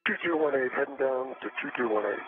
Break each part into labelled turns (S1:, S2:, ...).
S1: 2218, heading down to 2218.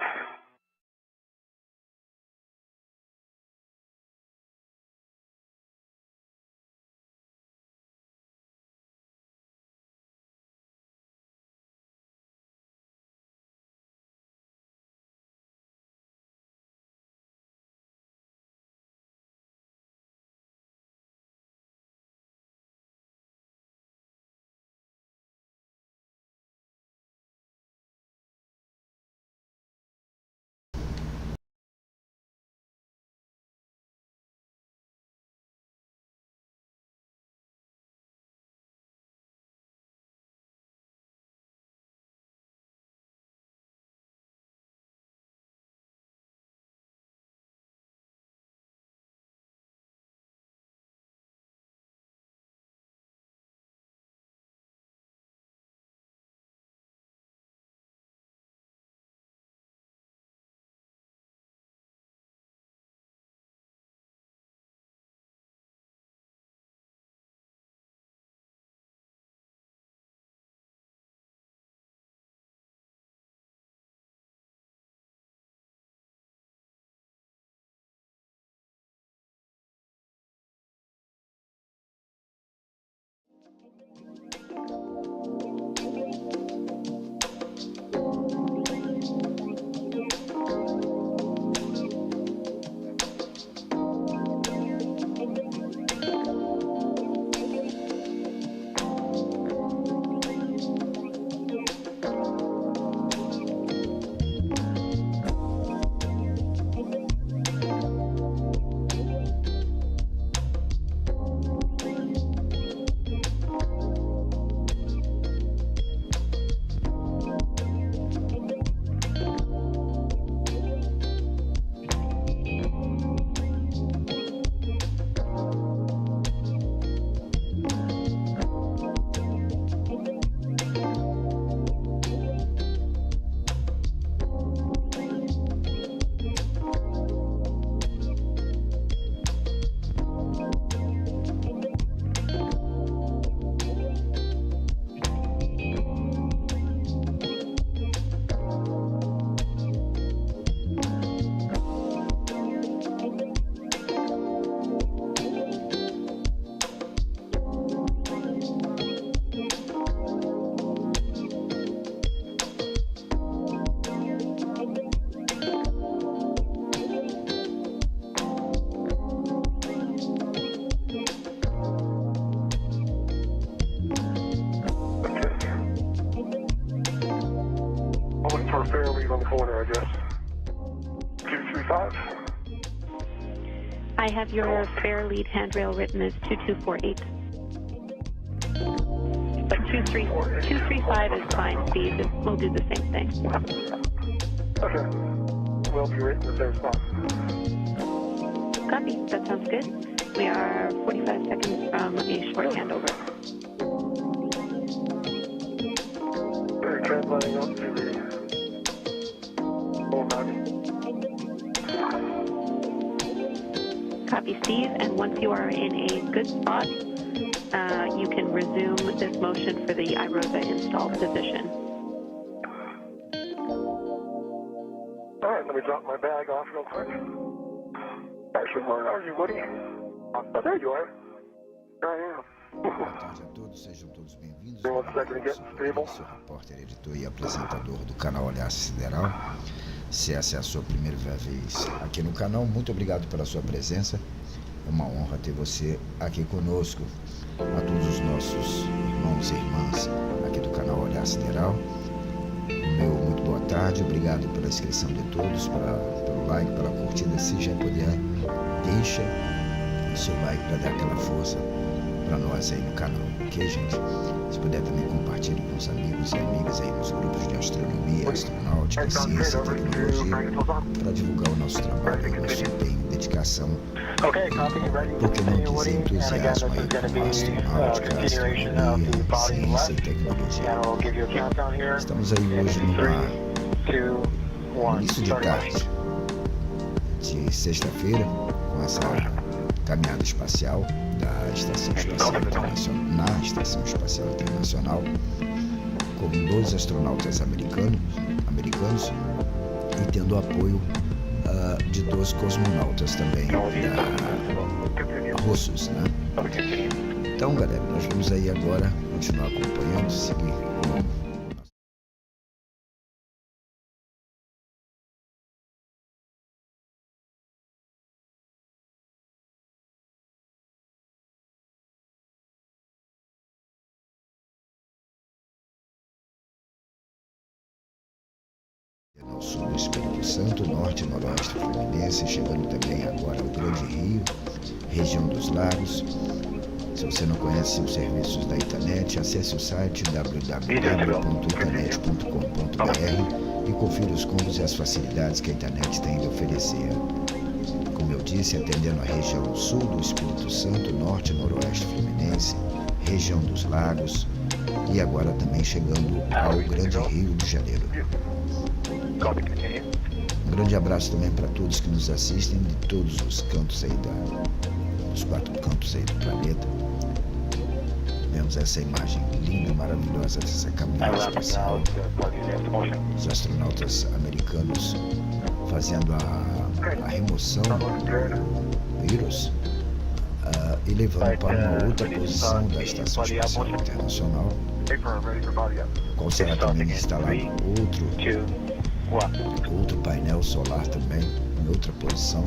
S2: I have your fare lead handrail written as 2248. But 235 is fine, Steve. We'll do the same thing.
S1: Okay. Will be written the same spot.
S2: Copy. That sounds good. We are 45 seconds from a short handover.
S1: We're translating up to the full copy.
S2: Copy, Steve. And once you are in a good spot, you can resume this motion for the iRosa install position.
S1: All right, let me drop my bag off real quick. Actually, where are you, Woody? Oh, there you are. There I am.
S3: Boa tarde a todos, sejam todos bem-vindos.
S1: Eu
S3: sou Repórter, editor e apresentador do canal Olhar Sideral. Se essa é a sua primeira vez aqui no canal, muito obrigado pela sua presença. É uma honra ter você aqui conosco. A todos os nossos irmãos e irmãs aqui do canal Olhar Sideral, o meu muito boa tarde, obrigado pela inscrição de todos, pelo like, pela curtida. Se já puder, deixa o seu like para dar aquela força para nós aí no canal, ok, gente? Se puder também compartilhe com os amigos e amigas aí nos grupos de astronomia, astronáutica, ciência e tecnologia, para divulgar o nosso trabalho, o nosso empenho, dedicação, porque não dizer entusiasmo aí com astronáutica, astronomia, ciência e tecnologia. Estamos aí hoje no início de tarde de sexta-feira, com essa caminhada espacial da Estação Espacial Internacional, na Estação Espacial Internacional, com 2 astronautas americanos e tendo apoio de 2 cosmonautas também russos, né? Então, galera, nós vamos aí agora continuar acompanhando, seguir com ao sul do Espírito Santo, norte e noroeste fluminense, chegando também agora ao Grande Rio, região dos lagos. Se você não conhece os serviços da internet, acesse o site www.internet.com.br e confira os combos e as facilidades que a internet tem de oferecer. Como eu disse, atendendo a região sul do Espírito Santo, norte e noroeste fluminense, região dos lagos e agora também chegando ao Grande Rio de Janeiro. Um grande abraço também para todos que nos assistem de todos os cantos aí dos 4 cantos aí do planeta. Vemos essa imagem linda, maravilhosa dessa caminhada espacial. Os astronautas americanos fazendo a remoção do vírus e levando para uma outra posição da Estação Espacial Internacional, qual será também instalado outro painel solar também em outra posição.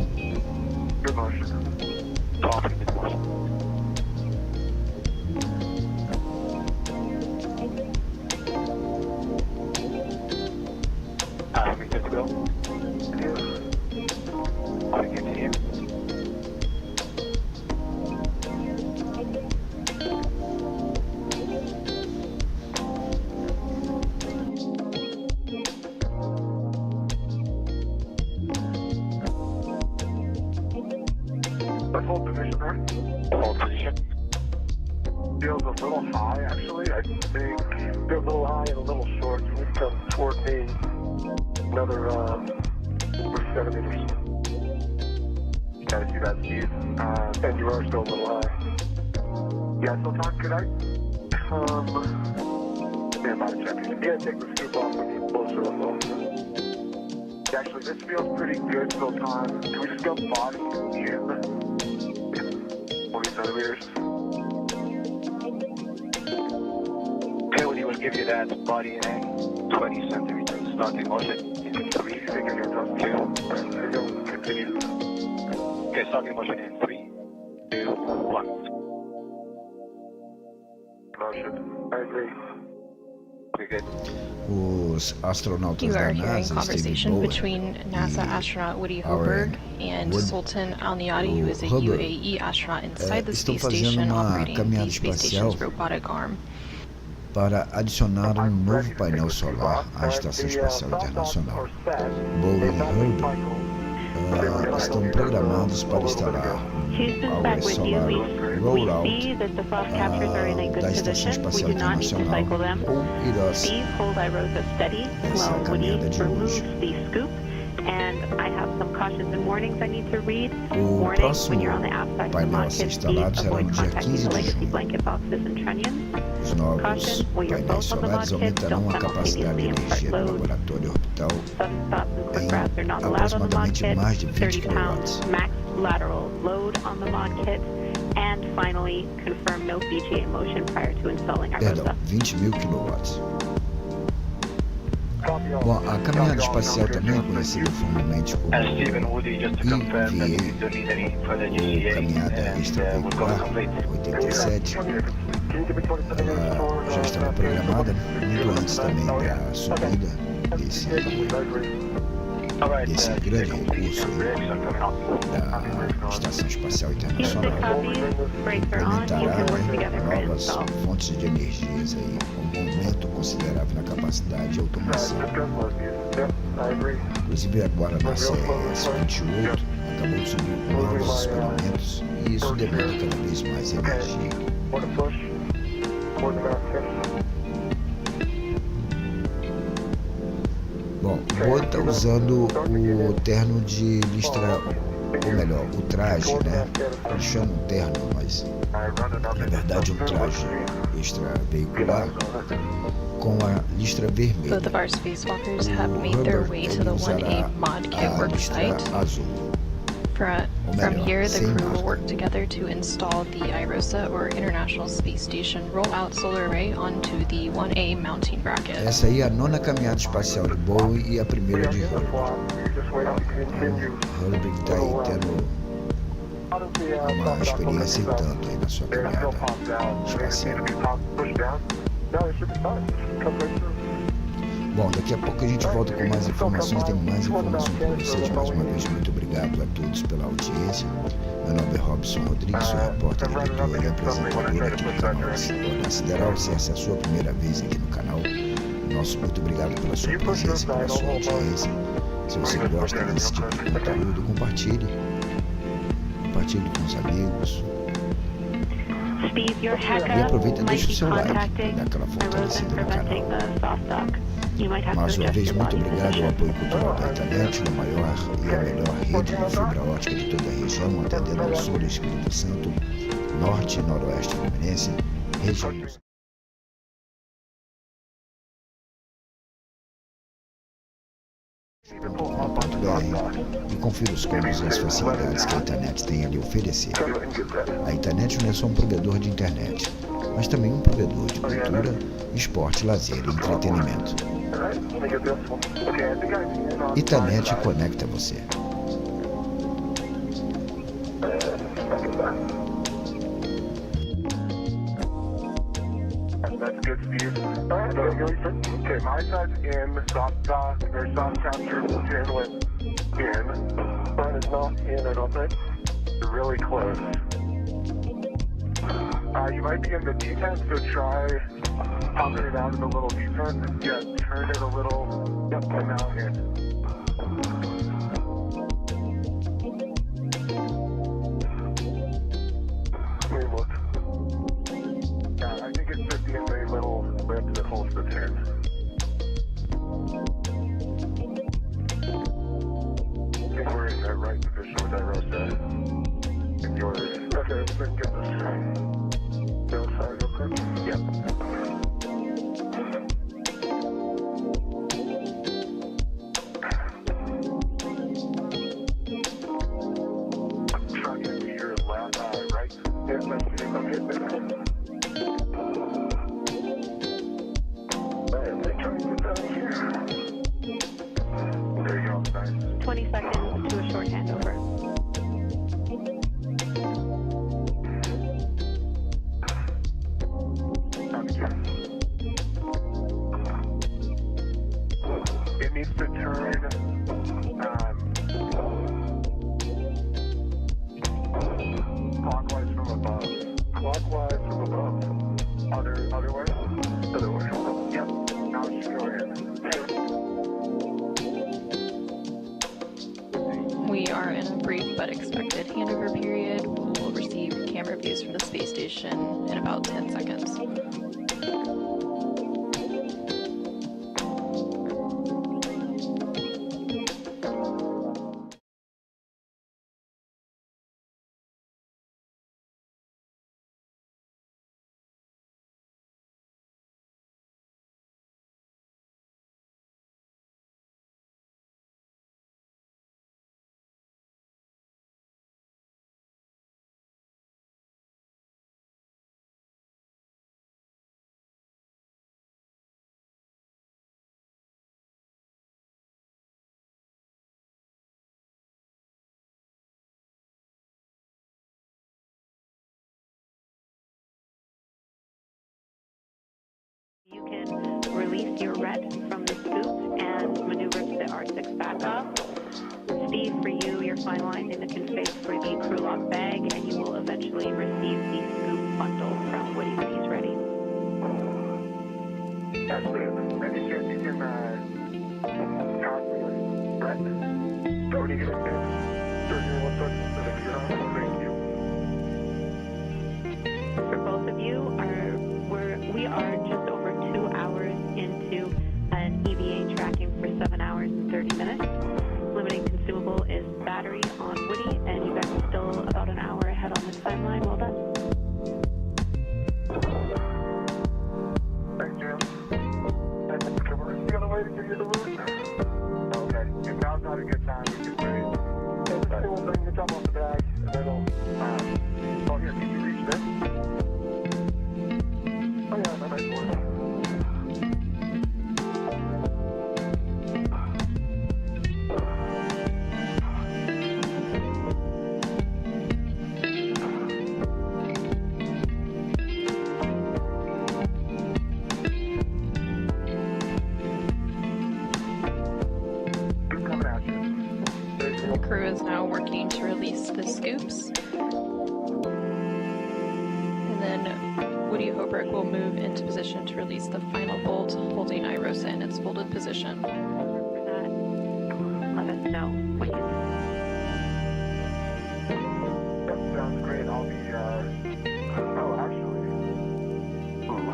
S1: Hold position there. Hold position. Feels a little high, actually. I think feels a little high and a little short. You need to come toward me another 4 centimeters. You gotta see that speed. And you are still a little high. Yeah, still talk good night. Stand by to check. You gotta take the scoop off when you closer to the phone. Actually, this feels pretty good so time. Can we just go body in 20 centimeters?
S4: Utility will give you that body in 20 centimeters. Starting motion in 3,
S1: Take your hands off.
S4: 2.
S1: There you go. Continue.
S4: Okay, starting motion in 3, 2, 1.
S1: Motion. I agree.
S4: Okay, good.
S3: Os astronautas
S5: You
S3: da
S5: are hearing
S3: NASA,
S5: conversation
S3: Bowen
S5: between NASA astronaut Woody
S3: our
S5: Hoberg and
S3: Wood-
S5: Sultan Al Niyadi, who is a
S3: Hoberg,
S5: UAE astronaut inside the
S3: estão
S5: space
S3: fazendo
S5: station
S3: uma
S5: operating
S3: caminhada
S5: the space
S3: espacial
S5: station's robotic arm.
S3: para adicionar um novo painel solar à Estação Espacial Internacional. Bowen e Herbert estão programados para instalar
S2: Houston's
S3: our
S2: back with you.
S3: solar
S2: We
S3: rollout
S2: see that the flash captures are in a good
S3: da Estação
S2: position. We
S3: Espacial
S2: do not need to
S3: Internacional
S2: cycle them.
S3: ou irá
S2: Steve, hold iRosa steady
S3: Essa
S2: while Woody
S3: caminhada de
S2: removes
S3: hoje.
S2: the scoop. And I have some cautions and warnings I need to read.
S3: O
S2: Warning,
S3: próximo
S2: when you're on the outside of the
S3: painel a
S2: mod
S3: ser
S2: kit,
S3: instalado
S2: please
S3: será no
S2: avoid
S3: dia
S2: contacting
S3: 15
S2: the
S3: de
S2: legacy
S3: junho.
S2: blanket boxes and trunnions.
S3: Os novos
S2: Caution, when you're
S3: painéis
S2: both on the
S3: solares
S2: mod kit,
S3: aumentarão
S2: don't
S3: a capacidade de
S2: simultaneously
S3: energia
S2: impart
S3: do
S2: load.
S3: laboratório orbital
S2: Sudden stops and quick
S3: em
S2: grabs are not allowed on the mod
S3: aproximadamente
S2: kit.
S3: mais de 20
S2: 30
S3: kW.
S2: pounds max lateral load on the mod kit. And finally, confirm no BGA motion prior to installing
S3: Perdão,
S2: iRosa.
S3: 20.000 kW. Bom, a caminhada espacial também é conhecida formalmente como
S4: And Stephen Woody, just to confirm that you don't need any further
S3: ou
S4: GCA,
S3: Caminhada
S4: and we'll
S3: Extraveicular
S4: go complete.
S3: 87. Já estava programada muito antes também da subida desse
S4: Alright,
S3: grande recurso
S4: brakes are coming up.
S3: da Estação Espacial
S2: Houston
S3: Internacional.
S2: copies. Brakes are on. You
S3: Implementará,
S2: can work
S3: né,
S2: together for
S3: novas
S2: install.
S3: fontes de energias aí, um aumento considerável na capacidade de automação. Inclusive agora na CRS-28 acabou de subir com novos experimentos e isso demanda cada vez mais energia. Bom, o Bowen está usando o terno de listra, ou melhor, o traje, né? Eles chamam terno, mas na verdade é um traje extraveicular com a listra vermelha.
S5: Both of our spacewalkers have
S3: O
S5: made their
S3: Robert,
S5: way
S3: ele
S5: to the
S3: usará
S5: 1A mod kit
S3: a
S5: work
S3: listra
S5: site.
S3: azul.
S5: From
S3: melhor,
S5: here, the
S3: sem
S5: crew will
S3: marca.
S5: work together to install the IROSA, or International Space Station Rollout Solar Array, onto the 1A mounting bracket.
S3: Essa aí é a 9ª caminhada espacial de Bowie e a primeira de Robert. Robert está aí tendo uma experiência e tanto aí na sua caminhada espacial. Bom, daqui a pouco a gente volta com mais informações, tem mais informações para vocês. Mais uma vez, muito obrigado a todos pela audiência. Meu nome é Robson Rodrigues, sou repórter, editor e apresentador aqui do canal Olhar Sideral. Se essa é a sua primeira vez aqui no canal, Nosso, muito obrigado pela sua presença, pela sua audiência. Se você gosta desse tipo de conteúdo, compartilhe com os amigos.
S2: Steve, your
S3: E
S2: hacker
S3: aproveita e
S2: might
S3: deixa o
S2: be
S3: seu like,
S2: contacting
S3: dá aquela
S2: IROSA
S3: fortalecida no
S2: preventing
S3: canal.
S2: the soft dock. You might have to
S3: Mais uma
S2: adjust
S3: vez,
S2: your
S3: muito
S2: body
S3: obrigado ao
S2: position.
S3: apoio cultural da internet, a maior e a melhor rede de fibra ótica de toda a região, atendendo ao sul do Espírito Santo, norte e noroeste fluminense, região dos... E confira os combos e as facilidades que a internet tem a lhe oferecer. A internet não é só um provedor de internet, mas também um provedor de cultura, esporte, lazer e entretenimento. Internet conecta você.
S1: That's good, Steve. All right, okay, my side's in, soft dock, or soft capture, channel it in. Front is not in, I don't think. You're really close. You might be in the defense, so try popping it out of the little defense. Yeah, turn it a little, yep, and now in. Let me look. Yeah, I think it's just in the little lip that holds the pin. I think we're in the right position with that rosa. And yours. Okay, we can get this the outside real quick. Yep. Try to get to your left, right. Yeah, let's see if I'm hitting it. And they try to get down here. There you go, nice.
S2: 20 seconds to a short handover.
S1: It needs to turn clockwise from above. Clockwise from above. Other way? Other way. Yep. Now it should go in.
S5: We are in a brief but expected handover period. We'll receive camera views from the space station in about 10 seconds.
S2: You can release your ret from the scoop and maneuver to the R6 backup. Steve, for you, you're finalizing the config for the crew lock bag, and you will eventually receive the scoop bundle from Woody when he's ready.
S1: That's it. And you can right? Don't you get it? 31 seconds. And if you're not, thank you.
S2: For both of you, we are just over 2 hours into an EVA tracking for 7 hours and 30 minutes. Limiting consumable is battery on Woody, and you guys are still about an hour ahead on the timeline. Well done.
S1: Thanks, Jim. ready to give you the route? Okay. If now's not a good time, we can wait. Okay, just do one thing. You jump off the bag, and then it'll, oh, here, can you reach this? Oh, yeah, that might work.
S5: The crew is now working to release the scoops. And then Woody Hobrick will move into position to release the final bolt, holding IROSA in its folded position.
S2: Let us know when you
S1: That sounds great. I'll be, oh, actually, ooh, I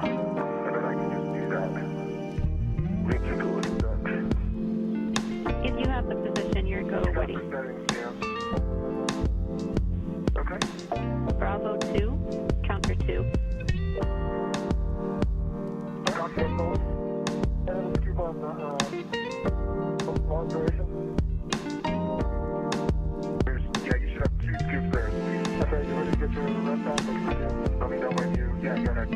S1: bet I can just do that. We can take a look at that.
S2: If you have the position, you're go,
S1: You got
S2: Woody.
S1: the settings, yeah. Okay.
S2: Bravo 2, counter 2.
S1: Got the goals. And let's keep on the, long duration. Yeah, you should have 2 scoops there. Okay, you ready to get your rest out? Let me know when you, yeah, go ahead.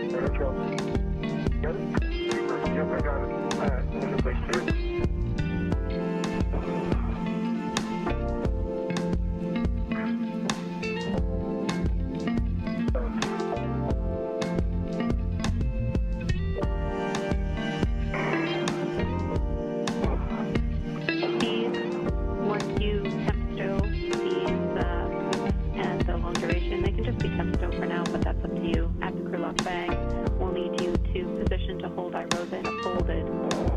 S1: There it goes. Got it? Yep, I got it. Alright, we'll just make sure.
S2: Once you temp-stow these and the long duration, they can just be temp-stow for now, but that's up to you. At the crew lock bag, we'll need you to position to hold IROSA in a folded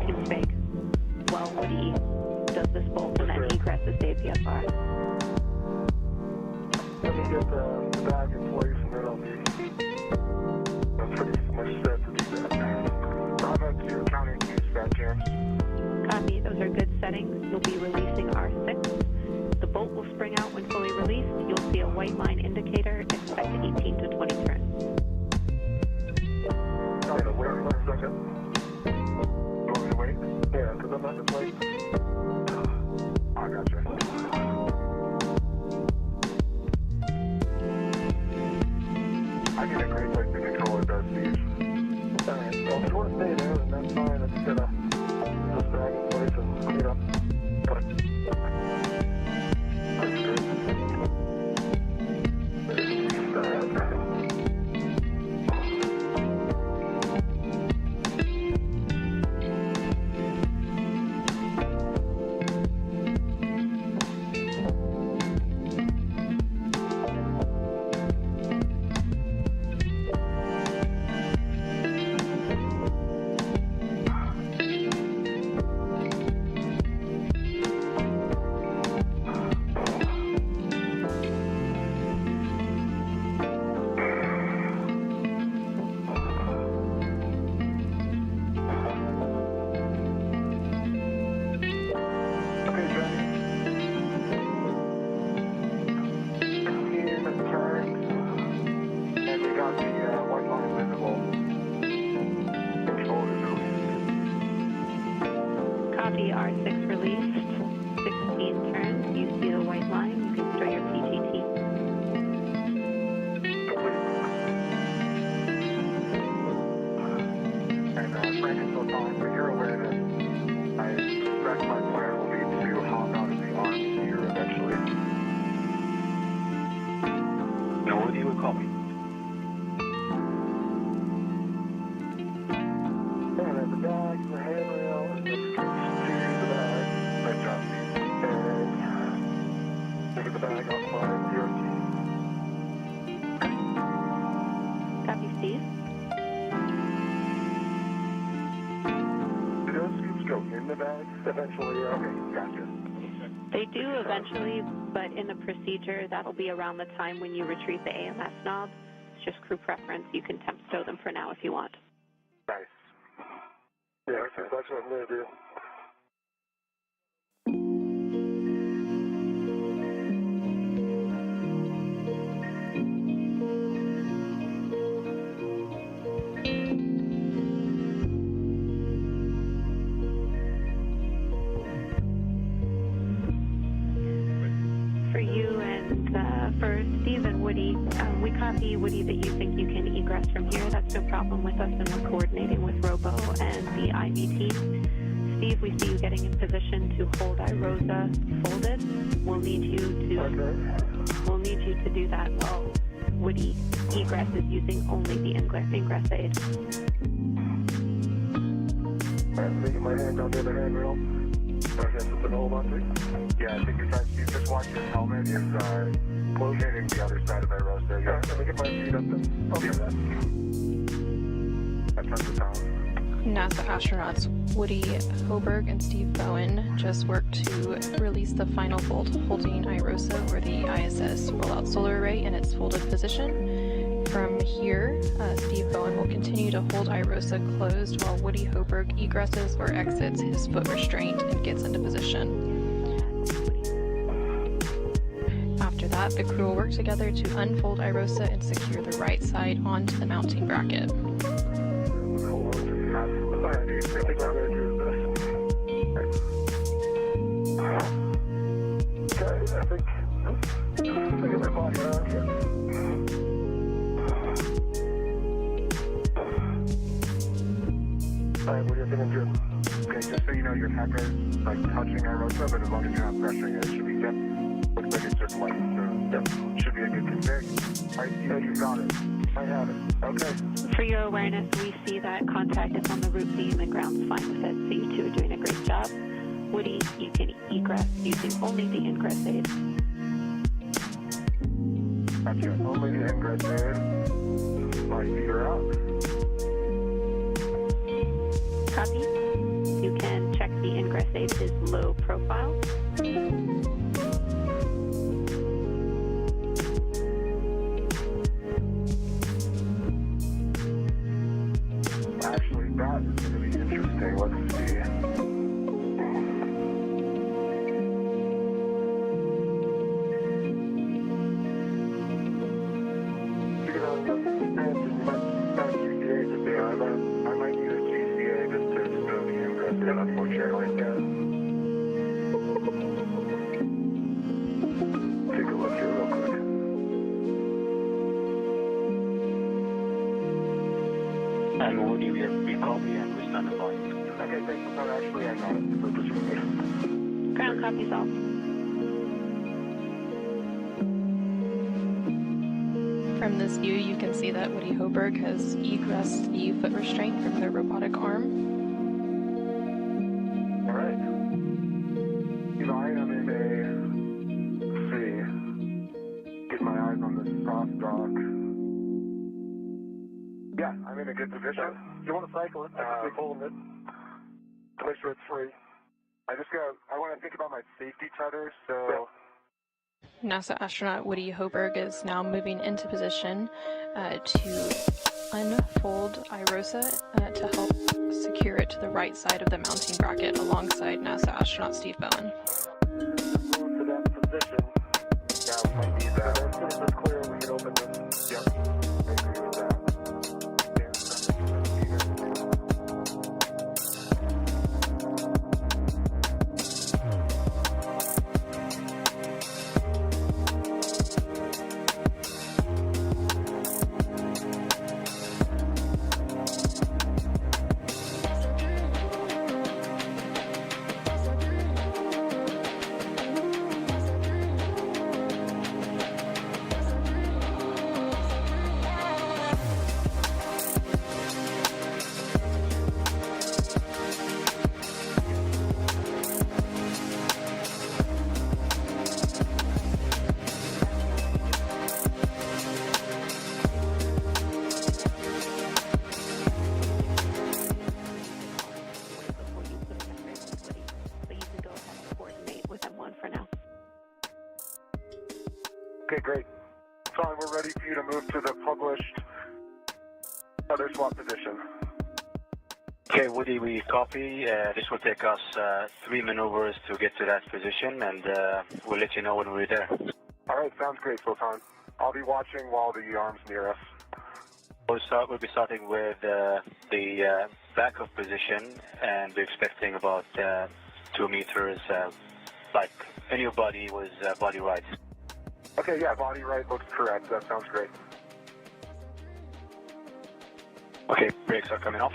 S2: config while Woody does this bolt and then egresses the APFR.
S1: Let me get the bag in place and then I'll be pretty much set to do that. I'm at your counter use back here.
S2: Copy, those are good settings. You'll be releasing R6. The bolt will spring out when fully released. You'll see a white line indicator. Expect 18 to 20 turns.
S1: Wait one second. You want me to wait? Yeah, because I'm not in place. I gotcha. I get a great place to control it, though, Steve. Alright, well, if you want to stay there, then that's fine. I'm just gonna just bag in place and clean up. But that's great. There's that.
S2: Copy, R6 released. 16 turns. You see the white line. You can store your PGT.
S1: And Brandon, so far, for your awareness, I suspect my plan will be to hop out of the arms here eventually.
S4: Now, what do you call me?
S1: And then the bag, the handrail, and the scoops to the bag. Nice job, Steve. And look at the bag off my DRT.
S2: Copy, Steve.
S1: Do those scoops go in the bag eventually? Okay, gotcha.
S2: They do eventually, but in the procedure, that'll be around the time when you retrieve the AMS knob. It's just crew preference. You can temp stow them for now if you want.
S1: Nice. Yeah, that's what I'm going to do.
S2: for you and for Steve and Woody, we copy, Woody, that you think you can egress from here. That's no problem with us, and we're coordinating with Robo and the IVT. Steve, we see you getting in position to hold iRosa folded. We'll need you to do that while Woody egress is using only the ingress aid.
S1: Alright, making my hand on the other handrail. So I guess it's an hold on to. Yeah, I think you're trying to just watch your helmet is hitting the other side of iRosa. Yeah, let me get my feet up there. I'll do that. That's the tower.
S5: NASA astronauts Woody Hoberg and Steve Bowen just worked to release the final bolt holding iRosa, or the ISS rollout solar array, in its folded position. From here, Steve Bowen will continue to hold iRosa closed while Woody Hoberg egresses or exits his foot restraint and gets into position. After that, the crew will work together to unfold iRosa and secure the right side onto the mounting bracket.
S1: Alright, what are you thinking, Drew? Okay, just so you know, your hecker like touching iRosa, but as long as you're not pressuring it, it should be good. Looks like it's just light, so yep, should be a good config. Alright, yeah, you got it. I have it. Okay.
S2: For your awareness, we see that contact is on the root beam and ground's fine with it, so you two are doing a great job. Woody, you can egress using only the ingress aid.
S1: Gotcha. Only the ingress aid. My feet are out.
S2: Copy. You can check the ingress aid is low profile.
S1: Actually, that is going to be interesting. Let's see. I might need a GCA just to smooth the ingress in, unfortunately. Take a look here real quick.
S4: And Woody, we copy and we stand by.
S1: Okay, thanks. No, actually, I got it.
S2: Ground copies all.
S5: From this view, you can see that Woody Hoberg has egressed the foot restraint from the robotic arm.
S1: Alright. I am in let's see, get my eyes on this soft dock. Yeah, I'm in a good position. You want to cycle it? I'm just holding it to make sure it's free. I want to think about my safety tethers, so...
S5: NASA astronaut Woody Hoberg is now moving into position to unfold iRosa to help secure it to the right side of the mounting bracket alongside NASA astronaut Steve Bowen.
S1: Move to that position. Yeah, we might need that. As soon as it's clear, we can open this. Yep. I agree with that. Okay, great. Fine, we're ready for you to move to the published other swap position.
S4: Okay, Woody, we copy. This will take us 3 maneuvers to get to that position, and we'll let you know when we're there.
S1: All right, sounds great, Photon. I'll be watching while the arm's near us.
S4: We'll be starting with the back of position, and we're expecting about 2 meters, like any body was body right.
S1: Okay, yeah, body right looks correct. That sounds great.
S4: Okay, brakes are coming off.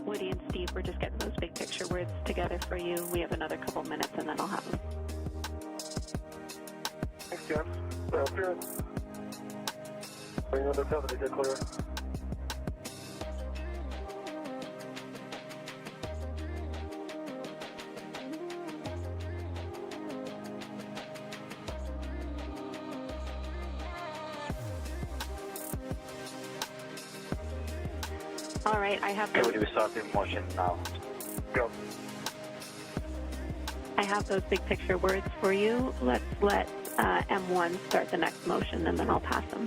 S2: Woody and Steve, we're just getting those big picture words together for you. We have another couple minutes and then I'll have them.
S1: Thanks, James. Appearance. Bring another 7 to get clear.
S2: All right, I have
S4: Okay,
S2: those,
S4: Woody, we start in motion now.
S1: Go.
S2: I have those big picture words for you. Let's let M1 start the next motion and then I'll pass them.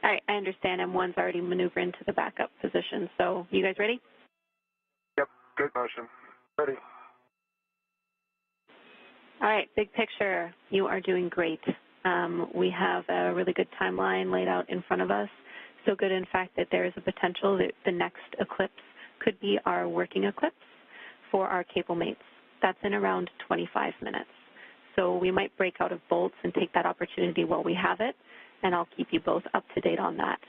S2: All right, I understand M1's already maneuvering to the backup position, so you guys ready?
S1: Yep, good motion. Ready.
S2: All right, big picture, you are doing great. We have a really good timeline laid out in front of us. So good, in fact, that there is a potential that the next eclipse could be our working eclipse for our cable mates. That's in around 25 minutes. So we might break out of bolts and take that opportunity while we have it, and I'll keep you both up to date on that.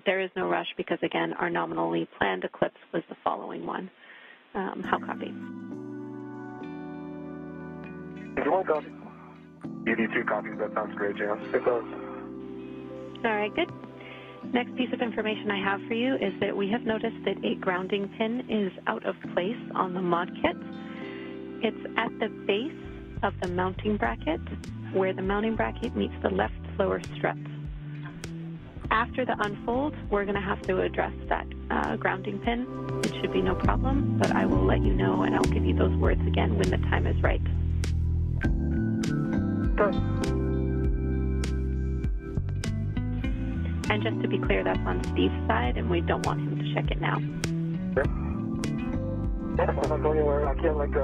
S2: There is no rush because, again, our nominally planned eclipse was the following one. How copy?
S1: Did you want a copy? You need 2 copies. That sounds great, James. It does.
S2: All right, good. Next piece of information I have for you is that we have noticed that a grounding pin is out of place on the mod kit. It's at the base of the mounting bracket, where the mounting bracket meets the left lower strut. After the unfold, we're going to have to address that grounding pin. It should be no problem, but I will let you know, and I'll give you those words again when the time is right.
S1: Okay.
S2: And just to be clear, that's on Steve's side, and we don't want him to check it now.
S1: Yep. I'm not going anywhere. I can't let go.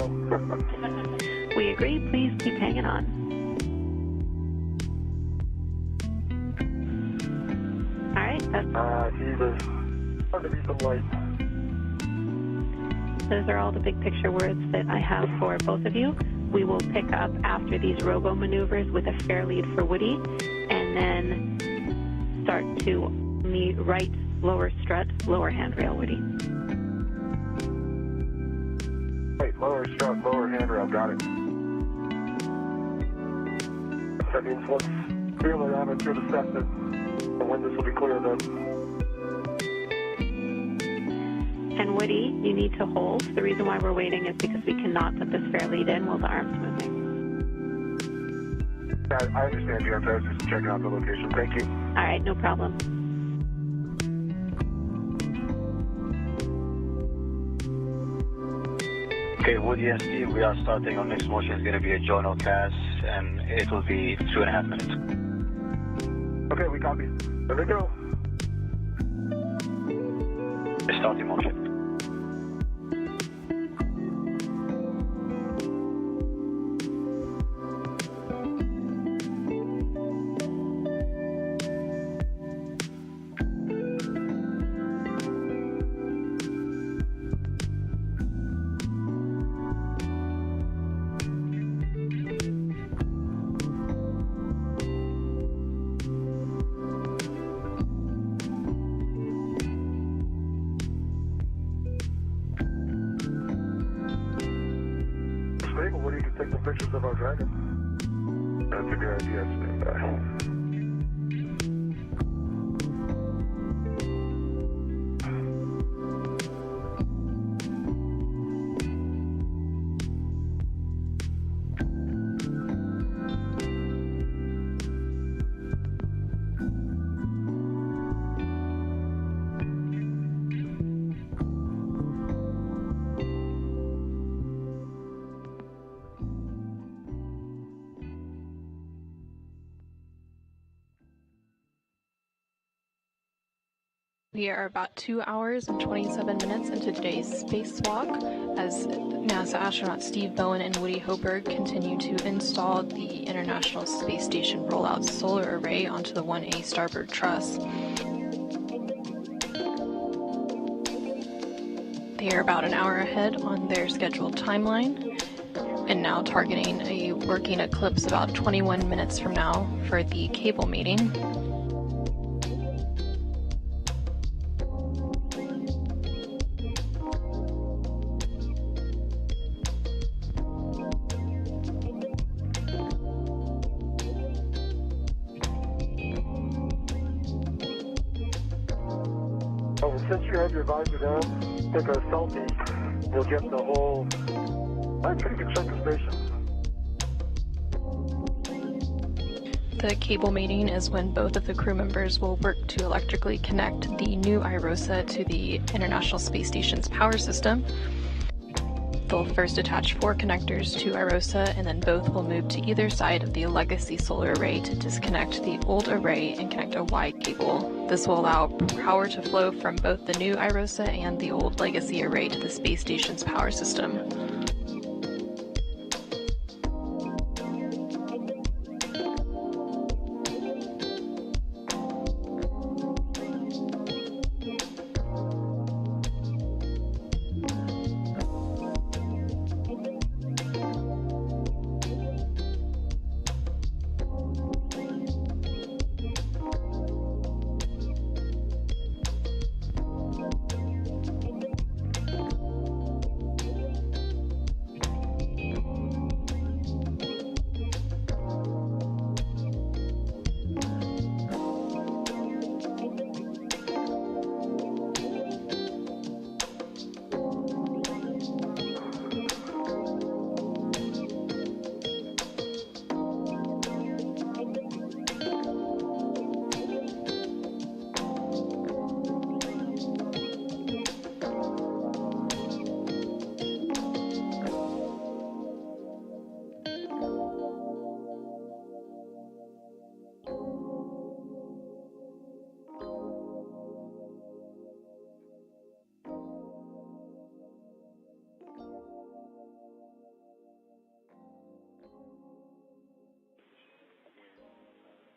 S2: We agree. Please keep hanging on. All right.
S1: Jesus. Hard to be some light.
S2: Those are all the big picture words that I have for both of you. We will pick up after these robo maneuvers with a fair lead for Woody, and then start to meet right lower strut, lower handrail, Woody.
S1: Wait, lower strut, lower handrail. Got it. That means let's feel it out through the set and when this will be clear then.
S2: And Woody, you need to hold. The reason why we're waiting is because we cannot put this fair lead in while the arm's moving.
S1: I understand, James. I was just checking out the location. Thank you.
S2: All right, no problem.
S4: Okay, Woody and Steve, we are starting. Our next motion is going to be a journal class, and it will be 2.5 minutes.
S1: Okay, we copy. There we go.
S4: Starting motion.
S1: What do you take some pictures of our dragon? That's a good idea.
S5: We are about 2 hours and 27 minutes into today's spacewalk as NASA astronauts Steve Bowen and Woody Hoburg continue to install the International Space Station rollout solar array onto the 1A starboard truss. They are about an hour ahead on their scheduled timeline and now targeting a working eclipse about 21 minutes from now for the cable mating.
S1: Since you have your visor down, take a selfie. You'll get the whole, pretty good chunk of station.
S5: The cable mating is when both of the crew members will work to electrically connect the new IROSA to the International Space Station's power system. They'll first attach 4 connectors to IROSA, and then both will move to either side of the legacy solar array to disconnect the old array and connect a Y cable. This will allow power to flow from both the new IROSA and the old legacy array to the space station's power system.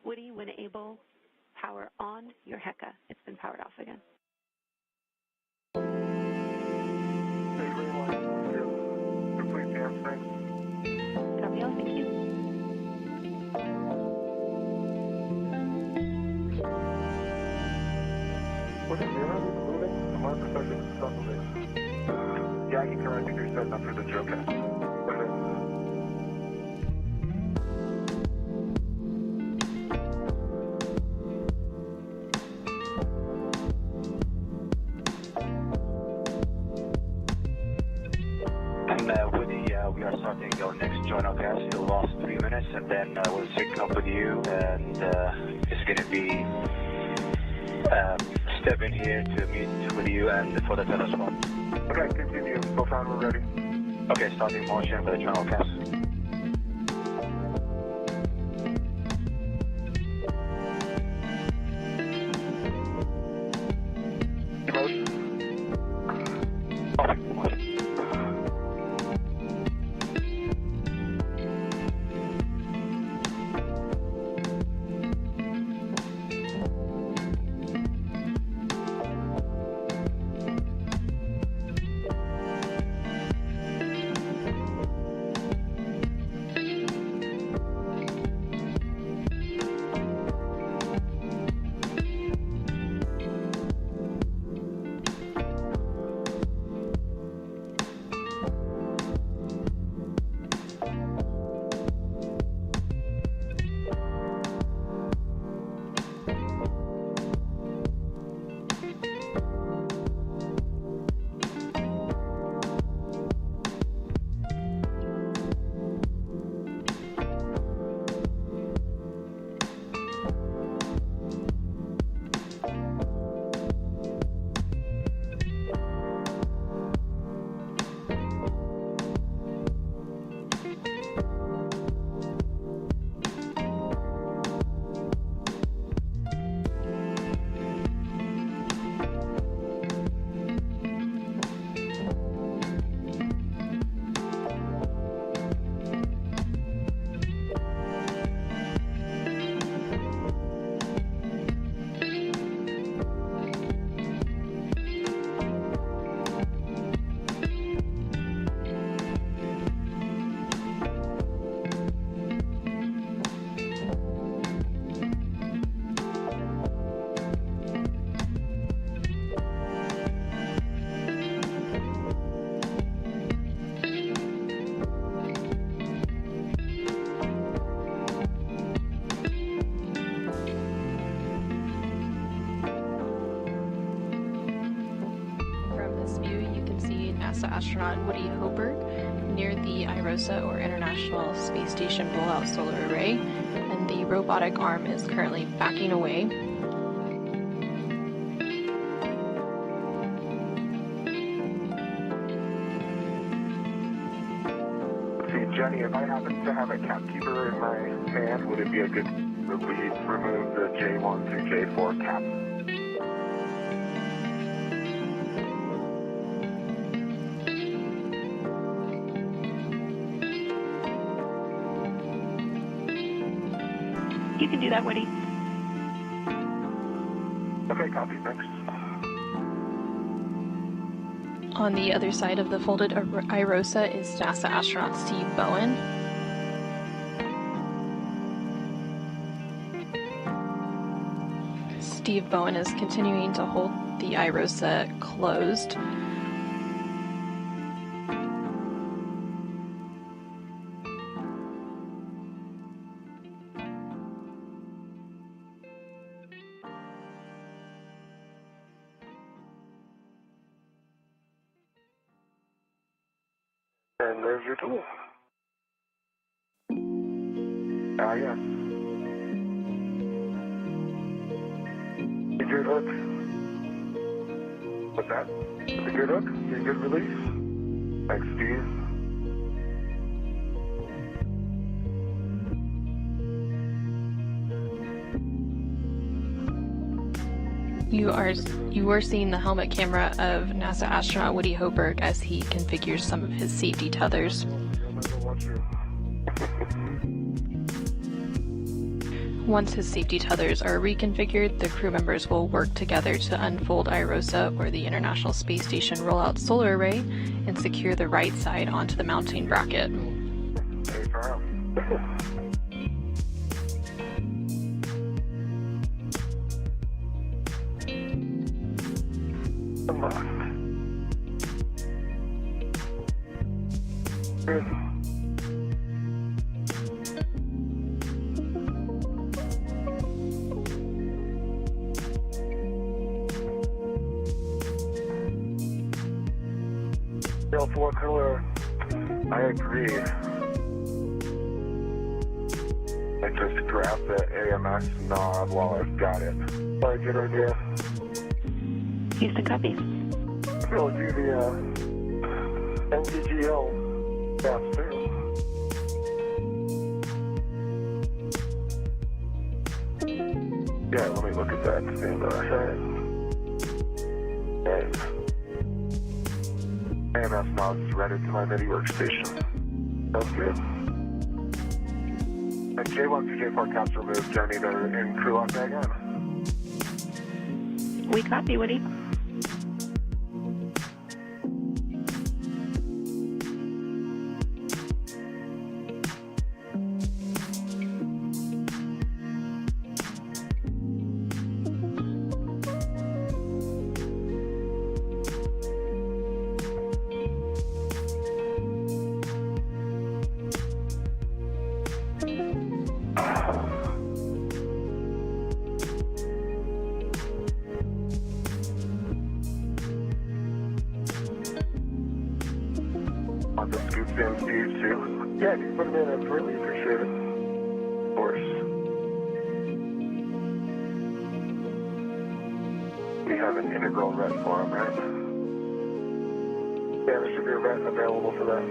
S2: Woody, when able, power on your HECA. It's been powered off again.
S1: Hey, green light. Complete the hamstring.
S2: Copy all, thank you.
S1: What's the zero? Moving? From my perspective, it's not moving. Yeah, you can run your set up for the Joker.
S4: We are starting our next joint cast. It'll last 3 minutes, and then we'll sync up with you, and it's going to be step in here to meet with you and for the telescope.
S1: Okay, continue. So far, we're ready.
S4: Okay, starting motion for the joint cast.
S5: NASA astronaut Woody Hoberg near the IROSA, or International Space Station Rollout Solar Array, and the robotic arm is currently backing away.
S1: See, Jenny, if I happen to have a capkeeper in my hand, would it be a good that we remove the J1 through J4 cap?
S2: You can do that, Woody.
S1: Okay, copy, thanks.
S5: On the other side of the folded IROSA is NASA astronaut Steve Bowen. Steve Bowen is continuing to hold the IROSA closed.
S1: And there's your tool. Yes. Good hook. What's that? A good hook? A good release? Thanks, Steve.
S5: You are seeing the helmet camera of NASA astronaut Woody Hoberg as he configures some of his safety tethers. Once his safety tethers are reconfigured, the crew members will work together to unfold IROSA, or the International Space Station Rollout Solar Array, and secure the right side onto the mounting bracket.
S1: Hey, Carl. Come on. Good. L4 color, I agree. I just grab the AMS knob while I've got it. Probably a good idea.
S2: Houston, copy.
S1: We'll do the NGGL fast too. Yeah, let me look at that. Stand by. Okay. AMS knobs ready to my MIDI workstation. Sounds good. And J1 to J4 caps removed. Jenny, they're in crew lock bag on.
S2: We copy, Woody.
S1: Want the scoops in, Steve, too? Yeah, you can put them in. I'd really appreciate it. Of course. We have an integral vet for them, right? Yeah, there should be a vet available for that.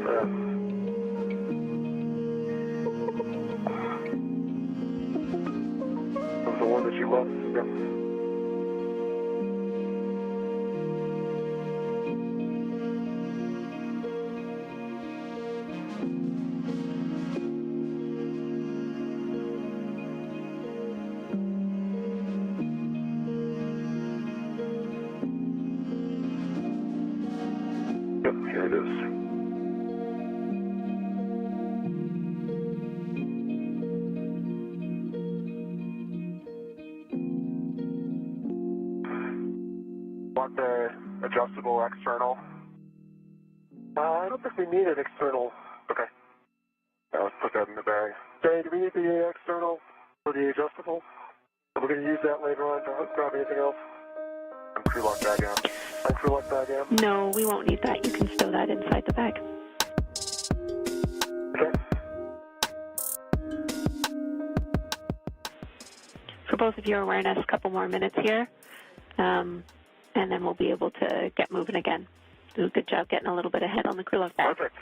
S1: That's the one that you love. Yeah. Yep, here it is. Want the adjustable external? I don't think we need an external. Okay. Let's put that in the bag. Jay, do we need the external for the adjustable? We're going to use that later on. Don't grab anything else. Crew lock bag in. Crew lock bag in.
S2: No, we won't need that. You can stow that inside the bag.
S1: Okay.
S2: For both of your awareness, a couple more minutes here, and then we'll be able to get moving again. Do a good job getting a little bit ahead on the crew lock bag.
S1: Perfect.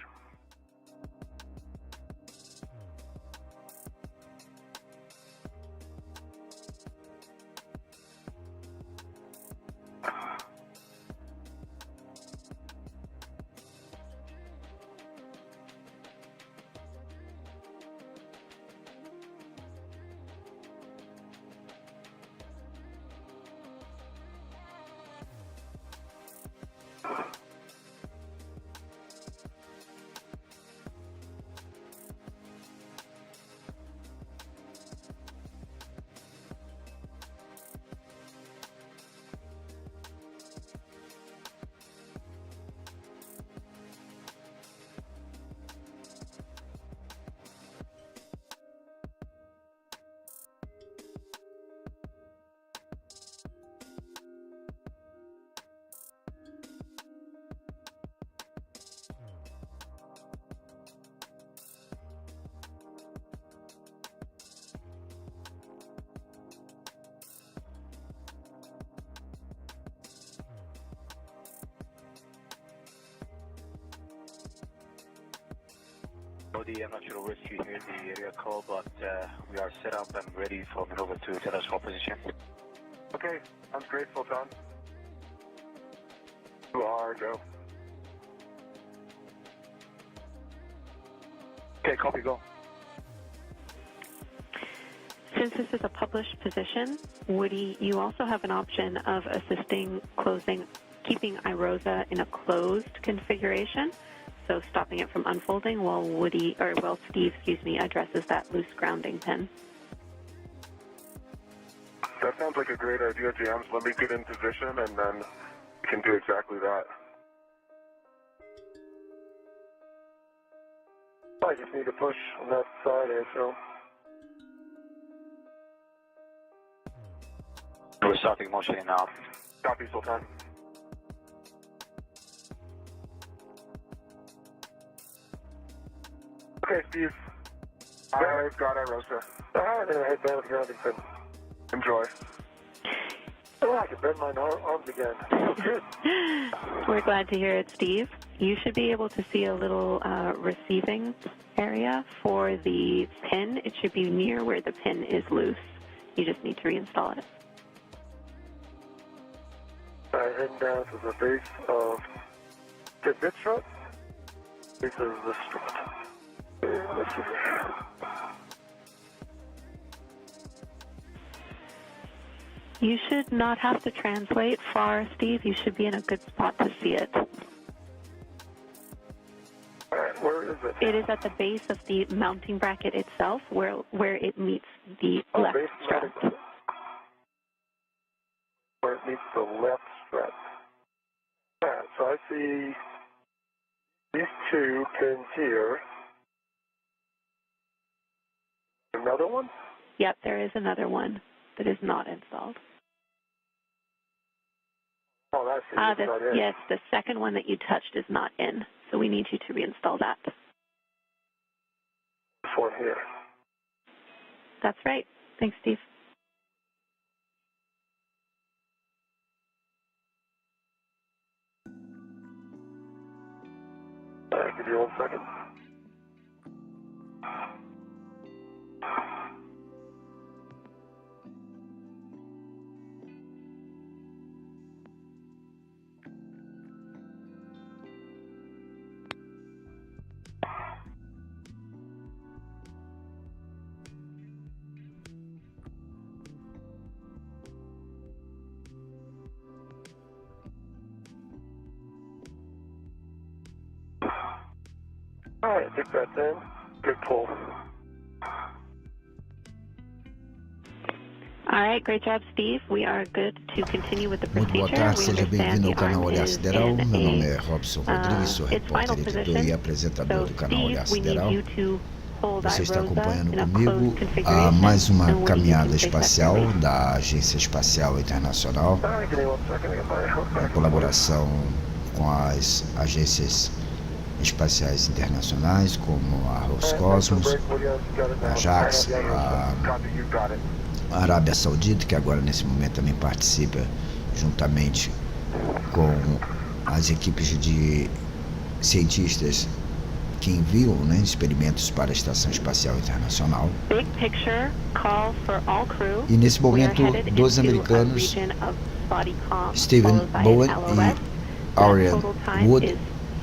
S4: I'm not sure which you hear the area call, but we are set up and ready for maneuver to telescope position.
S1: Okay, I'm great, Sultan. You are, go.
S4: Okay, copy, go.
S2: Since this is a published position, Woody, you also have an option of assisting keeping iROSA in a closed configuration. So stopping it from unfolding while Steve, addresses that loose grounding pin.
S1: That sounds like a great idea, James. Let me get in position and then we can do exactly that. I just need to push on that side here, so.
S4: We're starting motion now.
S1: Copy, Sultan. Okay, Steve. I've got iROSA. Head down with grounding pin. Enjoy. Oh, I can bend my arms again. Good.
S2: We're glad to hear it, Steve. You should be able to see a little receiving area for the pin. It should be near where the pin is loose. You just need to reinstall it.
S1: Heading down to the base of the bit strut. Base of the strut.
S2: You should not have to translate far, Steve. You should be in a good spot to see it.
S1: Alright, where is it?
S2: It is at the base of the mounting bracket itself, where it meets the left
S1: base
S2: strut.
S1: Where it meets the left strut. Alright, so I see these two pins here. Another one?
S2: Yep, there is another one that is not installed.
S1: Oh, that's not in.
S2: Yes, the second one that you touched is not in, so we need you to reinstall that.
S1: This one here.
S2: That's right. Thanks, Steve.
S1: Give you 1 second. All right, I think that's in. Good pull.
S2: All right, great job, Steve. We are good to continue with the
S3: Muito boa
S2: procedure.
S3: tarde,
S2: We
S3: seja
S2: understand
S3: bem-vindo
S2: the
S3: ao canal
S2: arm
S3: Olhar
S2: is
S3: Sideral.
S2: in
S3: Meu nome
S2: a,
S3: é Robson Rodrigues, sou
S2: its
S3: repórter,
S2: final
S3: editor
S2: position.
S3: e apresentador
S2: So,
S3: do canal Olhar
S2: Steve, we need
S3: Sideral.
S2: you to
S3: Você está acompanhando comigo a mais uma caminhada espacial da Agência Espacial Internacional, em colaboração com as agências espaciais internacionais, como a Roscosmos, a JAX, a Arábia Saudita, que agora nesse momento também participa juntamente com as equipes de cientistas que enviam, né, experimentos para a Estação Espacial Internacional. E nesse momento, dois americanos, Stephen Bowen e Ariane Wood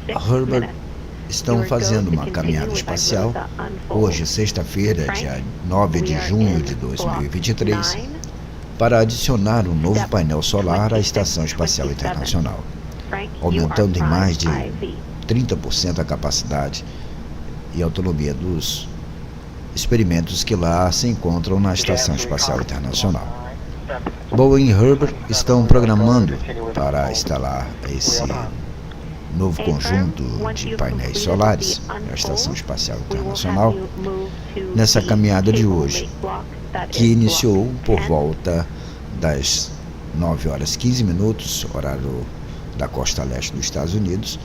S3: Herbert, estão fazendo uma caminhada espacial hoje, sexta-feira, dia 9 de junho de 2023, para adicionar um novo painel solar à Estação Espacial Internacional, aumentando em mais de 30% a capacidade e autonomia dos experimentos que lá se encontram na Estação Espacial Internacional. Bowen e Herbert estão programando para instalar esse novo conjunto de painéis solares na Estação Espacial Internacional nessa caminhada de hoje, que iniciou por volta das 9 horas 15 minutos, horário da costa leste dos Estados Unidos,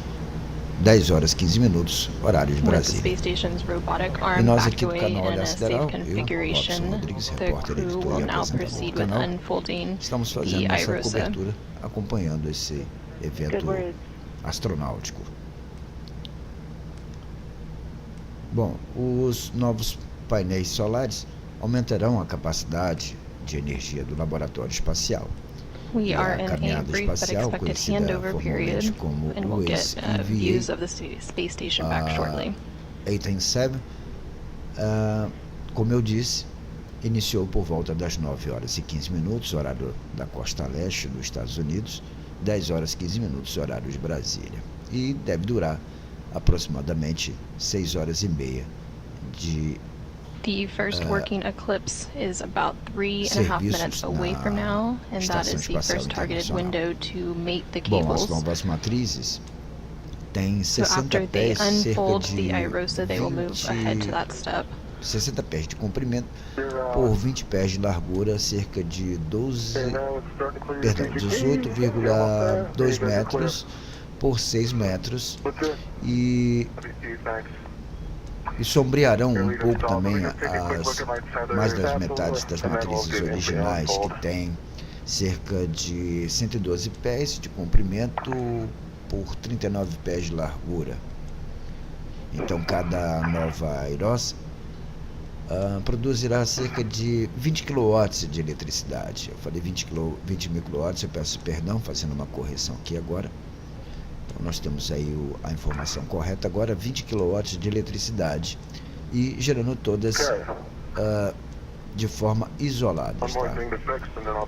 S3: 10 horas 15 minutos, horário de Brasília. E nós aqui do canal Olhar Sideral, eu, Robson Rodrigues, repórter, editor e apresentador do canal, estamos fazendo essa cobertura, acompanhando esse evento astronáutico. Bom, os novos painéis solares aumentarão a capacidade de energia do laboratório espacial.
S5: We are
S3: a
S5: in a
S3: caminhada
S5: brief but
S3: espacial,
S5: expected
S3: conhecida
S5: handover period,
S3: como
S5: and we'll get
S3: EVA,
S5: views of the space station back shortly.
S3: 8 como eu disse, iniciou por volta das 9 horas e 15 minutos, horário da costa leste dos Estados Unidos, 10 horas e 15 minutos, horário de Brasília. E deve durar aproximadamente 6 horas e meia de
S5: The first working eclipse is about 3.5 minutes away from now, and that is the first targeted window to mate the
S3: Bom, as
S5: cables.
S3: novas matrizes têm
S5: So
S3: 60
S5: after they
S3: pés, cerca
S5: unfold
S3: de
S5: the iROSA, they will move ahead to that step.
S3: 60 pés de comprimento por 20 pés de largura, cerca de 18,2 metros por 6 metros, e sombrearão um pouco também mais das metades das matrizes originais, que tem cerca de 112 pés de comprimento por 39 pés de largura. Então cada nova aerosa produzirá cerca de 20 kW de eletricidade. Eu falei 20 mil kW, eu peço perdão, fazendo uma correção aqui agora. Então nós temos aí a informação correta agora, 20 kW de eletricidade, e gerando todas de forma isolada, tá?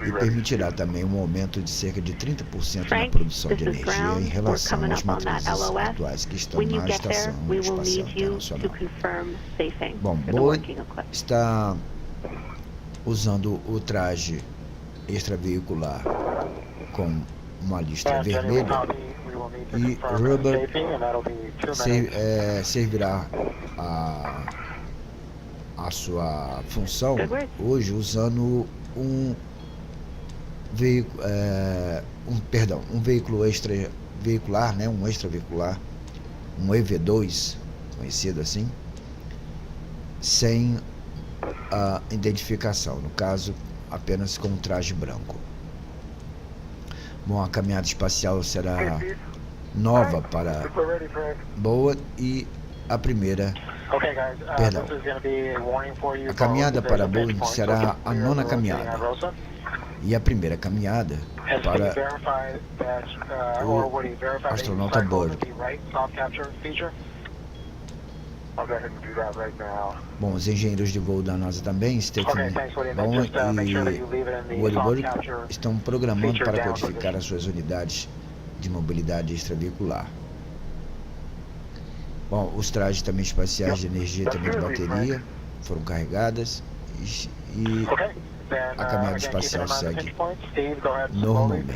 S3: E permitirá também um aumento de cerca de 30% na produção de energia em relação às matrizes atuais que estão na Estação Espacial Internacional. Bom, Bowen está usando o traje extraveicular com uma lista vermelha, e Robert servirá a sua função hoje usando um veículo extraveicular, né, um extraveicular, um EV2, conhecido assim, sem a identificação, no caso apenas com um traje branco. Bom, a caminhada espacial será nova para Bowen e a primeira, perdão, a caminhada para Bowen será a 9ª caminhada e a primeira caminhada para o astronauta Borg. Bom, os engenheiros de voo da NASA também, Stephen Bowen e Woody Borg, estão programando para codificar as suas unidades de mobilidade extraveicular. Bom, os trajes também espaciais de energia e também de bateria foram carregadas, e a caminhada espacial segue normalmente.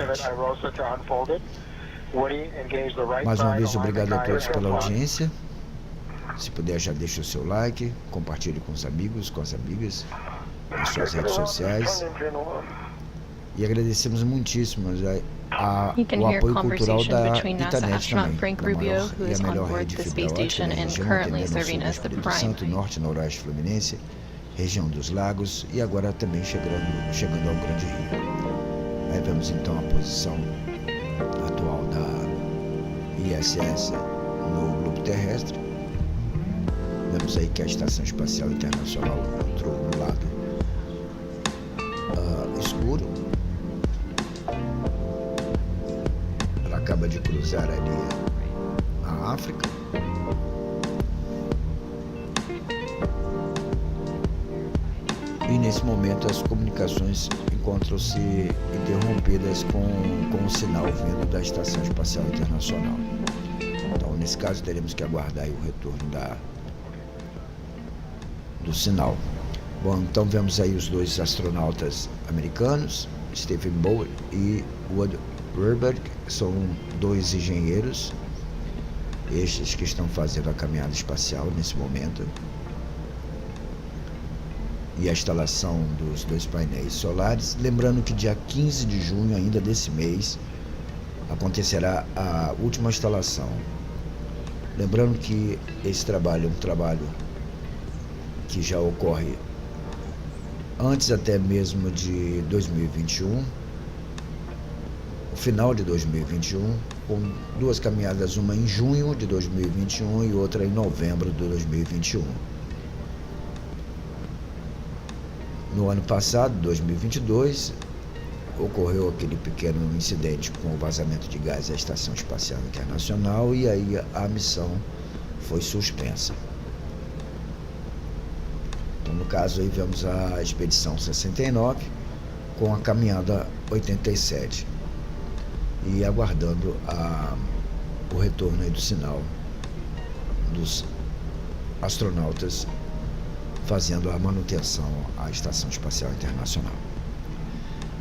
S3: Mais uma vez, obrigado a todos pela audiência. Se puder, já deixa o seu like, compartilhe com os amigos, com as amigas, nas suas redes sociais. E agradecemos muitíssimo o apoio cultural da internet também, da maior e a melhor rede de fibra ótica da região, atendendo o sul do Espírito Santo, norte e noroeste fluminense, região dos lagos e agora também chegando ao Grande Rio. Aí vemos então a posição atual da ISS no globo terrestre. Vemos aí que a Estação Espacial Internacional entrou no lado escuro. Ela acaba de cruzar ali a África. E nesse momento as comunicações encontram-se interrompidas com o sinal vindo da Estação Espacial Internacional. Então, nesse caso, teremos que aguardar aí o retorno do sinal. Bom, então vemos aí os dois astronautas americanos, Stephen Bowen e Wood Werberg, são dois engenheiros, estes que estão fazendo a caminhada espacial nesse momento. E a instalação dos dois painéis solares. Lembrando que dia 15 de junho ainda desse mês acontecerá a última instalação. Lembrando que esse trabalho é um trabalho que já ocorre antes até mesmo de 2021, o final de 2021, com duas caminhadas, uma em junho de 2021 e outra em novembro de 2021. No ano passado, 2022, ocorreu aquele pequeno incidente com o vazamento de gás à Estação Espacial Internacional e aí a missão foi suspensa. Então, no caso, aí vemos a Expedição 69 com a Caminhada 87 e aguardando o retorno aí do sinal dos astronautas fazendo a manutenção à Estação Espacial Internacional.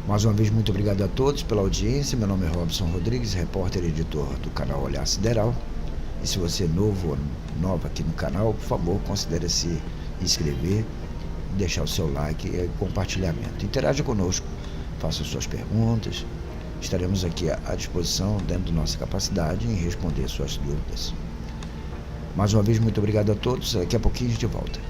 S3: Mais uma vez, muito obrigado a todos pela audiência. Meu nome é Robson Rodrigues, repórter e editor do canal Olhar Sideral. E se você é novo ou nova aqui no canal, por favor, considere se inscrever, deixar o seu like e compartilhamento. Interaja conosco, faça suas perguntas. Estaremos aqui à disposição, dentro da nossa capacidade, em responder suas dúvidas. Mais uma vez, muito obrigado a todos. Daqui a pouquinho a gente volta.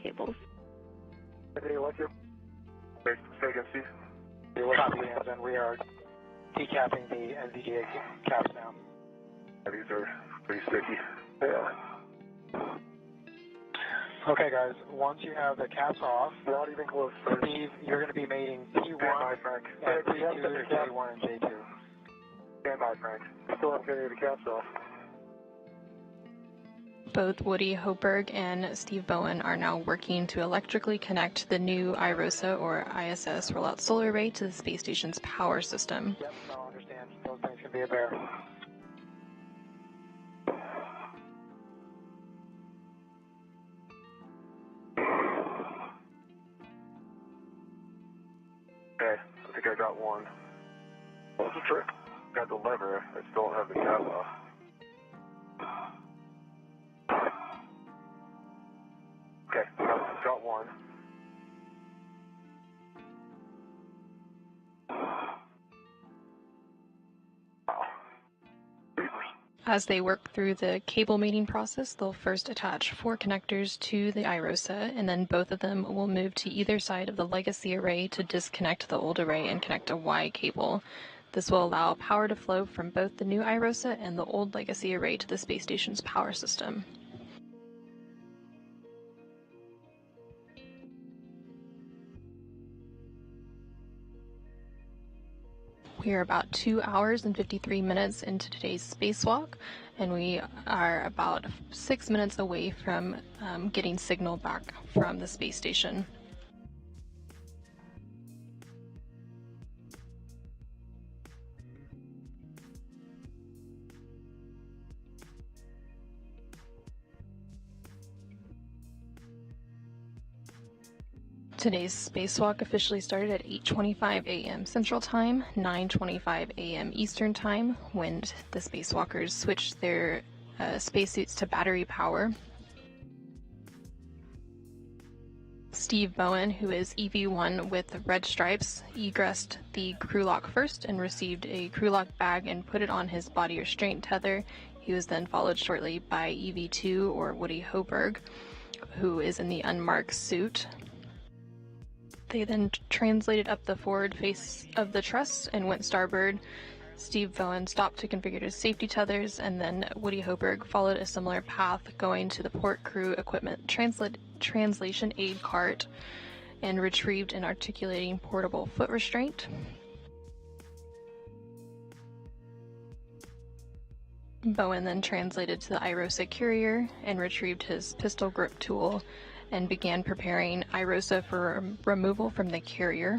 S2: Cables.
S1: Copy, and we are decapping the NVDA caps now. These are pretty sticky. Yeah. Okay, guys, once you have the caps off, not even close. Steve, you're going to be mating P1 and P2 to J1 and J2. Stand by, Frank. Still have getting the caps off.
S5: Both Woody Hoberg and Steve Bowen are now working to electrically connect the new IROSA or ISS rollout solar array to the space station's power system.
S1: Yep, no, I understand. Those things can be a bear. Okay, I think I got one. What's the trick? Got the lever, I still don't have the cap off. Okay, got one. Wow.
S5: As they work through the cable mating process, they'll first attach 4 connectors to the IROSA, and then both of them will move to either side of the legacy array to disconnect the old array and connect a Y cable. This will allow power to flow from both the new IROSA and the old legacy array to the space station's power system. We are about 2 hours and 53 minutes into today's spacewalk, and we are about 6 minutes away from getting signal back from the space station. Today's spacewalk officially started at 8:25 a.m. Central Time, 9:25 a.m. Eastern Time, when the spacewalkers switched their spacesuits to battery power. Steve Bowen, who is EV1 with red stripes, egressed the crew lock first and received a crew lock bag and put it on his body restraint tether. He was then followed shortly by EV2, or Woody Hoberg, who is in the unmarked suit. They then translated up the forward face of the truss and went starboard. Steve Bowen stopped to configure his safety tethers, and then Woody Hoberg followed a similar path, going to the port crew equipment translation aid cart and retrieved an articulating portable foot restraint. Bowen then translated to the IROSA carrier and retrieved his pistol grip tool and began preparing IROSA for removal from the carrier.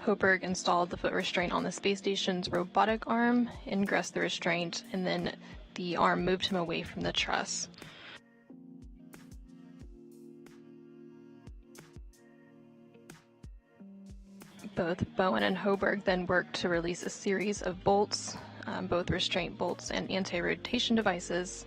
S5: Hoberg installed the foot restraint on the space station's robotic arm, ingressed the restraint, and then the arm moved him away from the truss. Both Bowen and Hoberg then worked to release a series of bolts, both restraint bolts and anti-rotation devices.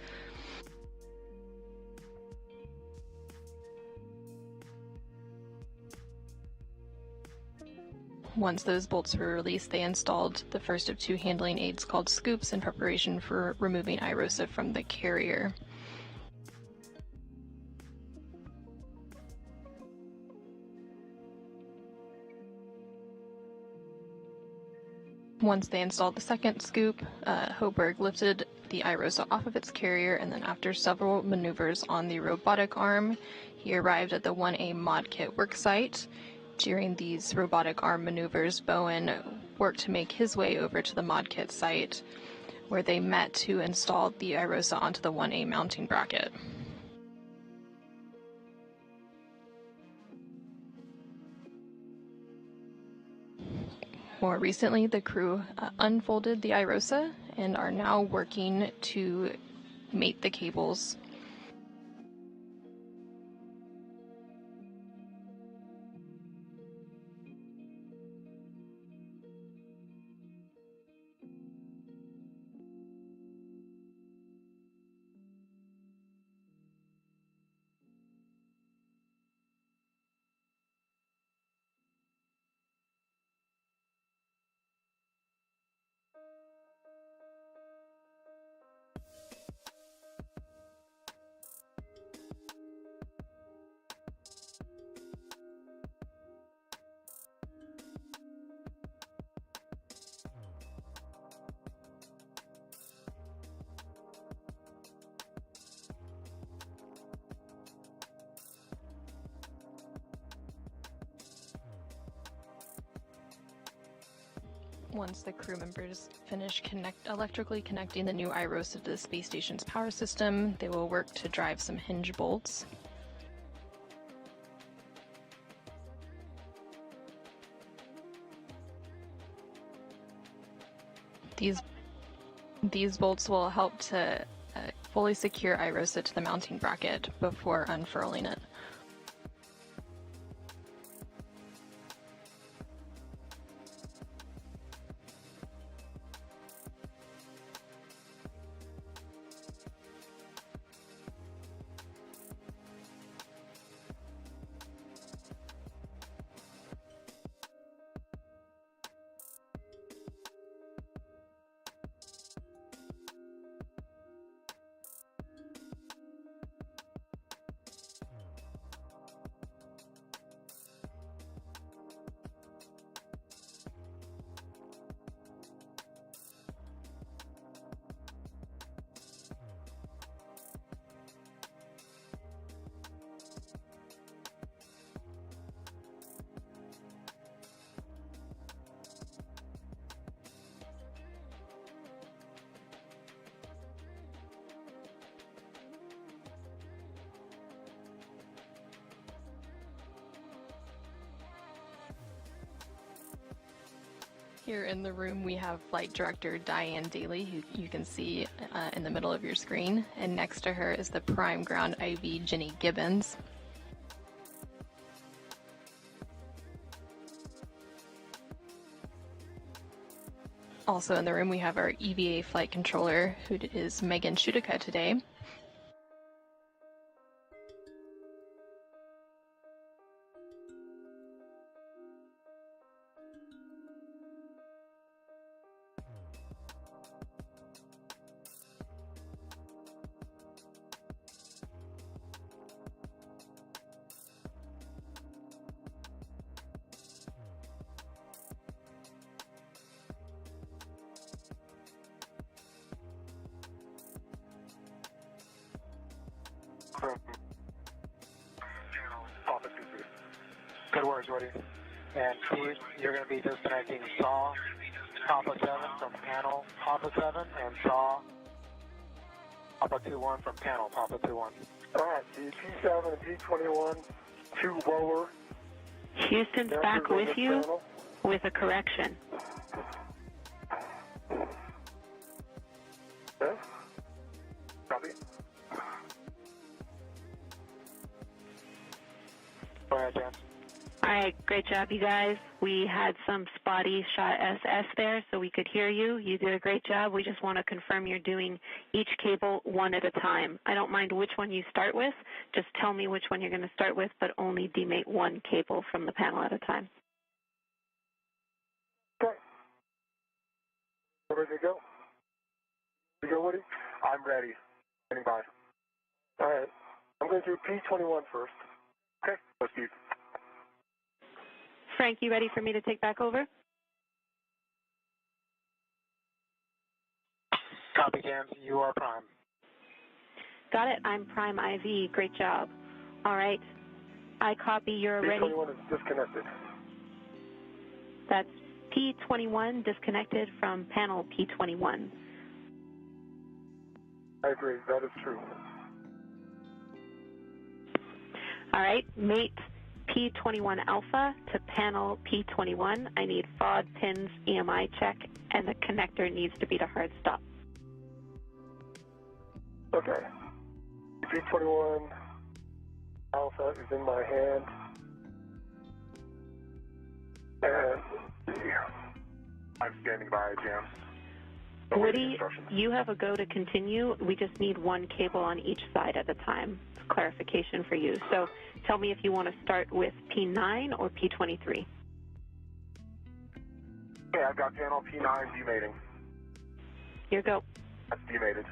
S5: Once those bolts were released, they installed the first of two handling aids called scoops in preparation for removing IROSA from the carrier. Once they installed the second scoop, Hoberg lifted the IROSA off of its carrier, and then after several maneuvers on the robotic arm, he arrived at the 1A mod kit worksite. During these robotic arm maneuvers, Bowen worked to make his way over to the mod kit site, where they met to install the IROSA onto the 1A mounting bracket. More recently, the crew unfolded the IROSA and are now working to mate the cables. Once the crew members finish electrically connecting the new IROSA to the space station's power system, they will work to drive some hinge bolts. These bolts will help to fully secure IROSA to the mounting bracket before unfurling it. Here in the room, we have Flight Director Diane Daly, who you can see in the middle of your screen. And next to her is the Prime Ground IV, Ginny Gibbons. Also in the room, we have our EVA Flight Controller, who is Megan Shudica today.
S1: Good words, Woody. And Steve, you're going to be disconnecting SAW Papa 7 from panel Papa 7 and SAW Papa 21 from panel Papa 21. All right, the P7 and P21, 2 lower.
S2: Houston's back with you with a correction.
S1: Okay. Copy. Go ahead, Dan.
S2: All right, great job, you guys. We had some spotty shot SS there, so we could hear you. You did a great job. We just want to confirm you're doing each cable one at a time. I don't mind which one you start with. Just tell me which one you're going to start with, but only demate one cable from the panel at a time.
S1: Okay. Ready to go? You go, Woody? I'm ready. Standing by. All right. I'm going to do P21 first. Okay. Let's do.
S2: Frank, you ready for me to take back over?
S1: Copy, Dan. You are prime.
S2: Got it. I'm Prime IV. Great job. All right. I copy. You're ready.
S1: P21 is disconnected.
S2: That's P21 disconnected from panel P21.
S1: I agree. That is true.
S2: All right. Mate P21 Alpha to panel P21. I need FOD, pins, EMI check, and the connector needs to be to hard stop.
S1: Okay. P21 Alpha is in my hand. And I'm standing by, Jam.
S2: Woody, you have a go to continue. We just need one cable on each side at a time. Clarification for you. So tell me if you want to start with P9 or P23.
S1: Okay, I've got panel P9 demating.
S2: Here go.
S1: That's demated.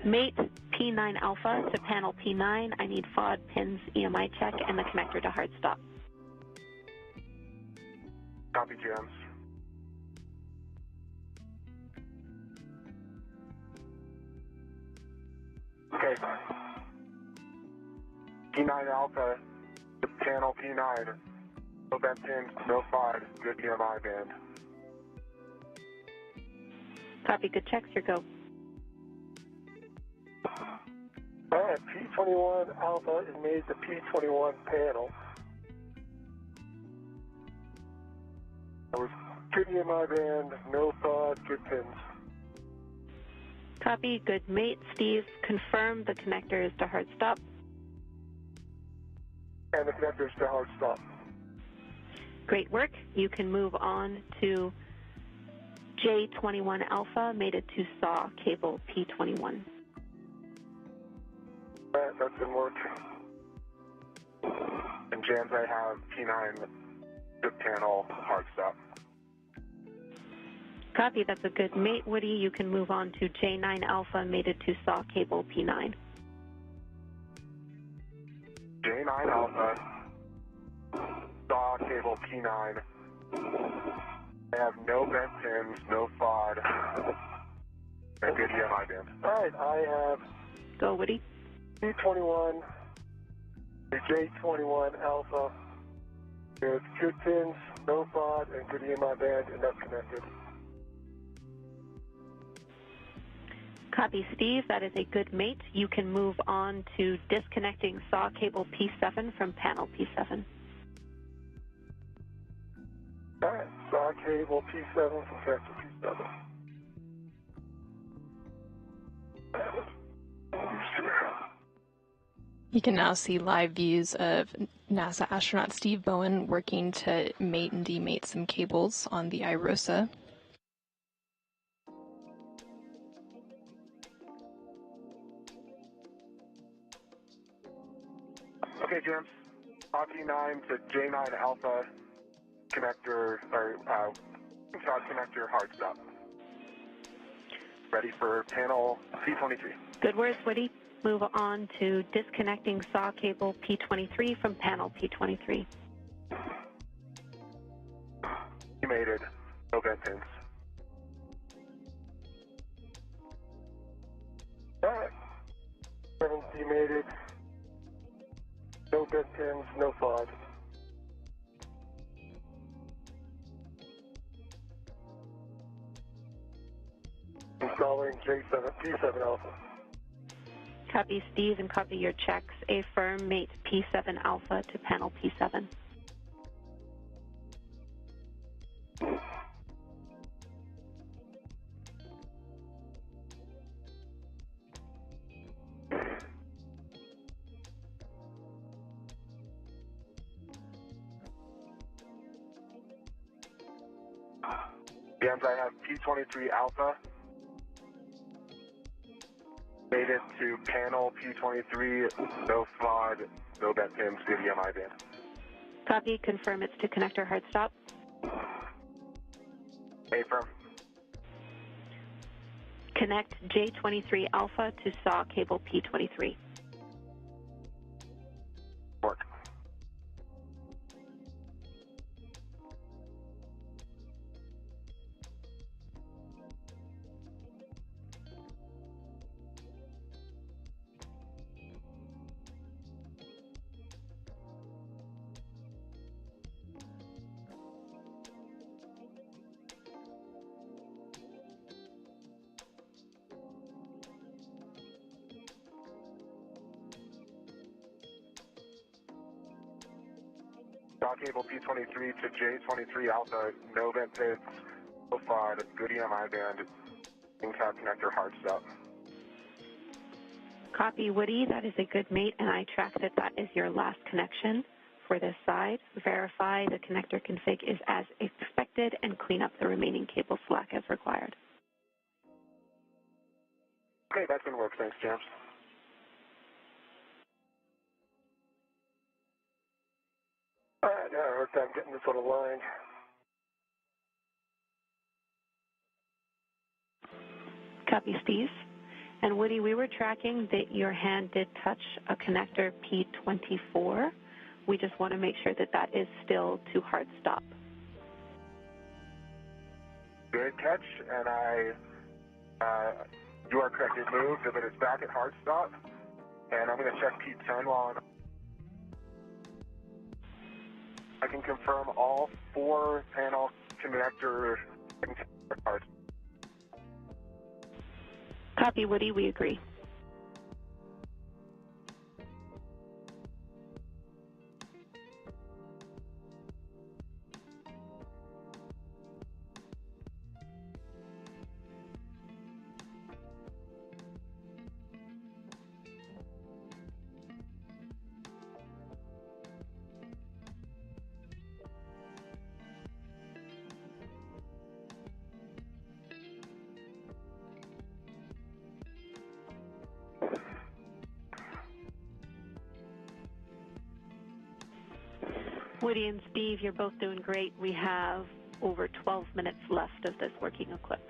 S2: Mate P9 Alpha to panel P9. I need FOD, pins, EMI check, and the connector to hard stop.
S1: Copy, Jams. Okay. P9 Alpha to panel P9. No bent pins, no FOD, good EMI band.
S2: Copy, good checks. Here go.
S1: All right, P21 Alpha is made to P21 panel. That was good EMI band, no FOD, good pins.
S2: Copy, good mate. Steve, confirm the connector is to hard stop.
S1: And the connector is to hard stop.
S2: Great work. You can move on to J21 Alpha, mated to SAW cable P21.
S1: All right, that's in work. And Jams, I have P9 good panel hard stop.
S2: Copy, that's a good mate. Woody, you can move on to J9 Alpha, mated to SAW cable P9.
S1: J9 Alpha, SAW cable P9. I have no bent pins, no FOD, and good EMI band. All right, I have
S2: Go, Woody.
S1: P21, the J21 Alpha. There's good pins, no FOD, and good EMI band, and that's connected.
S2: Copy, Steve. That is a good mate. You can move on to disconnecting SAW cable P7 from panel P7.
S1: Alright, saw cable P7 from sector P7.
S5: You can now see live views of NASA astronaut Steve Bowen working to mate and demate some cables on the IROSA.
S1: Okay, James. RT9 to J9 Alpha connector, or shot connector hard stop. Ready for panel P23.
S2: Good words, Woody. Move on to disconnecting saw cable P23 from panel P23.
S1: You made it. No vent pins. Alright. 7, you made it. No vent pins, no fog. Installing J7, P7 Alpha.
S2: Copy, Steve, and copy your checks. Affirm mate P7 Alpha to panel P7.
S1: James, I have P23 Alpha. Made it to panel P23, no FOD, no vent pins, good EMI band.
S2: Copy, confirm it's to connector hard stop.
S1: Affirm.
S2: Connect J23 Alpha to saw cable P23.
S1: Work. Saw cable P23 to J23 Alpha, no vent pins, no FOD, good EMI band, in-cab connector hard stop.
S2: Copy, Woody. That is a good mate, and I track that that is your last connection for this side. Verify the connector config is as expected and clean up the remaining cable slack as required.
S1: Okay, that's gonna work. Thanks, James. Alright, now hard time getting this one aligned.
S2: Copy, Steve. And Woody, we were tracking that your hand did touch a connector P24. We just want to make sure that that is still to hard stop.
S1: Good catch, and you are correct. It moved, but it's back at hard stop. And I'm going to check P10 while I can confirm all 4 panel connector hard.
S2: Copy, Woody. We agree. Woody and Steve, you're both doing great. We have over 12 minutes left of this working eclipse.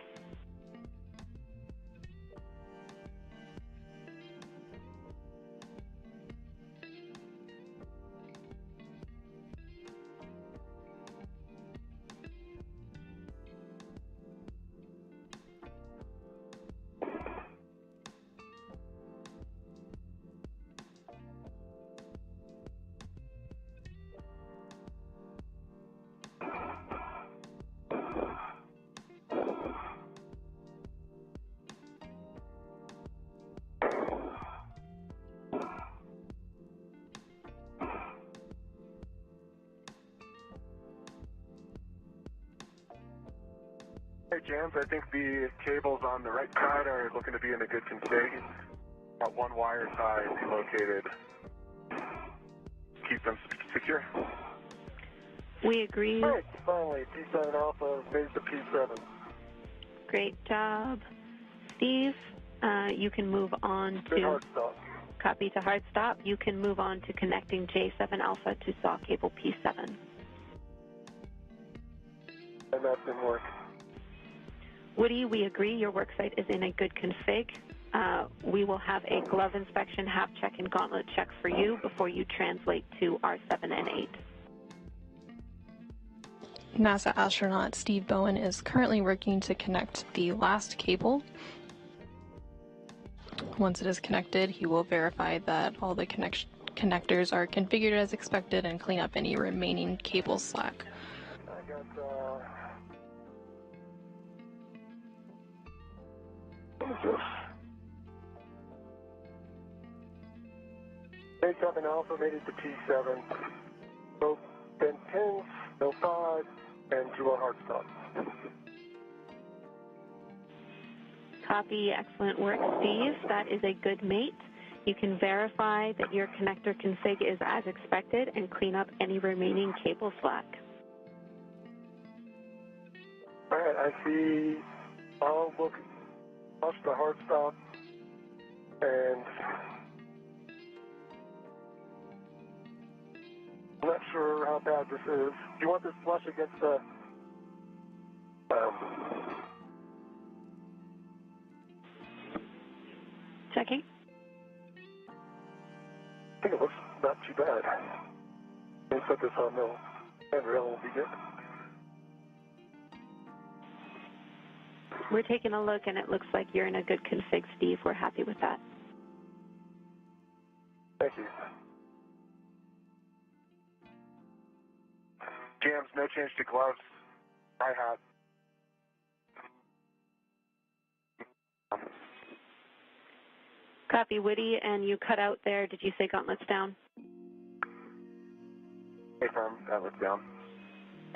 S1: right, James. I think the cables on the right side are looking to be in a good config. Got one wire tie to be located. Keep them secure.
S2: We agree.
S1: All right, finally, P7 Alpha made it to P7.
S2: Great job. Steve, you can move on
S1: Good
S2: to
S1: hard stop.
S2: copy to hard stop. You can move on to connecting J7 Alpha to SAW cable P7.
S1: And that didn't work.
S2: Woody, we agree your worksite is in a good config. We will have a glove inspection, half check, and gauntlet check for you before you translate to R7 and 8.
S5: NASA astronaut Steve Bowen is currently working to connect the last cable. Once it is connected, he will verify that all the connectors are configured as expected and clean up any remaining cable slack.
S1: I got, what is this? J7 Alpha made it to P7. Both bent pins, no 5, and to a hard stop.
S2: Copy. Excellent work, Steve. That is a good mate. You can verify that your connector config is as expected and clean up any remaining cable slack.
S1: All right, I see. I'll look, watch the hard stop, and I'm not sure how bad this is. Do you want this flush against the
S2: Checking.
S1: I think it looks not too bad. Let me put this on the handrail, will be good.
S2: We're taking a look, and it looks like you're in a good config, Steve. We're happy with that.
S1: Thank you. Jams, no change to gloves. Hi-hat.
S2: Copy, Woody, and you cut out there. Did you say gauntlets down?
S1: Hey, firm, gauntlets down.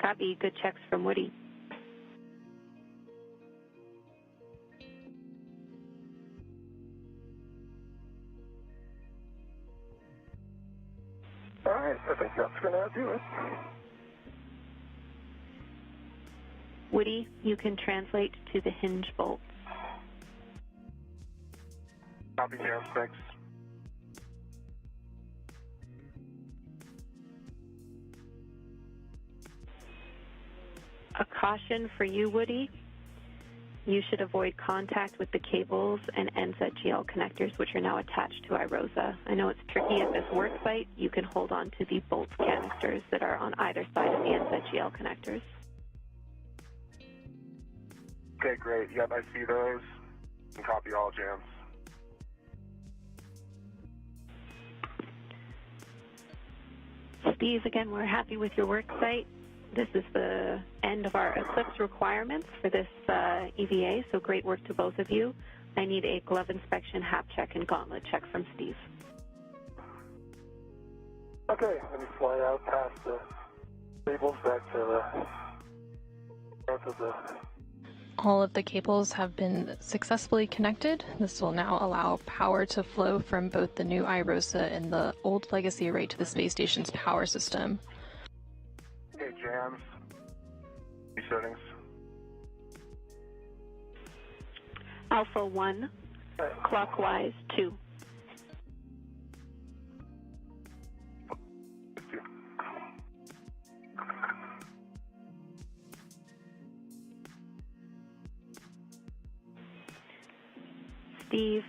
S2: Copy. Good checks from Woody.
S1: All right, I think that's going to do it.
S2: Woody, you can translate to the hinge bolts.
S1: Copy, Jams, thanks.
S2: A caution for you, Woody. You should avoid contact with the cables and NZGL connectors, which are now attached to iROSA. I know it's tricky at this work site. You can hold on to the bolt canisters that are on either side of the NZGL connectors.
S1: Okay, great. Yep, I see those. And copy all, Jams.
S2: Steve, again, we're happy with your work site. This is the end of our Eclipse requirements for this EVA, so great work to both of you. I need a glove inspection, hap check, and gauntlet check from Steve.
S1: Okay, let me fly out past the cables back to the front of the...
S5: All of the cables have been successfully connected. This will now allow power to flow from both the new iROSA and the old legacy array to the space station's power system.
S1: Okay, Jams. New settings.
S2: Alpha 1, clockwise 2. Steve,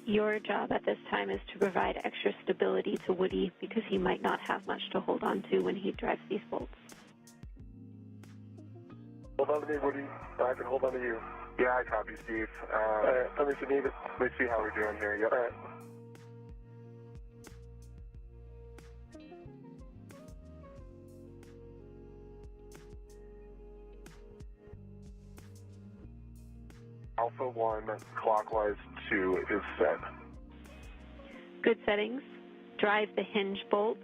S2: your job at this time is to provide extra stability to Woody because he might not have much to hold on to when he drives these bolts.
S1: Hold on to me, Woody. I can hold on to you. Yeah, I copy, Steve. Alright, let me see how we're doing here. Yep. Alright. Alpha 1, clockwise 2 is set.
S2: Good settings. Drive the hinge bolts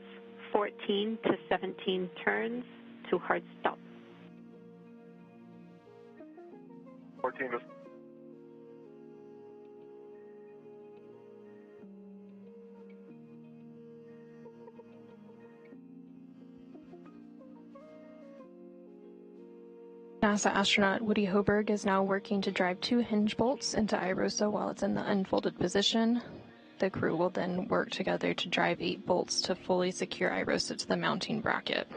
S2: 14 to 17 turns to hard stop.
S1: 14 to
S5: NASA astronaut Woody Hoberg is now working to drive 2 hinge bolts into IROSA while it's in the unfolded position. The crew will then work together to drive 8 bolts to fully secure IROSA to the mounting bracket.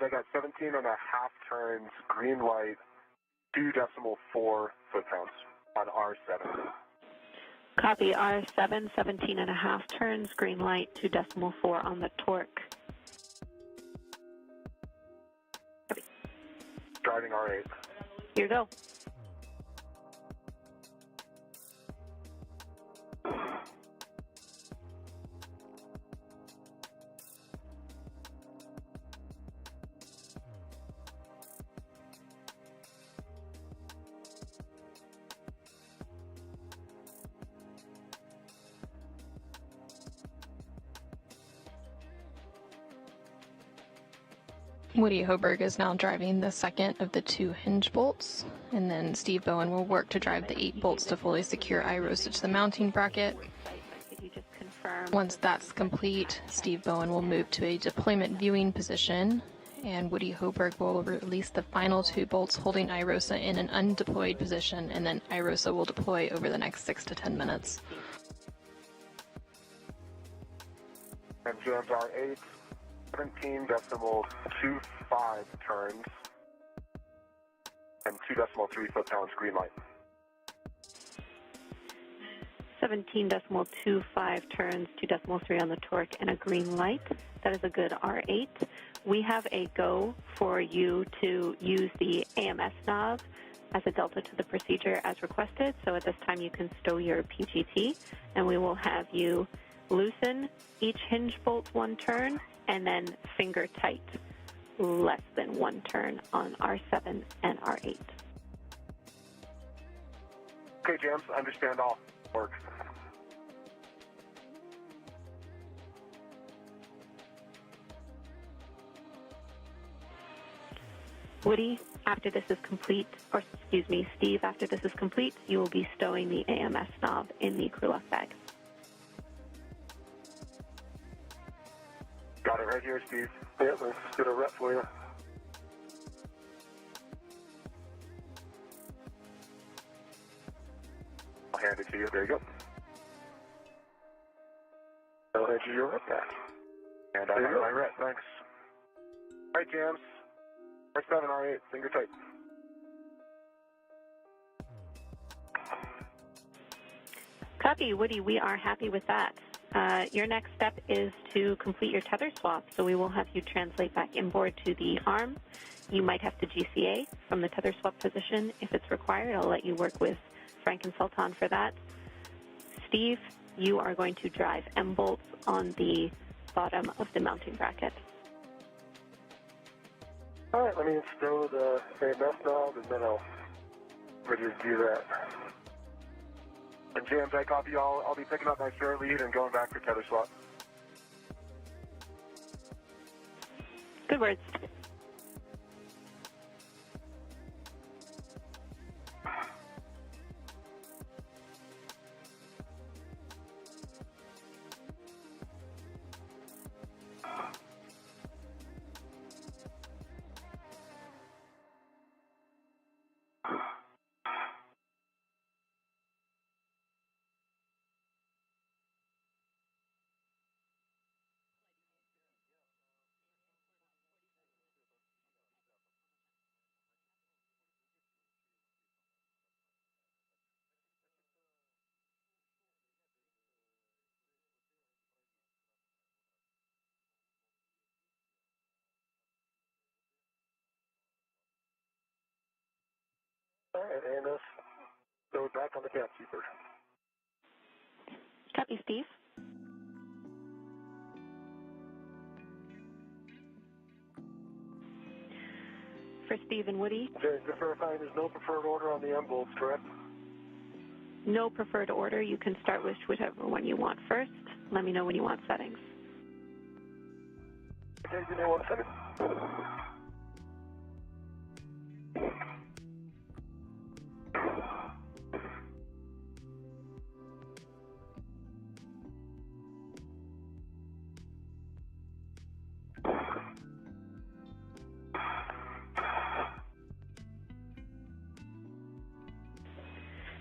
S1: I got 17 and a half turns, green light, 2.4 foot-pounds on R7.
S2: Copy R7, 17 and a half turns, green light, 2.4 on the torque. Copy.
S1: Driving R8.
S2: Here you go.
S5: Woody Hoberg is now driving the second of the 2 hinge bolts, and then Steve Bowen will work to drive the 8 bolts to fully secure IROSA to the mounting bracket.
S2: Could you just confirm?
S5: Once that's complete, Steve Bowen will move to a deployment viewing position, and Woody Hoberg will release the final 2 bolts holding IROSA in an undeployed position, and then IROSA will deploy over the next 6 to 10 minutes.
S1: And jams R8, 17.25 turns, and 2.3 foot-pounds, green light.
S2: 17.25 turns, 2.3 on the torque, and a green light. That is a good R8. We have a go for you to use the AMS knob as a delta to the procedure as requested. So at this time you can stow your PGT, and we will have you loosen each hinge bolt 1 turn, and then finger tight less than 1 turn on R7 and R8.
S1: Okay, Jams, understand all. Works.
S2: Woody, after this is complete, or excuse me, Steve, after this is complete, you will be stowing the AMS knob in the crew lock bag.
S1: Got it right here, Steve. Yeah, let's get a rep for you. I'll hand it to you. There you go. I'll hand you your rep back. And I have my rep, thanks. All right, Jams. R7, R8, finger tight.
S2: Copy, Woody, we are happy with that. Your next step is to complete your tether swap, so we will have you translate back inboard to the arm. You might have to GCA from the tether swap position if it's required. I'll let you work with Frank and Sultan for that. Steve, you are going to drive M bolts on the bottom of the mounting bracket.
S1: All right, let me stow the AMS knob, and then I'll ready to do that. And Jams, I copy y'all. I'll be picking up my short lead and going back for tether swap.
S2: Good words. All right, AMS, throw it back on the gap keeper. Copy, Steve. For Steve and Woody.
S1: Okay, just verifying there's no preferred order on the M bolts, correct?
S2: No preferred order. You can start with whichever one you want first. Let me know when you want settings.
S1: Okay, give me 1 second.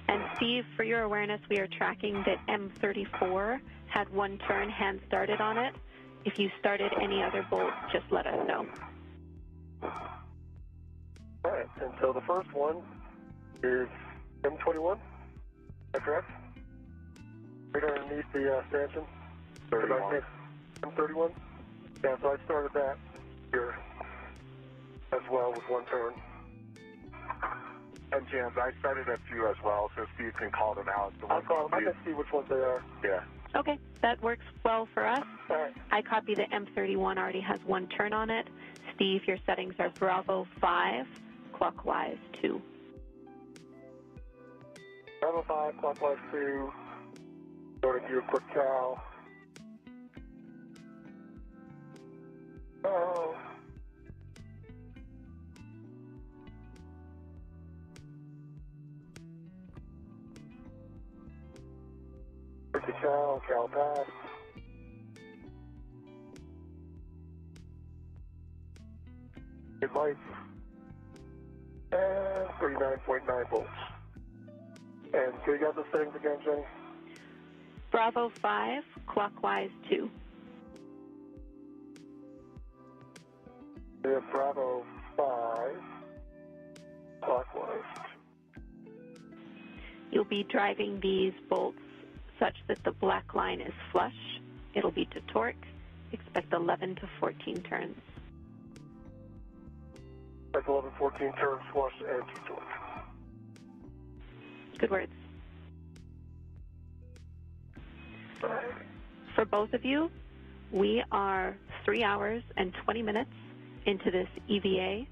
S2: And Steve, for your awareness, we are tracking that M34 had one turn hand started on it. If you started any other bolts, just let us know.
S1: All right, and so the first one is M21, is that correct? Right underneath the stanchion?
S4: 31.
S1: M31? Yeah, so I started that here as well with one turn.
S6: And James, I started a few as well, so Steve can call them out.
S1: I'll call them. I can see which ones they are.
S6: Yeah.
S2: Okay, that works well for us.
S1: All right.
S2: I copy that M31 already has one turn on it. Steve, your settings are Bravo 5, clockwise 2.
S1: Bravo 5, clockwise 2. Going to do a quick cow. Oh. Quick cow, cow pass. Good lights. And 39.9 volts. And so you got the settings again, Jenny?
S2: Bravo 5, clockwise 2.
S1: We have Bravo 5, clockwise.
S2: You'll be driving these bolts such that the black line is flush. It'll be to torque. Expect 11 to 14 turns.
S1: Like 11, 14 turns, flush, and to torque.
S2: Good words.
S1: All right.
S2: For both of you, we are 3 hours and 20 minutes into this EVA,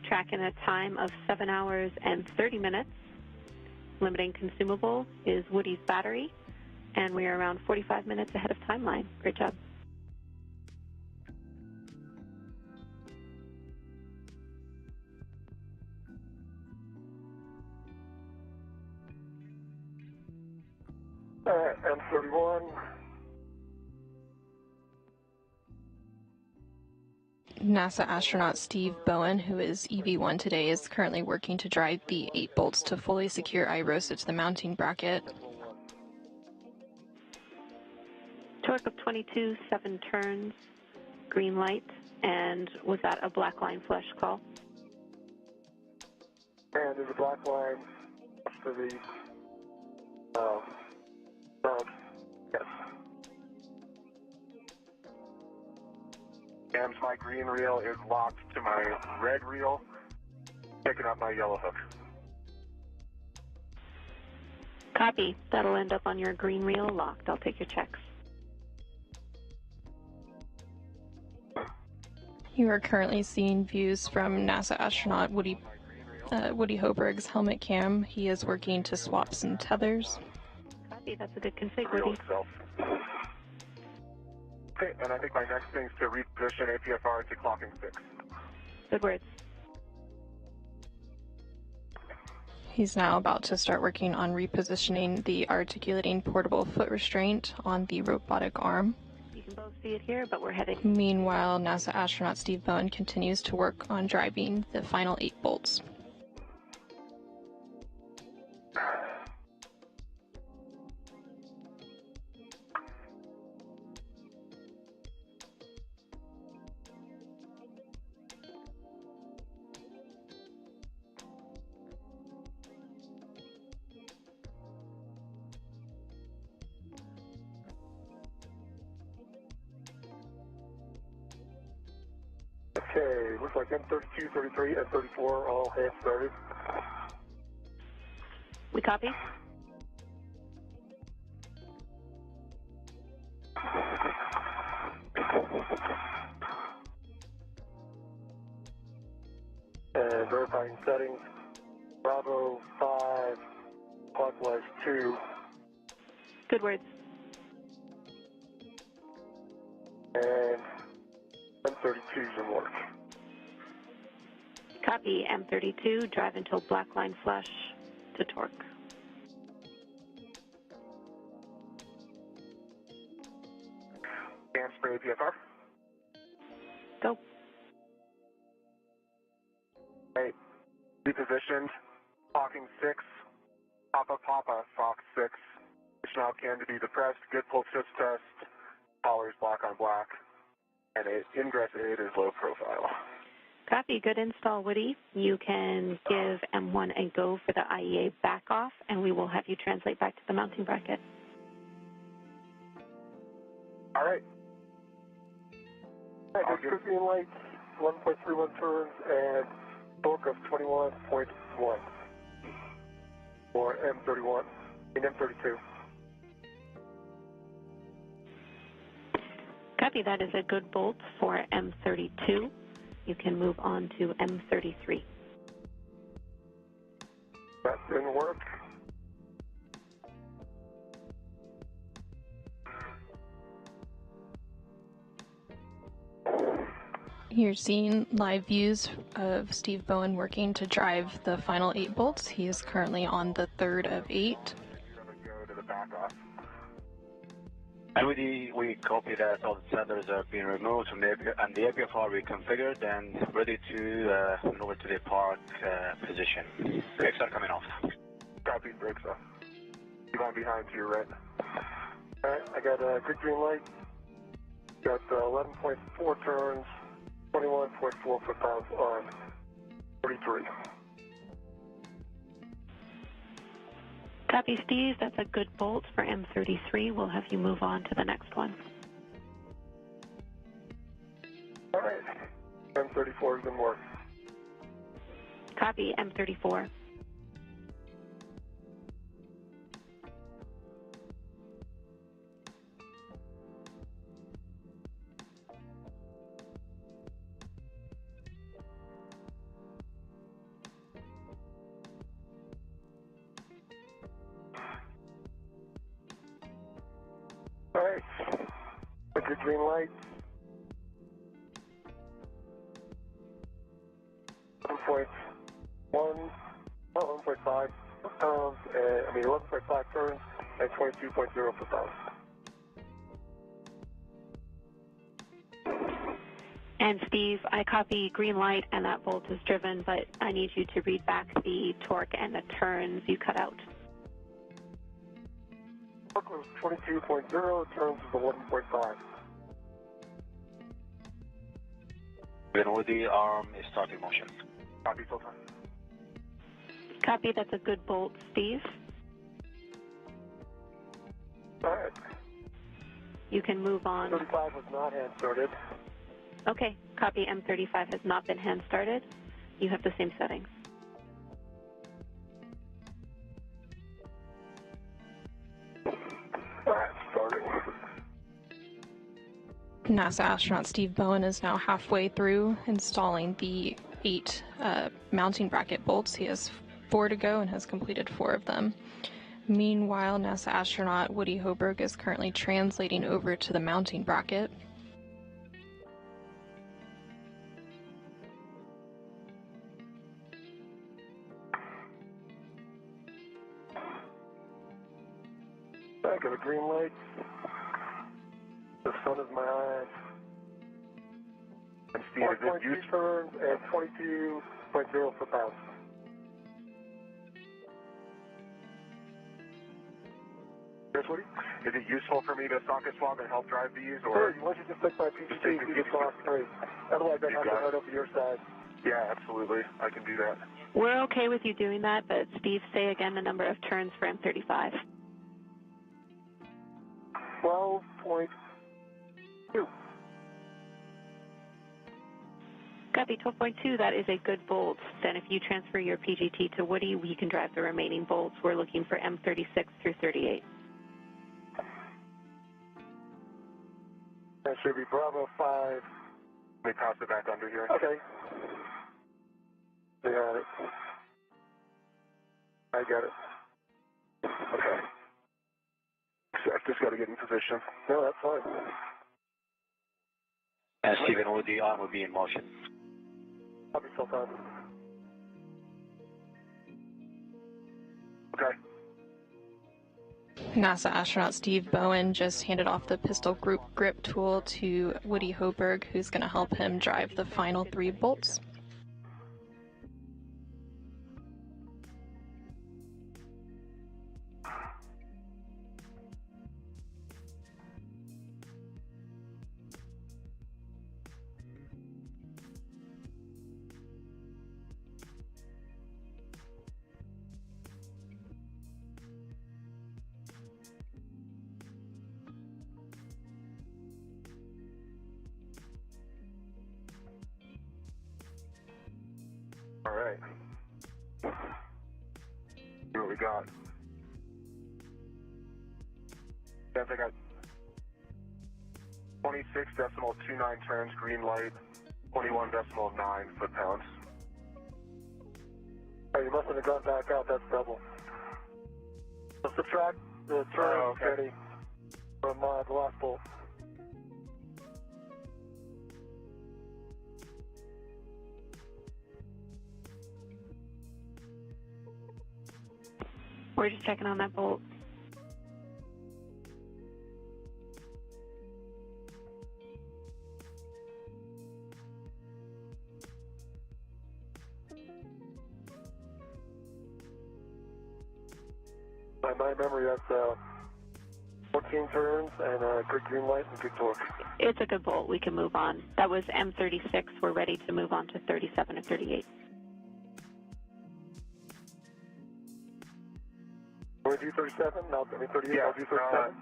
S2: tracking a time of 7 hours and 30 minutes. Limiting consumable is Woody's battery, and we are around 45 minutes ahead of timeline. Great job.
S1: All right, M31.
S5: NASA astronaut Steve Bowen, who is EV1 today, is currently working to drive the 8 bolts to fully secure iROSA to the mounting bracket.
S2: Torque of 22, 7 turns, green light, and was that a black line flush call?
S1: And there's a black line for the mount. Yes.
S6: James, my green reel is locked to my red reel, picking up my yellow hook.
S2: Copy. That'll end up on your green reel locked. I'll take your checks.
S5: You are currently seeing views from NASA astronaut Woody Hoberg's helmet cam. He is working to swap some tethers.
S2: Copy. That's a good config,
S6: Reel
S2: Woody.
S6: itself. Okay, and I think my next thing is to reposition APFR to clocking 6.
S2: Good words.
S5: He's now about to start working on repositioning the articulating portable foot restraint on the robotic arm.
S2: You can both see it here, but we're heading.
S5: Meanwhile, NASA astronaut Steve Bowen continues to work on driving the final 8 bolts.
S1: Okay, looks like M32, 33, and 34 all hand started.
S2: We copy?
S1: and verifying settings. Bravo 5, clockwise 2.
S2: Good words.
S1: And M32's in work.
S2: Copy, M32, drive until black line flush to torque.
S6: And spray PFR.
S2: Go.
S6: Right. Repositioned. Talking 6. Papa Papa, Fox 6. Push knob can to be depressed. Good pull shift test. Collars black on black. And ingress aid is low profile.
S2: Copy, good install, Woody. You can give M1 a go for the IEA back off, and we will have you translate back to the mounting bracket.
S6: All right.
S1: All right, there's green lights, 1.31 turns, and torque of 21.1 for M31 and M32.
S2: Copy, that is a good bolt for M32. You can move on to M33.
S1: That didn't work.
S5: You're seeing live views of Steve Bowen working to drive the final 8 bolts. He is currently on the third of 8.
S6: Go to the back off.
S4: And we copy that all the cylinders are being removed from the and the APFR reconfigured and ready to maneuver to the park position. Brakes are coming off.
S6: Copy, brakes off. Keep on behind to your right.
S1: All right, I got a good green light. Got 11.4 turns, 21.4 foot-pounds on 43.
S2: Copy, Steve. That's a good bolt for M33. We'll have you move on to the next one.
S1: All right, M34 is in work.
S2: Copy, M34.
S1: All right, a good green light. 1.5 pounds, 11.5 turns and 22.0 foot-pounds.
S2: And Steve, I copy green light and that bolt is driven, but I need you to read back the torque and the turns you cut out.
S1: Torque was 22.0, turns was 11.5.
S4: Then with the arm is starting motion.
S6: Copy, full time.
S2: Copy, that's a good bolt, Steve.
S1: All right,
S2: You can move on.
S1: 35 was not hand started.
S2: Okay, copy, M35 has not been hand started. You have the same settings.
S1: All right, starting.
S5: NASA astronaut Steve Bowen is now halfway through installing the 8 mounting bracket bolts. He has 4 to go and has completed 4 of them. Meanwhile, NASA astronaut Woody Hoberg is currently translating over to the mounting bracket.
S1: I got a green light. The sun is my eyes.
S6: And Steve, is it
S1: 1.2
S6: use?
S1: turns and 22.0 foot-pounds.
S6: Yes, Woody? Is it useful for me to socket swap and help drive these,
S1: Sure,
S6: or?
S1: why don't you just click my PGT, you just off straight. Otherwise, I'd have to head over your side.
S6: Yeah, absolutely. I can do that.
S2: We're okay with you doing that, but Steve, say again the number of turns for M35.
S1: 12.2.
S2: Copy, 12.2, that is a good bolt. Then if you transfer your PGT to Woody, we can drive the remaining bolts. We're looking for M36 through 38.
S1: That should be Bravo 5.
S6: Let me pass it back under here.
S1: Okay.
S6: They got it. I got it. Okay. I just got to get in position. No, that's fine.
S4: And Stephen, the arm will be in motion.
S6: Copy, so fast. Okay.
S5: NASA astronaut Steve Bowen just handed off the pistol grip tool to Woody Hoberg, who's going to help him drive the final 3 bolts.
S6: All right. See what we got. Yes, I got 26.29 turns, green light, 21.9 foot-pounds. Oh, you mustn't have gone back out, that's double. Let's subtract the turn, Kenny, from the last bolt.
S2: We're just checking on that bolt.
S6: By my memory, that's 14 turns and a good green light and good torque.
S2: It's a good bolt. We can move on. That was M36. We're ready to move on to 37 and 38.
S6: Can we do 37? No, I mean 38. Yeah, I'll do 37.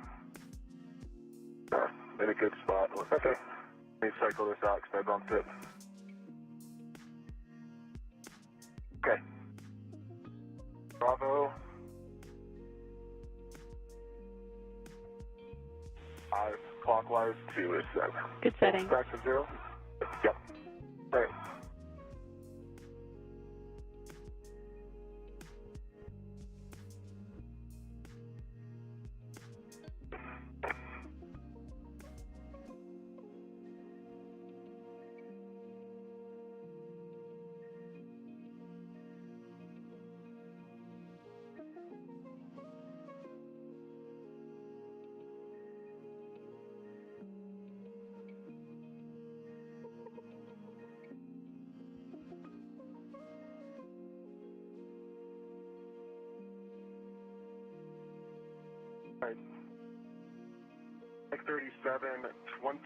S6: In a good spot. Okay. Let me cycle this out because I bumped it. Okay. Bravo. 5 clockwise, 2 is set.
S2: Good setting.
S6: Back to 0? Yep. All right. Right. 37, 20,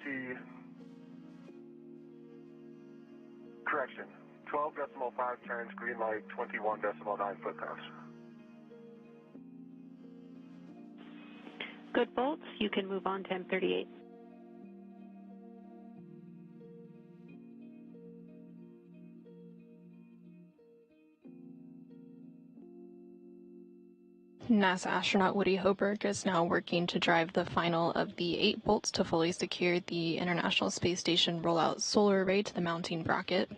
S6: correction, 12.5 turns, green light, 21.9 foot-pounds.
S2: Good bolts. You can move on to M38.
S5: NASA astronaut Woody Hoberg is now working to drive the final of the 8 bolts to fully secure the International Space Station rollout solar array to the mounting bracket.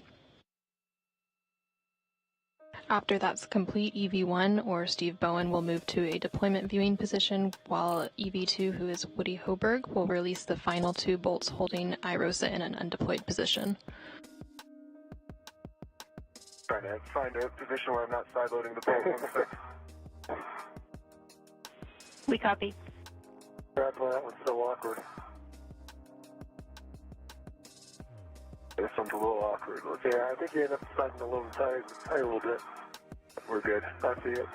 S5: After that's complete, EV1, or Steve Bowen, will move to a deployment viewing position, while EV2, who is Woody Hoberg, will release the final 2 bolts holding IROSA in an undeployed position.
S6: Trying to find a position where I'm not sideloading the bolt.
S2: We copy.
S6: That was so awkward. This one's a little awkward. Yeah, I think you end up sliding a little tight a little bit. We're good. I see it.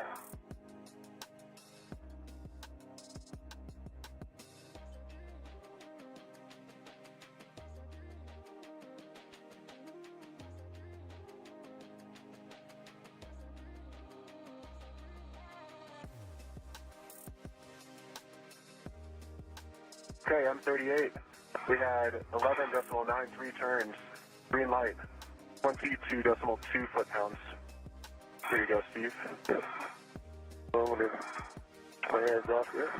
S6: Okay, M38. We had 11.93 turns, green light, 22.2 foot-pounds. Here you go, Steve. Well, I'm going to my hands off here.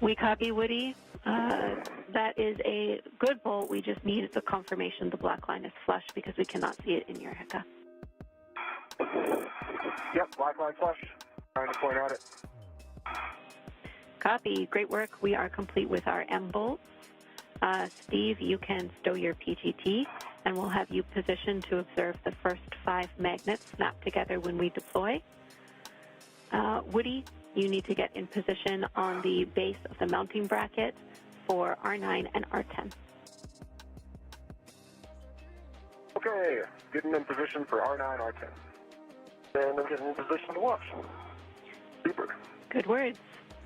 S2: We copy, Woody. That is a good bolt. We just need the confirmation the black line is flush because we cannot see it in your hiccup.
S6: Yep, black line flush. Trying to point at it.
S2: Copy. Great work. We are complete with our M bolts. Steve, you can stow your PGT, and we'll have you positioned to observe the first 5 magnets snap together when we deploy. Woody, you need to get in position on the base of the mounting bracket for R9 and R10.
S6: Okay, getting in position for R9, R10. And I'm getting in position to watch. Super.
S2: Good words.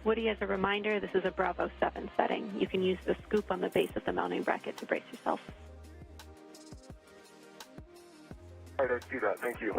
S2: Woody, as a reminder, this is a Bravo 7 setting. You can use the scoop on the base of the mounting bracket to brace yourself.
S6: All right, I see that. Thank you.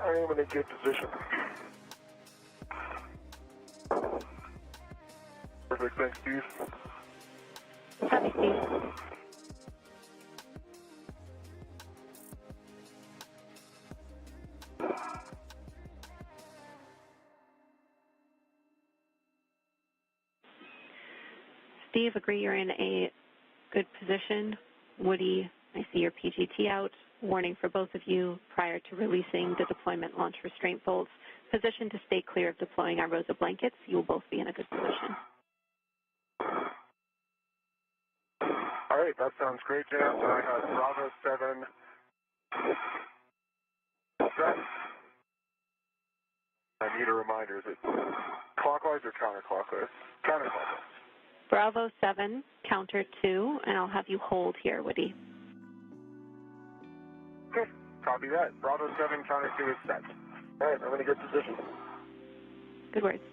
S6: I am in a good position. Perfect, thanks, Steve.
S2: Copy, Steve. Steve, agree you're in a good position. Woody, I see your PGT out. Warning for both of you prior to releasing the deployment launch restraint bolts. Position to stay clear of deploying our ROSA blankets. You will both be in a good position.
S6: All right, that sounds great, Jan. So I have Bravo 7 set. I need a reminder. Is it clockwise or counterclockwise? Counterclockwise.
S2: Bravo 7, counter 2, and I'll have you hold here, Woody.
S6: Okay, copy that. Bravo 7, counter 2 is set. All right, I'm in a good position.
S2: Good words.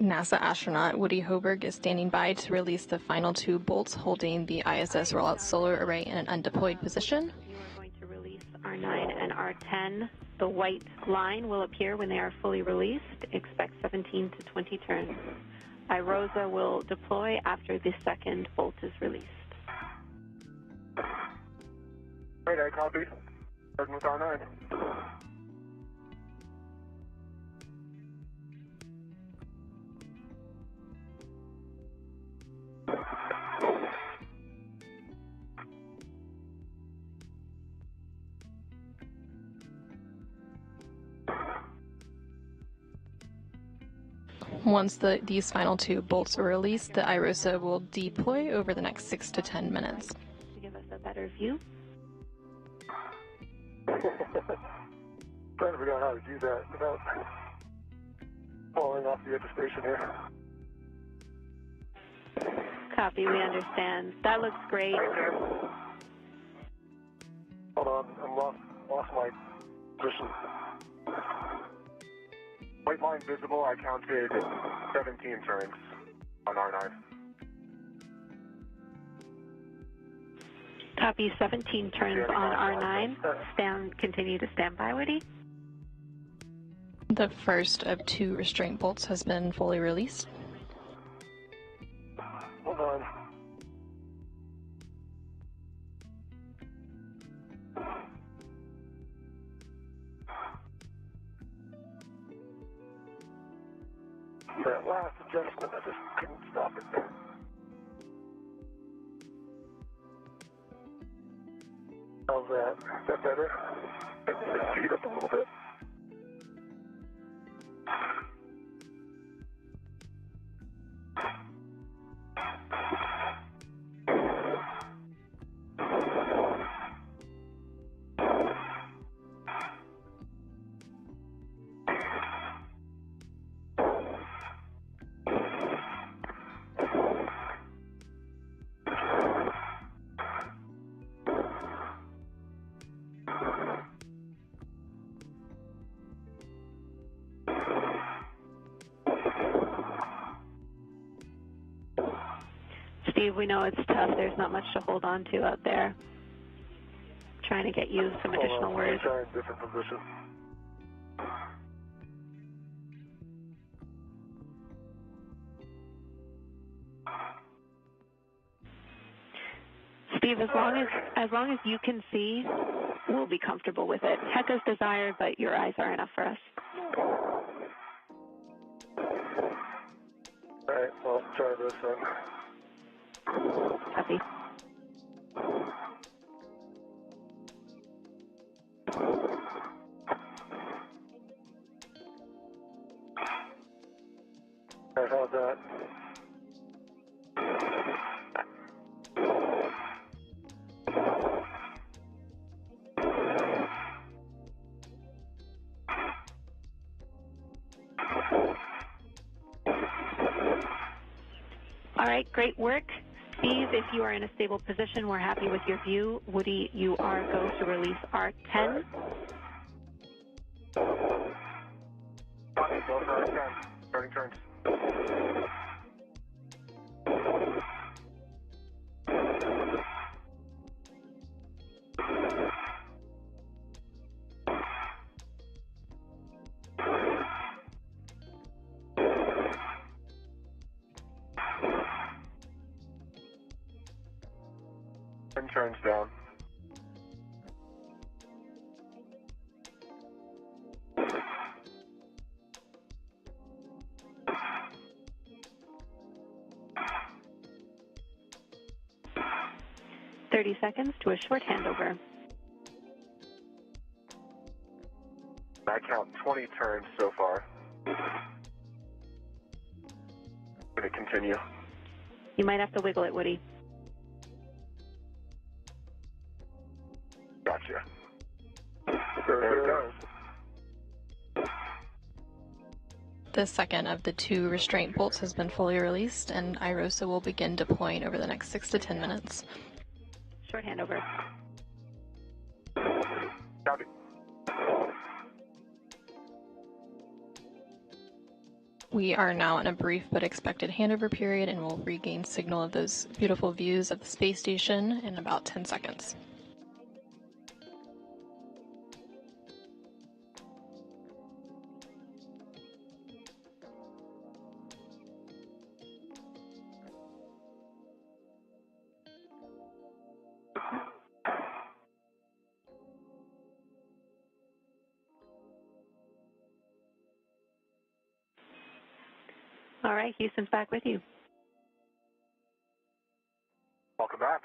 S5: NASA astronaut Woody Hoberg is standing by to release the final 2 bolts holding the ISS rollout solar array in an undeployed position.
S2: You are going to release R9 and R10. The white line will appear when they are fully released. Expect 17 to 20 turns. IROSA will deploy after the second bolt is released.
S6: All right, I copy. Starting with R9.
S5: Once these final 2 bolts are released, the IROSA will deploy over the next 6 to 10 minutes.
S2: To give us a better view.
S6: Trying to figure out how to do that without falling off the edge of station here.
S2: Copy, we understand. That looks great.
S6: Hold on, I'm lost my position. White line visible, I counted 17 turns on R9.
S2: Copy, 17 turns on R9. Continue to stand by, Woody.
S5: The first of 2 restraint bolts has been fully released.
S6: Hold on. That last adjustment, I just couldn't stop it.
S1: How's that? Is that better? Speed up a little bit.
S2: Steve, we know it's tough. There's not much to hold on to out there. Trying to get you some additional words.
S1: Try in different positions.
S2: Steve, as long as you can see, we'll be comfortable with it. Heck is desired, but your eyes are enough for us.
S1: All right, well, try this then.
S2: Copy.
S1: All right, how's that?
S2: All right, great work. Steve, if you are in a stable position, we're happy with your view. Woody, you are go to release R10.
S1: Copy, go for R10. Starting turns. And turns down.
S2: .30 seconds to a short handover.
S1: I count 20 turns so far. Going to continue.
S2: You might have to wiggle it, Woody.
S1: Gotcha. There it goes.
S5: The second of the 2 restraint bolts has been fully released, and IROSA will begin deploying over the next 6 to 10 minutes.
S2: Short handover.
S1: Copy.
S5: We are now in a brief but expected handover period, and will regain signal of those beautiful views of the space station in about 10 seconds.
S2: All right, Houston's back with you.
S1: Welcome back.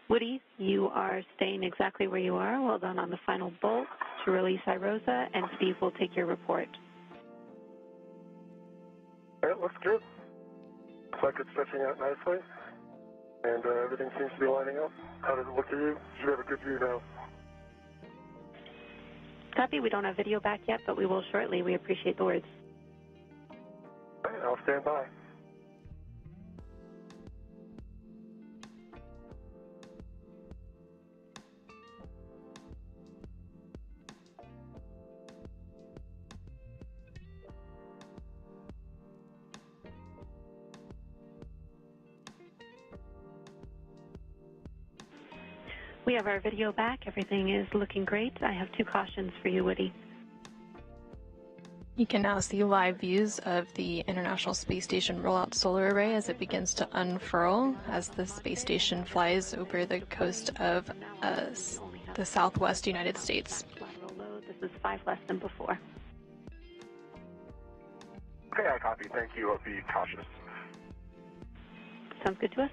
S2: Woody, you are staying exactly where you are. Well done on the final bolt to release IROSA, and Steve will take your report.
S1: It looks good. Looks like it's stretching out nicely, and everything seems to be lining up. How does it look to you? You should have a good view now.
S2: Copy. We don't have video back yet, but we will shortly. We appreciate the words.
S1: All right, I'll stand by.
S2: We have our video back. Everything is looking great. I have 2 cautions for you, Woody.
S5: You can now see live views of the International Space Station rollout solar array as it begins to unfurl as the space station flies over the coast of the southwest United States.
S2: This is 5 less than before.
S1: Okay, I copy. Thank you. I'll be cautious.
S2: Sounds good to us.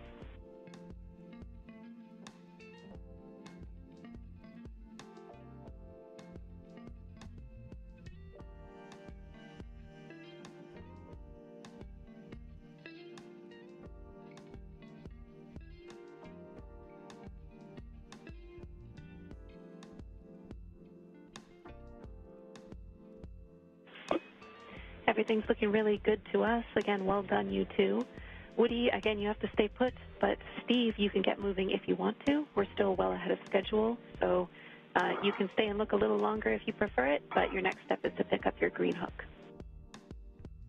S2: everything's looking really good to us. Again, well done, you two. Woody, again, you have to stay put, but Steve, you can get moving if you want to. We're still well ahead of schedule, so you can stay and look a little longer if you prefer it, but your next step is to pick up your green hook.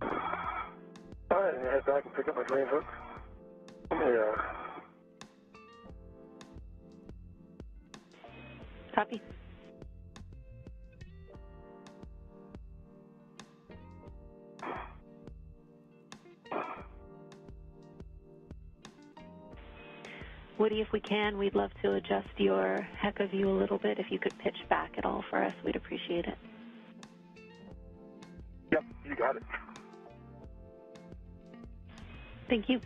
S1: All right, I'm going to head back and pick up my green hook. Yeah.
S2: Copy. Woody, if we can, we'd love to adjust your heck of view a little bit. If you could pitch back at all for us, we'd appreciate it.
S1: Yep, you got it.
S2: Thank you.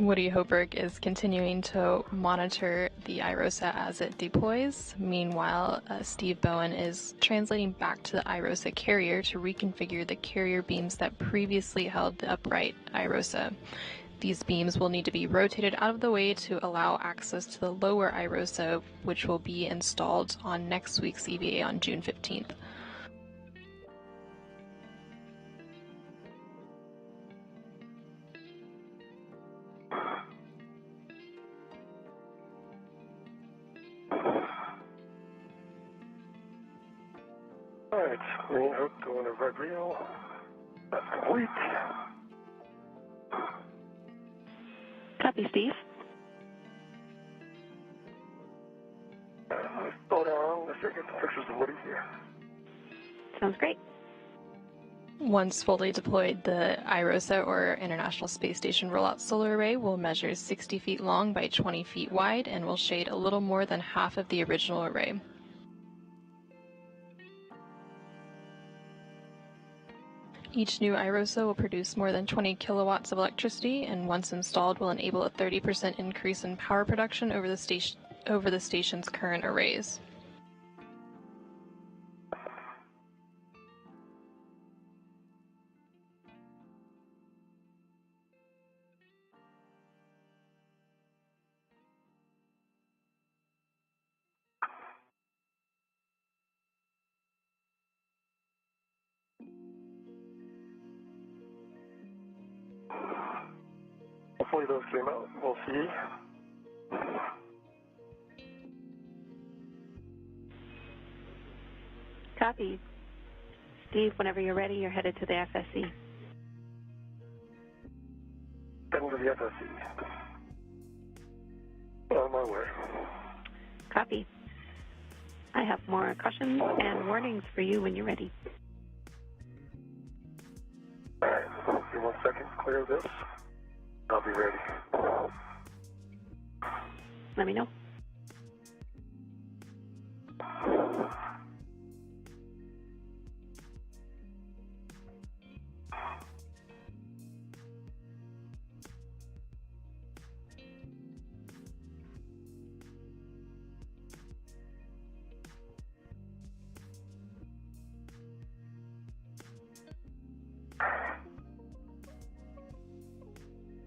S5: Woody Hoberg is continuing to monitor the IROSA as it deploys. Meanwhile, Steve Bowen is translating back to the IROSA carrier to reconfigure the carrier beams that previously held the upright IROSA. These beams will need to be rotated out of the way to allow access to the lower IROSA, which will be installed on next week's EVA on June 15th.
S1: Alright, green hook going to red reel. That's complete.
S2: Copy, Steve.
S1: Let's slow down. Let's get the pictures of Woody here.
S2: Sounds great.
S5: Once fully deployed, the IROSA, or International Space Station Rollout Solar Array, will measure 60 feet long by 20 feet wide and will shade a little more than half of the original array. Each new IROSA will produce more than 20 kilowatts of electricity, and once installed will enable a 30% increase in power production over the station's current arrays.
S1: Hopefully those came out. We'll see.
S2: Copy. Steve, whenever you're ready, you're headed to the FSC.
S1: Heading to the FSC. On my way.
S2: Copy. I have more cautions and warnings for you when you're ready.
S1: Alright, give me 1 second to clear this. I'll be ready.
S2: Let me know.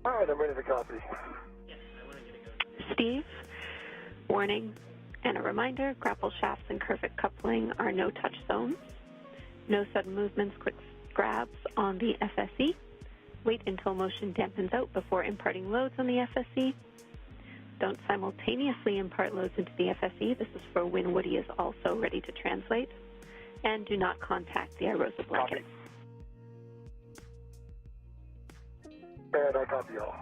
S1: Alright, I'm ready to copy.
S2: Steve, warning and a reminder, grapple shafts and curved coupling are no-touch zones. No sudden movements, quick grabs on the FSC. Wait until motion dampens out before imparting loads on the FSC. Don't simultaneously impart loads into the FSC. This is for when Woody is also ready to translate. And do not contact the IROSA blanket.
S1: And I copy all.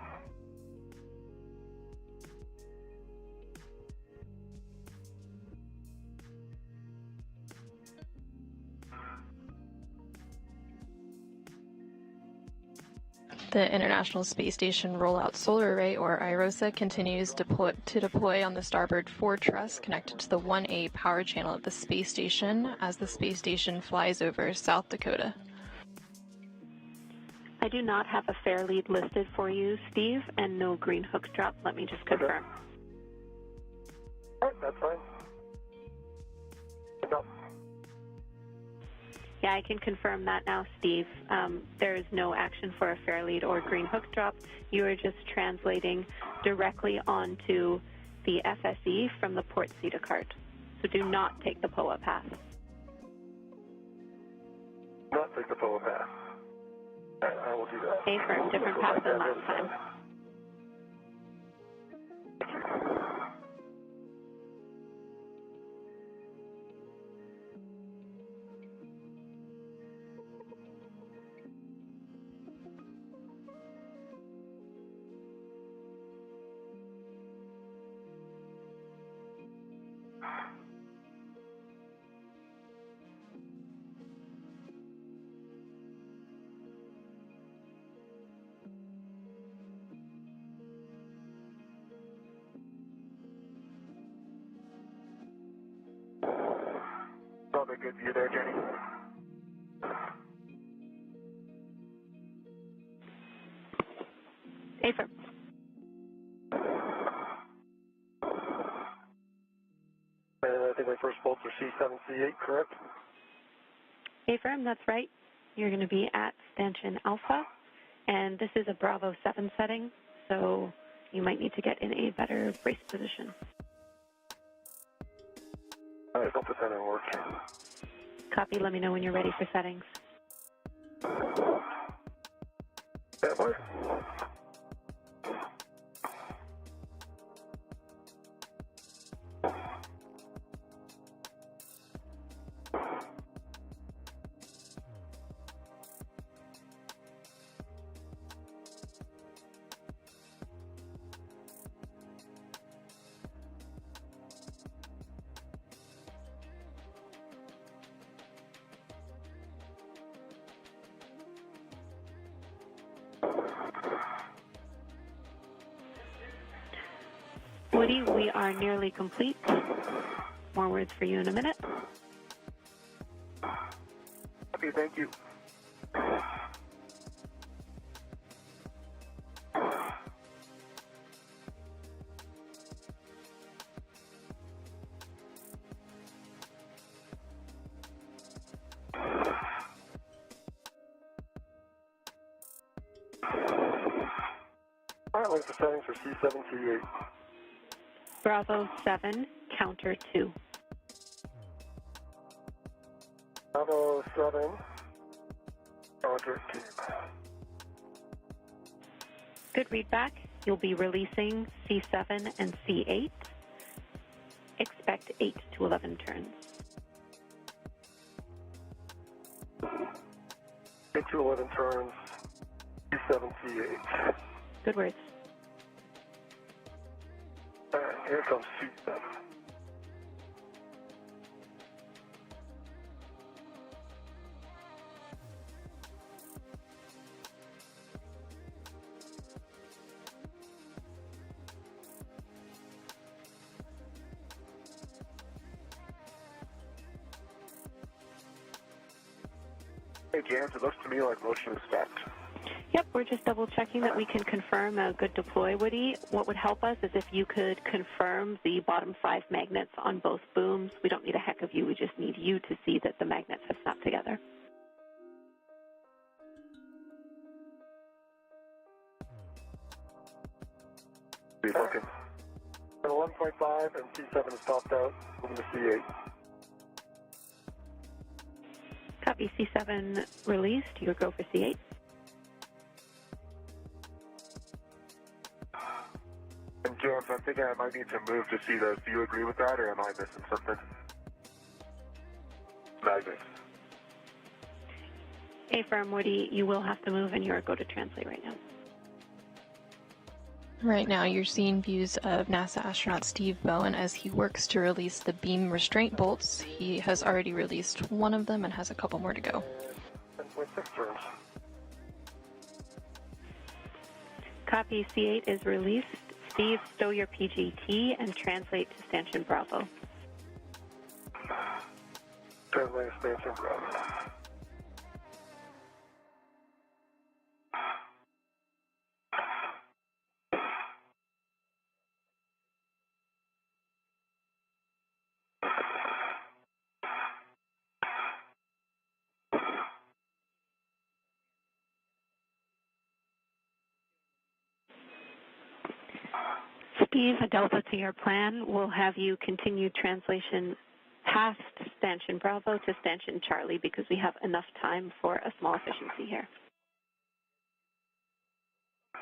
S5: The International Space Station Rollout Solar Array, or IROSA, continues to deploy on the starboard forward truss connected to the 1A power channel of the space station as the space station flies over South Dakota.
S2: I do not have a fair lead listed for you, Steve, and no green hook drop. Let me just confirm.
S1: Alright, that's fine. No.
S2: Yeah, I can confirm that now, Steve. There is no action for a fair lead or green hook drop. You are just translating directly onto the FSE from the port CETA card. So do not take the POA path.
S6: Not take the POA path. I will do that.
S2: Affirm, different path than last time.
S6: All that good to you there, Jenny?
S2: Affirm.
S6: And I think my first bolts are C7, C8, correct?
S2: Affirm, that's right. You're going to be at stanchion alpha, and this is a Bravo 7 setting, so you might need to get in a better brace position.
S6: All right, hope this doesn't work.
S2: Copy, let me know when you're ready for settings.
S6: Yeah, boy.
S2: Woody, we are nearly complete. More words for you in a minute.
S6: Okay, thank you. All right, what's the settings for C7, C8?
S2: Bravo 7, counter 2.
S6: Bravo 7, counter 2.
S2: Good readback. You'll be releasing C7 and C8. Expect 8 to 11 turns.
S6: 8 to 11 turns, C7, C8.
S2: Good words.
S6: All right, here comes C7. Hey, James, it looks to me like motion is stopped.
S2: Yep, we're just double checking that we can confirm a good deploy, Woody. What would help us is if you could confirm the bottom 5 magnets on both booms. We don't need a heck of you, we just need you to see that the magnets have snapped together.
S6: Be looking. At 11.5 and C7 is topped out. Moving to C8.
S2: Copy, C7 released. You go for C8.
S6: And James, I'm thinking I might need to move to see those. Do you agree with that, or am I missing something? Magnets.
S2: Affirm, Woody, you will have to move and you're go to translate right now.
S5: Right now, you're seeing views of NASA astronaut Steve Bowen as he works to release the beam restraint bolts. He has already released one of them and has a couple more to go.
S6: 10.6 turns.
S2: Copy, C8 is released. Steve, stow your PGT and translate to stanchion Bravo.
S6: Translate expansion, Bravo.
S2: Steve, a Delta to your plan. We'll have you continue translation past stanchion Bravo to stanchion Charlie because we have enough time for a small efficiency here.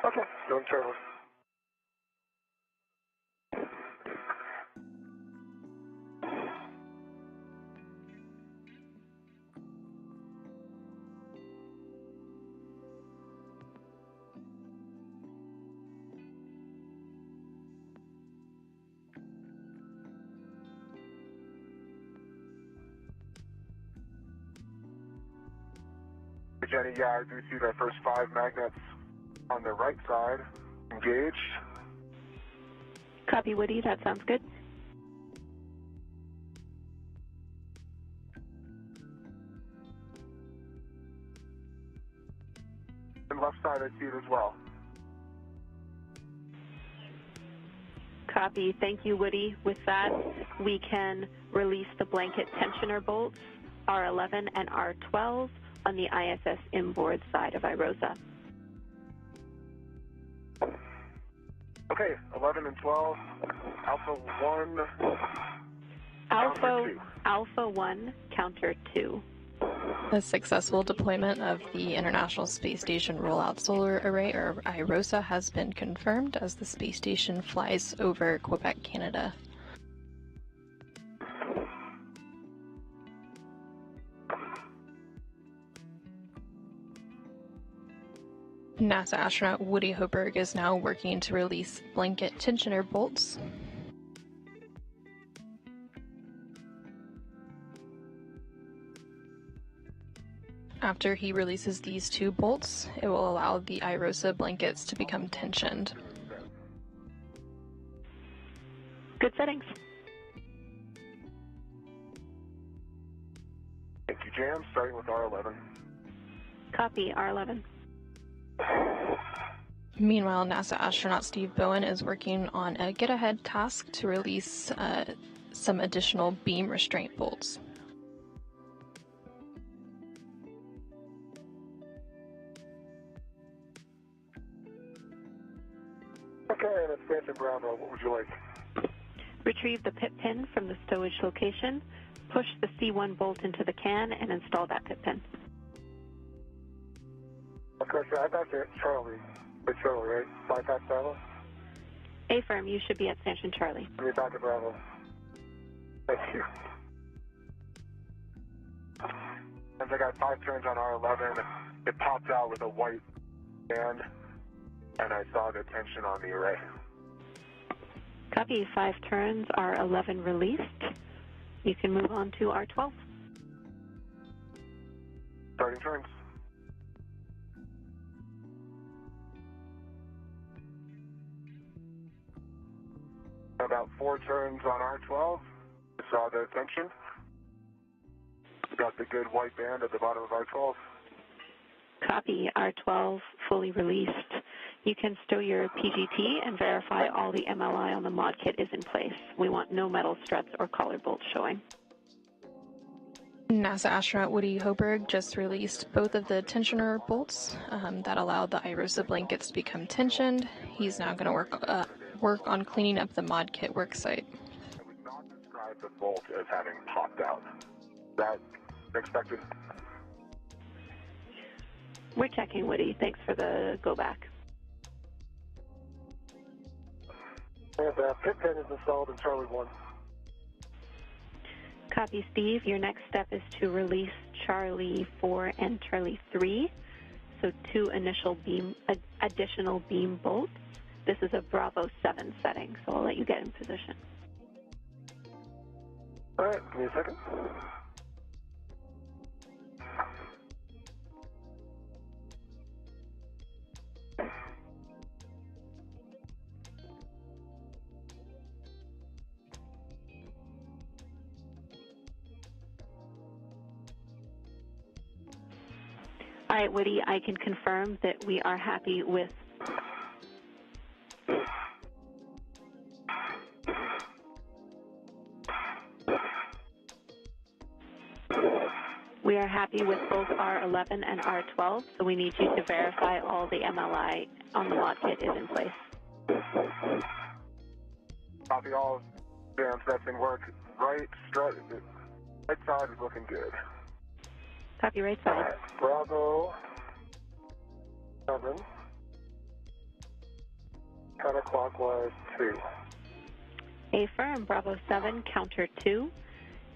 S6: Okay, no Charlie. Jenny, yeah, I do see the first 5 magnets on the right side engaged.
S2: Copy, Woody. That sounds good.
S6: And left side, I see it as well.
S2: Copy. Thank you, Woody. With that, we can release the blanket tensioner bolts, R11 and R12, on the ISS inboard side of IROSA.
S6: Okay, 11 and 12, Alpha 1,
S2: Alpha 1, counter 2.
S5: The successful deployment of the International Space Station Rollout Solar Array, or IROSA, has been confirmed as the space station flies over Quebec, Canada. NASA astronaut Woody Hoberg is now working to release blanket tensioner bolts. After he releases these 2 bolts, it will allow the IROSA blankets to become tensioned.
S2: Good settings.
S6: Thank you, Jam, starting with R11.
S2: Copy, R11.
S5: Meanwhile, NASA astronaut Steve Bowen is working on a get-ahead task to release some additional beam restraint bolts.
S6: Okay, and it's Stanchion Bravo. What would you like?
S2: Retrieve the pit pin from the stowage location, push the C1 bolt into the can, and install that pit pin.
S6: Okay, so I got you at Charlie. It's Charlie, right? Bypass Bravo?
S2: Affirm, you should be at Stanchion Charlie.
S6: Let me back to Bravo. Thank you. Since I got 5 turns on R11, it popped out with a white band, and I saw the tension on the array.
S2: Copy, 5 turns, R11 released. You can move on to R12.
S6: Starting turns. About 4 turns on R12. Saw the tension. Got the good white band at the bottom of R12.
S2: Copy, R12 fully released. You can stow your PGT and verify all the MLI on the mod kit is in place. We want no metal struts or collar bolts showing.
S5: NASA astronaut Woody Hoberg just released both of the tensioner bolts that allow the IROSA blankets to become tensioned. He's now going to work on cleaning up the mod kit worksite.
S6: I would not describe the bolt as having popped out. Is that expected?
S2: We're checking, Woody. Thanks for the go back.
S6: And the pit pin is installed in Charlie 1.
S2: Copy, Steve. Your next step is to release Charlie 4 and Charlie 3. So 2 additional beam bolts. This is a Bravo 7 setting, so I'll let you get in position.
S6: All right, give me a second.
S2: All right, Woody, I can confirm that we are happy with both R11 and R12, so we need you to verify all the MLI on the mod kit is in place.
S6: Copy all. Jams, that's in work. Right side is looking good.
S2: Copy right side.
S6: Bravo 7. Counterclockwise 2.
S2: Affirm, Bravo 7, counter 2.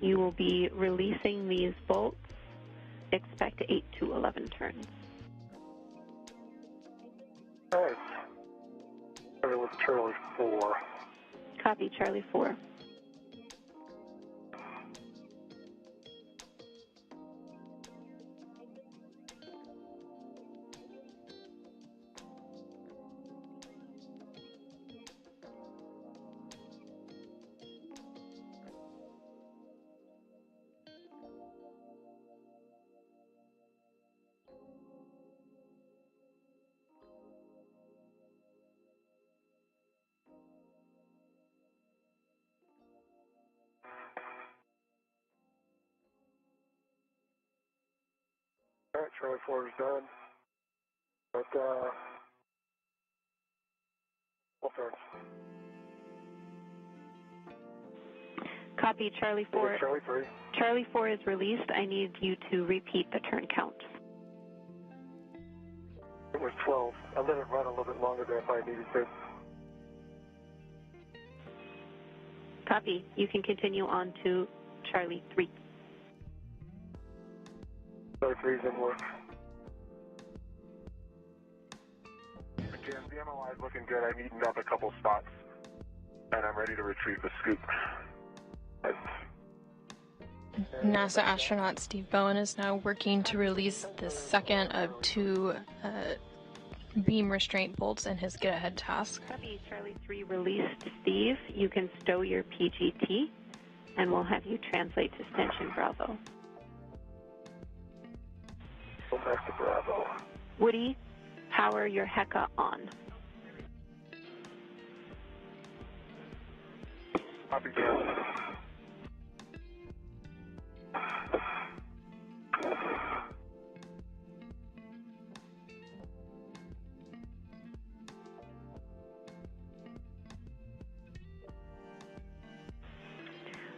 S2: You will be releasing these bolts. Expect 8 to 11 turns.
S6: Nice. It was Charlie 4.
S2: Copy, Charlie 4.
S6: All right, Charlie 4 is done. But, full turns.
S2: Copy, Charlie 4.
S6: Charlie 3.
S2: Charlie 4 is released. I need you to repeat the turn count.
S6: It was 12. I let it run a little bit longer than if I needed to.
S2: Copy. You can continue on to Charlie 3.
S6: Charlie 3 is in work. Again, the MOI is looking good. I neatened up a couple spots, and I'm ready to retrieve the scoop.
S5: NASA astronaut Steve Bowen is now working to release the second of 2 beam restraint bolts in his get-ahead task.
S2: Copy, Charlie 3 released. Steve, you can stow your PGT, and we'll have you translate to Stanchion Bravo.
S6: Go back to Bravo.
S2: Woody, power your HECA on.
S6: Copy, Jam.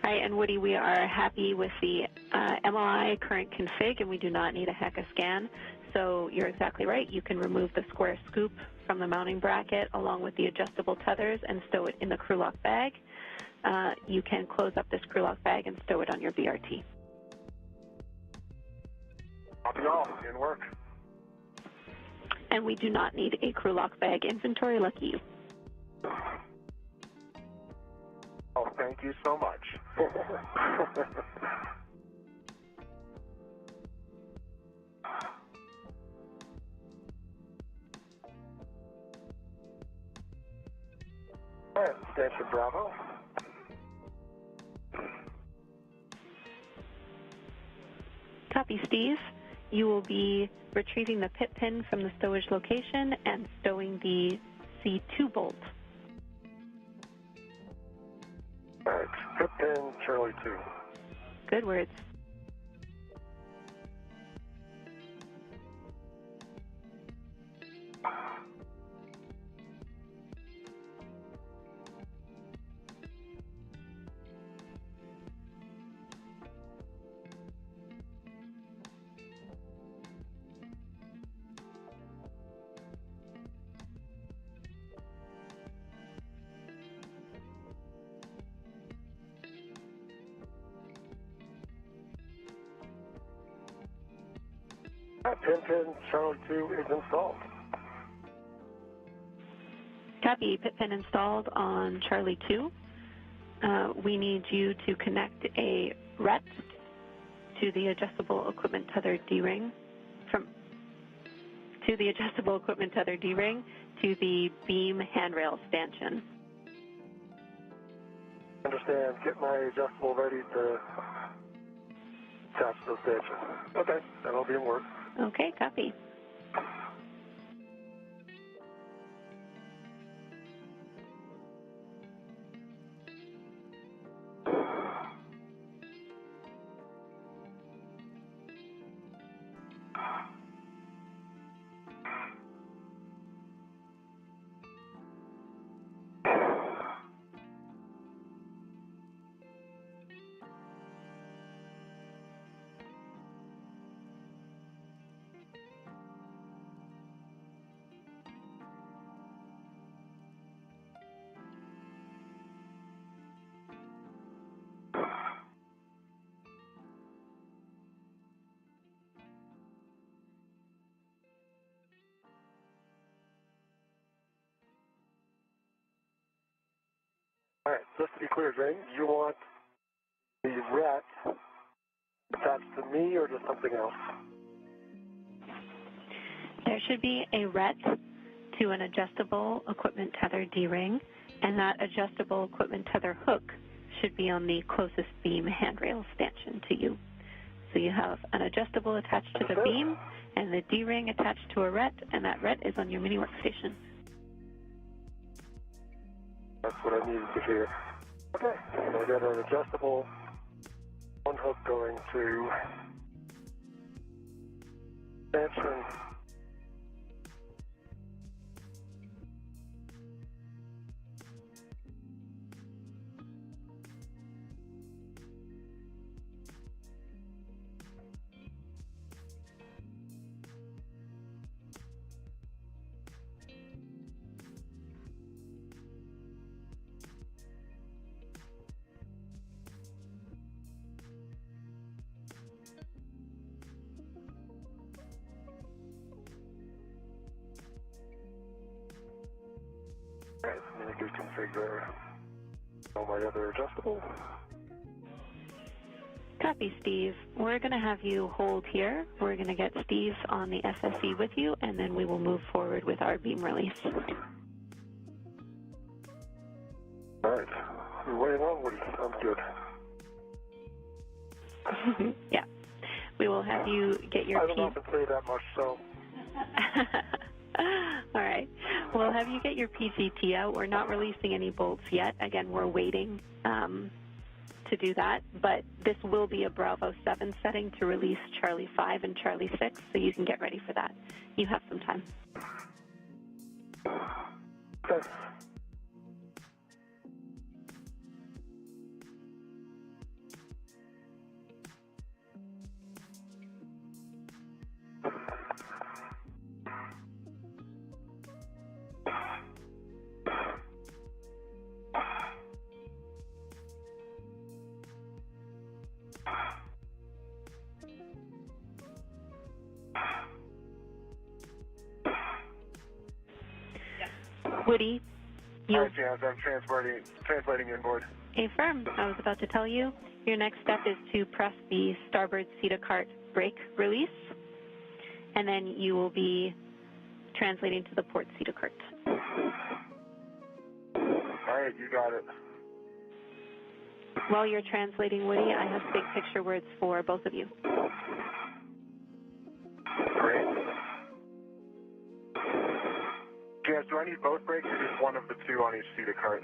S2: All right, and Woody, we are happy with the MOI current config, and we do not need a HECA scan. So you're exactly right. You can remove the square scoop from the mounting bracket along with the adjustable tethers and stow it in the crew lock bag. You can close up this crew lock bag and stow it on your BRT.
S6: Copy all. In work.
S2: And we do not need a crew lock bag inventory. Lucky you.
S6: Oh, thank you so much. All right, Stanchion Bravo.
S2: Copy, Steve. You will be retrieving the pit pin from the stowage location and stowing the C2 bolt.
S6: All right, pit pin, Charlie 2.
S2: Good words.
S6: Pin, Charlie 2 is installed.
S2: Copy, pit pin installed on Charlie 2. We need you to connect a RET to the adjustable equipment tether D-ring to the beam handrail stanchion.
S6: Understand. Get my adjustable ready to attach to the stanchion. Okay, that'll be in work.
S2: Okay, copy.
S1: All right, just to be clear, Jane, you want the RET attached to me or to something else?
S2: There should be a RET to an adjustable equipment tether D-ring, and that adjustable equipment tether hook should be on the closest beam handrail stanchion to you. So you have an adjustable attached to the beam and the D-ring attached to a RET, and that RET is on your mini workstation.
S1: That's what I needed to hear. Okay, so I got an adjustable one hook going to stanchion. Alright, let me reconfigure all my other adjustable.
S2: Copy, Steve. We're going to have you hold here. We're going to get Steve on the SSE with you, and then we will move forward with our beam release.
S1: Alright, you're waiting on Woody. Sounds good.
S2: Yeah. We will have you get your
S1: I don't often say that much, so.
S2: All right. We'll have you get your PGT out. We're not releasing any bolts yet. Again, we're waiting to do that, but this will be a Bravo 7 setting to release Charlie 5 and Charlie 6, so you can get ready for that. You have some time.
S1: Okay.
S2: Woody, you...
S1: Hi, Jazz. I'm translating inboard.
S2: Affirm. I was about to tell you. Your next step is to press the starboard CETA cart brake release, and then you will be translating to the port CETA cart.
S1: All right, you got it.
S2: While you're translating, Woody, I have big picture words for both of you.
S1: Great. Jazz, do I need both brakes or just one of the two on each seat of cart?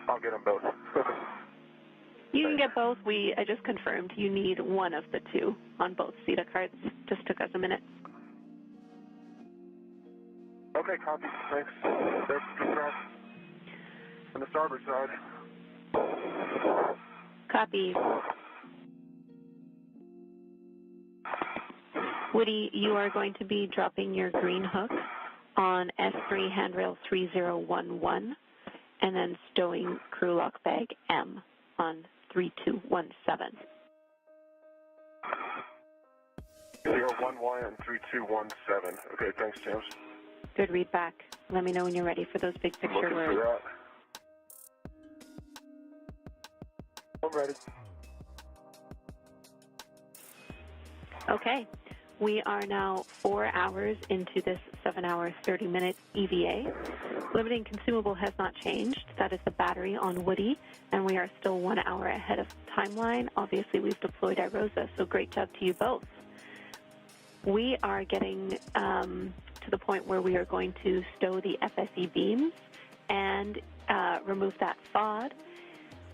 S1: I'll get them both.
S2: You can get both. I just confirmed you need one of the two on both CETA carts. Just took us a minute.
S1: Okay, copy. Thanks. There's good press. On the starboard side.
S2: Copy. Woody, you are going to be dropping your green hook on S3 handrail 3011 and then stowing crew lock bag M on 3217.
S1: 011 and 3217. Okay, thanks, James.
S2: Good read back. Let me know when you're ready for those big picture
S1: Looking
S2: words.
S1: for that. I'm ready.
S2: Okay. We are now 4 hours into this 7-hour, 30-minute EVA. Limiting consumable has not changed. That is the battery on Woody, and we are still 1 hour ahead of timeline. Obviously, we've deployed iROSA, so great job to you both. We are getting to the point where we are going to stow the FSE beams and remove that FOD.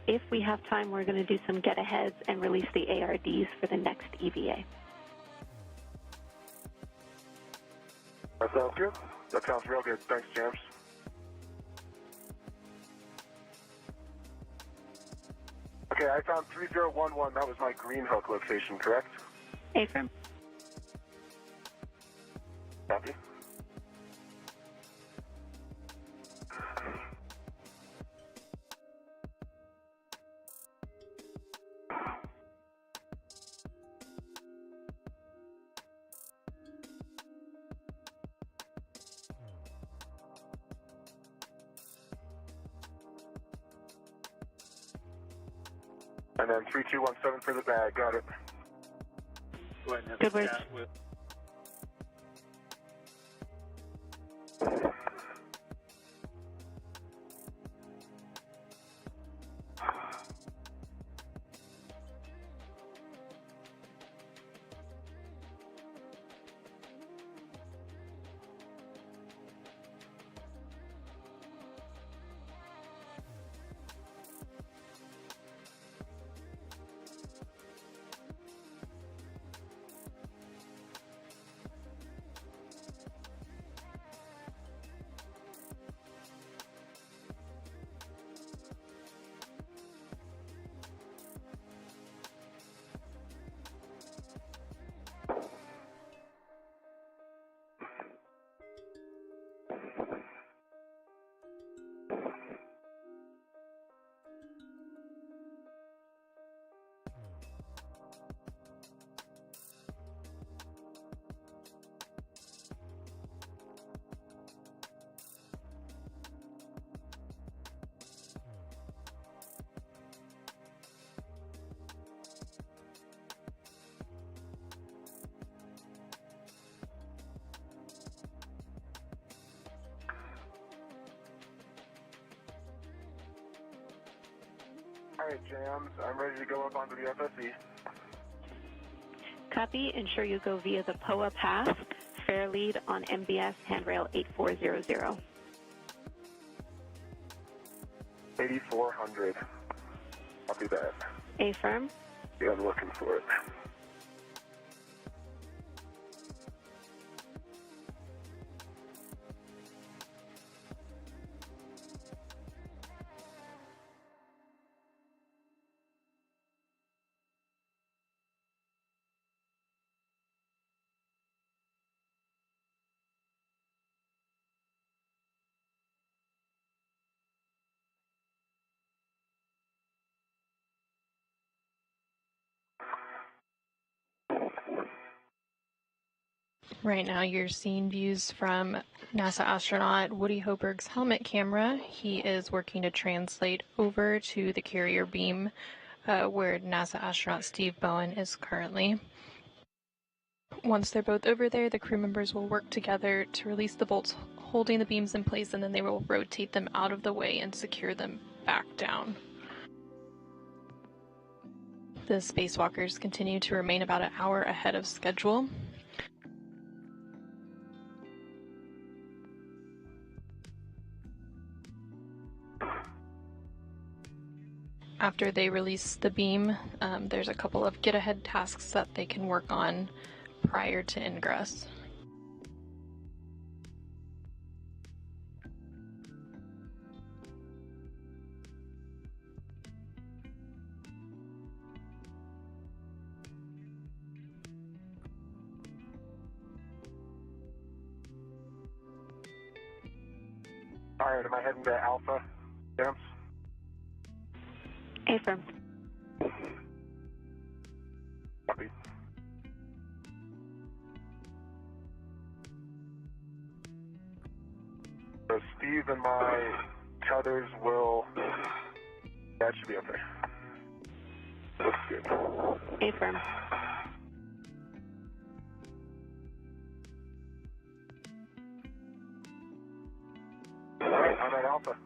S2: If we have time, we're going to do some get-aheads and release the ARDs for the next EVA.
S1: That sounds good. That sounds real good. Thanks, James. Okay, I found 3011. That was my green hook location, correct?
S2: Affirm.
S1: Copy.
S6: And then 3217 for the bag. Got it.
S4: Go ahead and have
S2: Good
S4: a
S2: work.
S4: chat with.
S6: All right, Jams. I'm ready to go up onto the FSE.
S2: Copy. Ensure you go via the POA path, fair lead on MBS handrail 8400.
S6: 8400. Copy that.
S2: Affirm.
S6: Yeah, I'm looking for it.
S5: Right now you're seeing views from NASA astronaut Woody Hoberg's helmet camera. He is working to translate over to the carrier beam where NASA astronaut Steve Bowen is currently. Once they're both over there, the crew members will work together to release the bolts holding the beams in place, and then they will rotate them out of the way and secure them back down. The spacewalkers continue to remain about an hour ahead of schedule. After they release the beam, there's a couple of get-ahead tasks that they can work on prior to ingress.
S6: All right, am I heading to Alpha? Jams?
S2: Affirm.
S6: Copy. So Steve and my tethers will... That should be okay. Looks good.
S2: Affirm.
S6: All right, I'm at Alpha.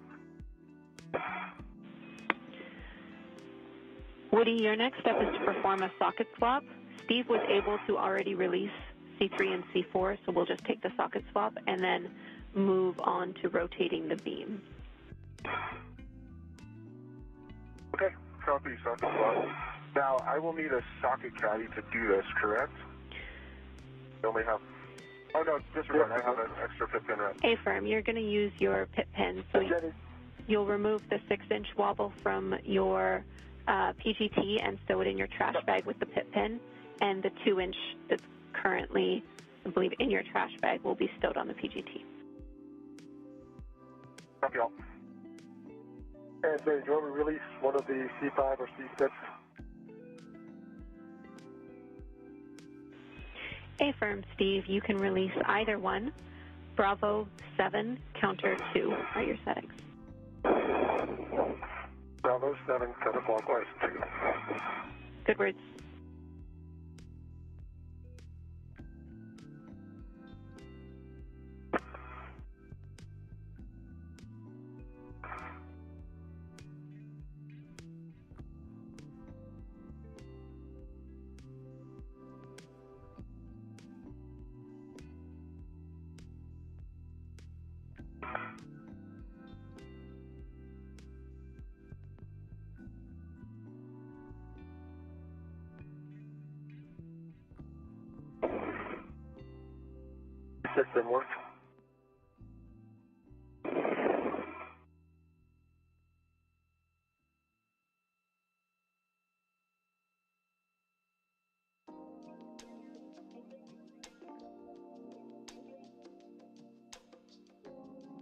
S2: Woody, your next step is to perform a socket swap. Steve was able to already release C3 and C4, so we'll just take the socket swap and then move on to rotating the beam.
S6: Okay, copy, socket swap. Now, I will need a socket caddy to do this, correct? I only have... Oh, no, disregard. I have an extra pip pin wrap.
S2: Affirm, you're going to use your pit pen, so you'll remove the 6-inch wobble from your PGT and sew it in your trash bag with the pit pin, and the 2-inch that's currently, I believe, in your trash bag will be stowed on the PGT.
S6: Copy all. And so, do you want me to release one of the C5 or C6?
S2: Affirm, Steve, you can release either one. Bravo 7, counter 2 are your settings.
S6: Bravo
S1: Bravo 7 counterclockwise 2.
S2: Good words.
S1: System work.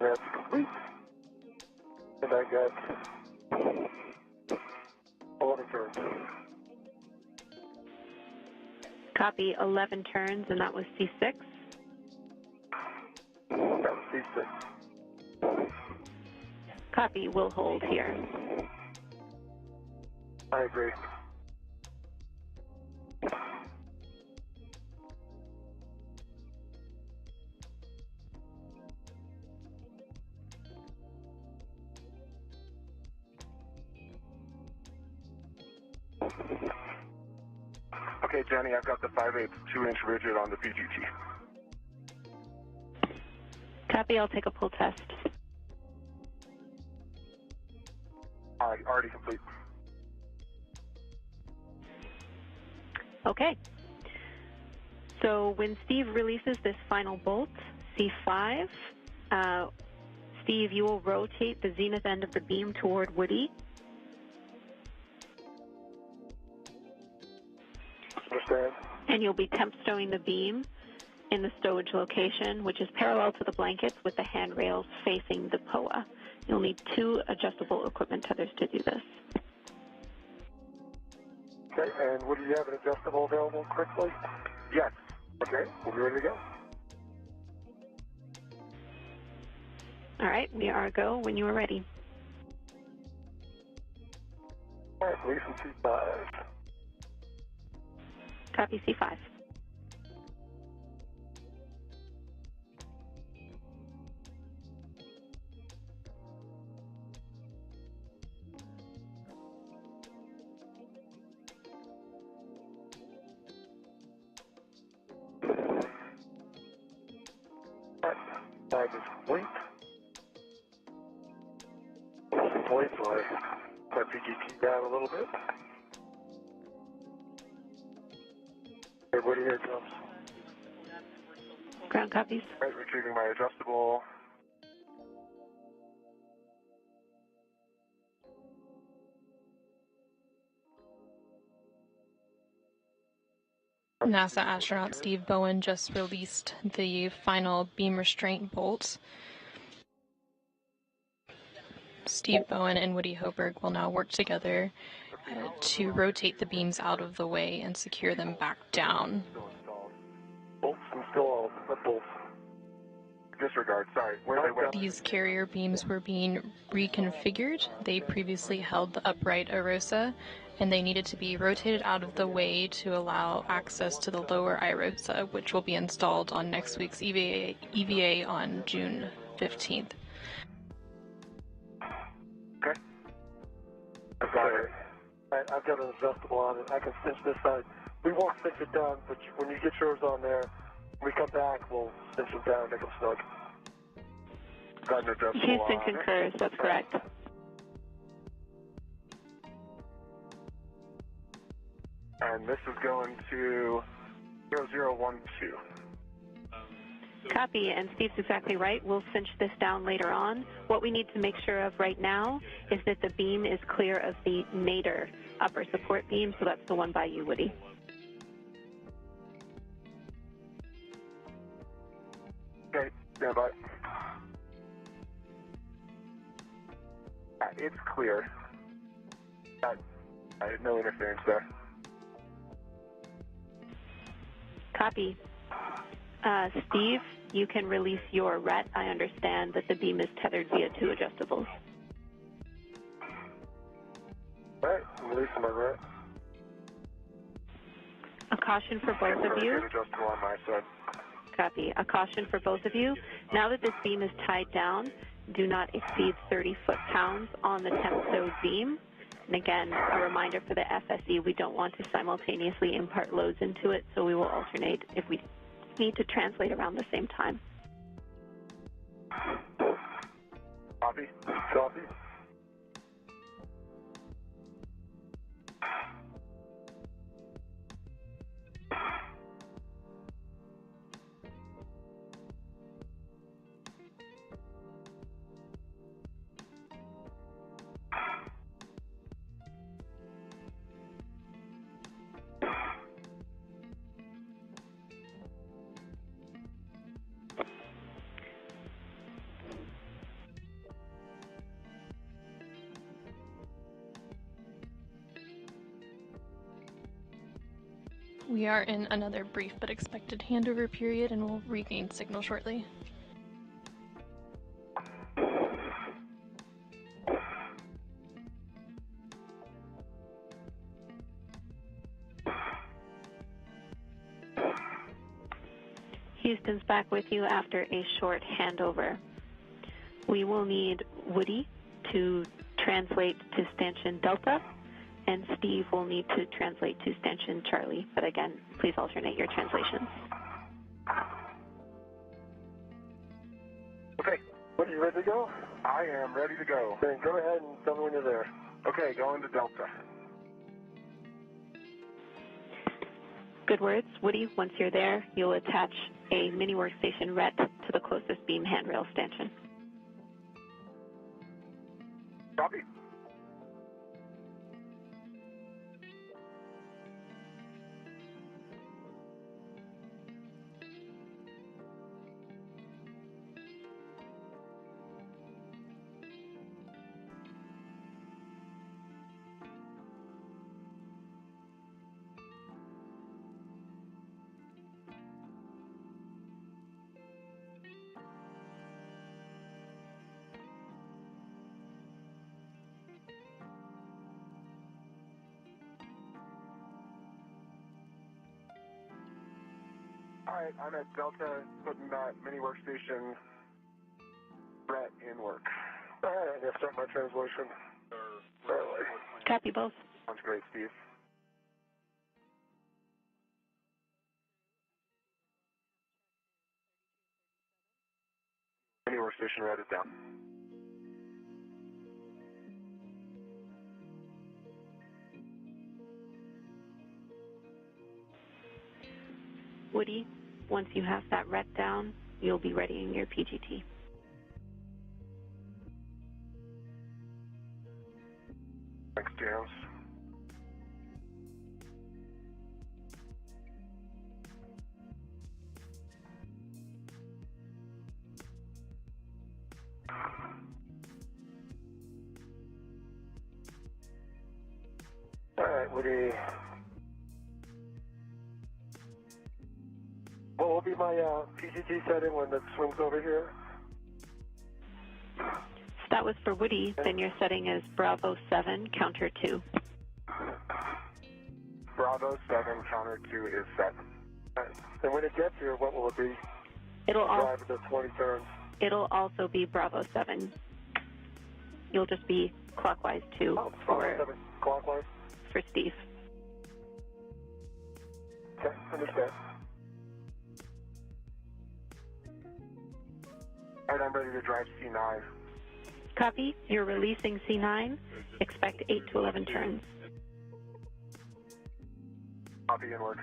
S1: That's complete. And I got 11 turns.
S2: Copy, 11 turns, and that was C6.
S1: That was C6.
S2: Copy, we'll hold here.
S1: I agree. Okay, Jenny, I've got the 5/8 2-inch rigid on the PGT.
S2: Copy, I'll take a pull test.
S1: Already complete.
S2: Okay. So when Steve releases this final bolt, C5, Steve, you will rotate the zenith end of the beam toward Woody.
S1: Understand?
S2: And you'll be temp stowing the beam in the stowage location, which is parallel to the blankets with the handrails facing the POA. You'll need 2 adjustable equipment tethers to do this.
S1: Okay, and would you have an adjustable available quickly? Yes. Okay, we'll be ready to go.
S2: All right, we are go when you are ready.
S1: All right, release from C5.
S2: Copy, C5.
S1: Five is complete. Complete, so I put PGT down a little bit. Everybody here comes.
S2: Ground copies.
S1: All right, retrieving my adjustable.
S5: NASA astronaut Steve Bowen just released the final beam restraint bolt. Steve Bowen and Woody Hoberg will now work together to rotate the beams out of the way and secure them back down.
S1: Bolts, I'm still all but bolts. Disregard, sorry. Where they went.
S5: These carrier beams were being reconfigured. They previously held the upright IROSA, and they needed to be rotated out of the way to allow access to the lower IROSA, which will be installed on next week's EVA on June 15th.
S1: Okay. I've got it. Right, I've got an adjustable on it. I can cinch this side. We won't cinch it down, but when you get yours on there, when we come back, we'll cinch them down, make them snug. Got an adjustable
S2: Houston
S1: on
S2: concurs, that's correct.
S1: And this is going to 0012.
S2: Copy, and Steve's exactly right. We'll cinch this down later on. What we need to make sure of right now is that the beam is clear of the nadir upper support beam, so that's the one by you, Woody.
S1: Okay, stand by. It's clear. I had no interference there.
S2: Copy. Steve, you can release your RET. I understand that the beam is tethered via 2 adjustables.
S6: releasing my right.
S2: A caution for both of you.
S6: Adjustable on my side.
S2: Copy. A caution for both of you. Now that this beam is tied down, do not exceed 30 foot-pounds on the temp node beam. And again, a reminder for the FSE, we don't want to simultaneously impart loads into it, so we will alternate if we need to translate around the same time.
S6: Copy. Copy.
S5: We are in another brief but expected handover period and will regain signal shortly.
S2: Houston's back with you after a short handover. We will need Woody to translate to stanchion Delta, and Steve will need to translate to stanchion Charlie. But again, please alternate your translations.
S6: Okay. Woody, you ready to go? I am ready to go. Then go ahead and tell me when you're there. Okay, go into Delta.
S2: Good words. Woody, once you're there, you'll attach a mini workstation RET to the closest beam handrail stanchion.
S6: Copy. Alright, I'm at Delta, putting that mini workstation RET in work. Alright, I'm going to start my translation.
S2: Copy both.
S6: Sounds great, Steve. Mini workstation RET is down.
S2: Woody, once you have that RET down, you'll be readying your PGT.
S6: Thanks, James. All right, Woody. What will be my PGT setting when it swings over here?
S2: So that was for Woody, then your setting is Bravo 7, counter 2.
S6: Bravo 7, counter 2 is set. Right. And when it gets here, what will it be?
S2: It'll
S6: Drive the 20 turns.
S2: It'll also be Bravo 7. You'll just be clockwise 2
S6: Bravo 7, clockwise?
S2: For Steve.
S6: Okay, understand. All right, I'm ready to drive C9.
S2: Copy. You're releasing C9. Expect 8 to 11 turns.
S6: Copy and work.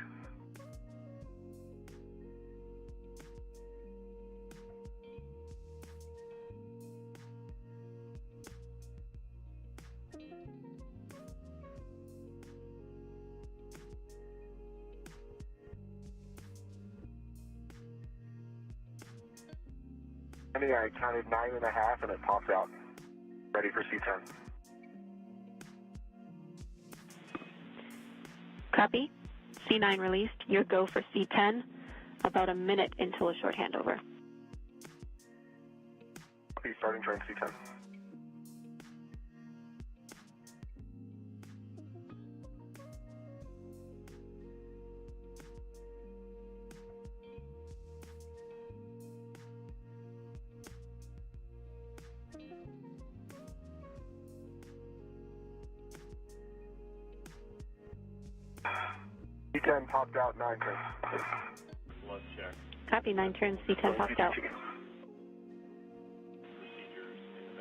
S6: I counted 9.5 and it pops out. Ready for C10.
S2: Copy. C9 released. Your go for C10. About a minute until a short handover.
S6: Copy, starting turn C10. C10 popped out, 9 turns.
S4: Let's check.
S2: Copy, 9 turns, C10 popped out.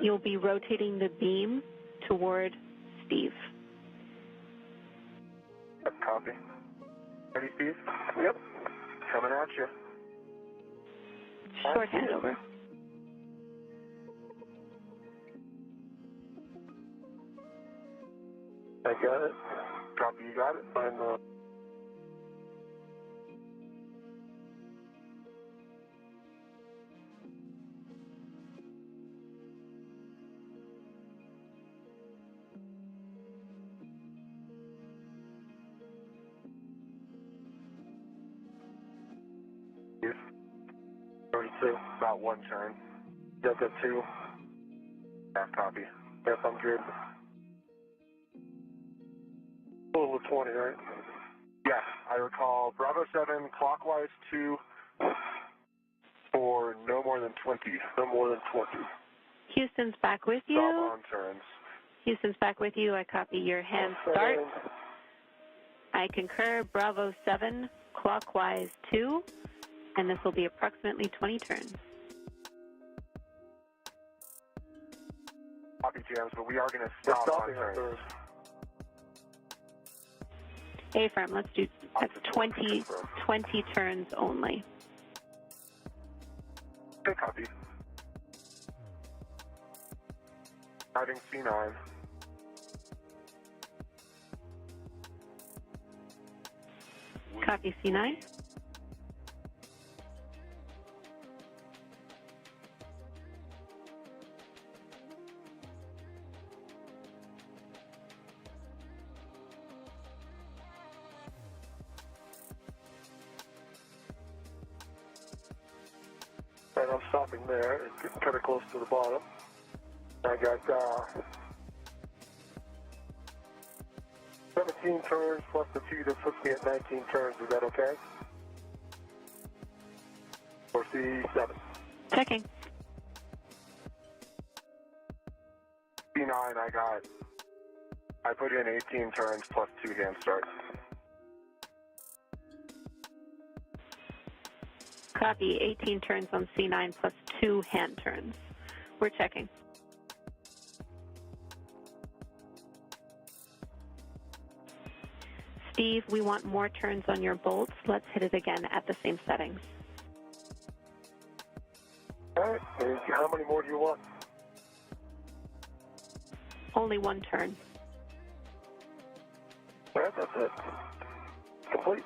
S2: You'll be rotating the beam toward Steve.
S6: Copy. Ready, Steve? Yep. Coming at you.
S2: Short handover.
S6: I got it. Copy, you got it. I'm, about 1 turn. Delta 2. Half copy. Yes, I'm good. A little 20, right? Yeah, I recall. Bravo 7, clockwise 2 for no more than 20. No more than 20.
S2: Houston's back with you.
S6: Stop on turns.
S2: Houston's back with you. I copy your hand start. I concur. Bravo 7, clockwise 2. And this will be approximately 20 turns.
S6: Copy, James, but we are going to stop on turns.
S2: A-firm, let's do 20 turns only.
S6: Okay, copy. Starting C9.
S2: Copy, C9.
S6: And I'm stopping there. It's getting kind of close to the bottom. I got 17 turns plus the 2 that puts me at 19 turns. Is that okay? Or C7?
S2: Checking.
S6: C9, I put in 18 turns plus 2 hand starts.
S2: Copy, 18 turns on C9 plus 2 hand turns. We're checking. Steve, we want more turns on your bolts. Let's hit it again at the same settings.
S6: All right, and how many more do you want?
S2: Only 1 turn.
S6: All right, that's it. Complete.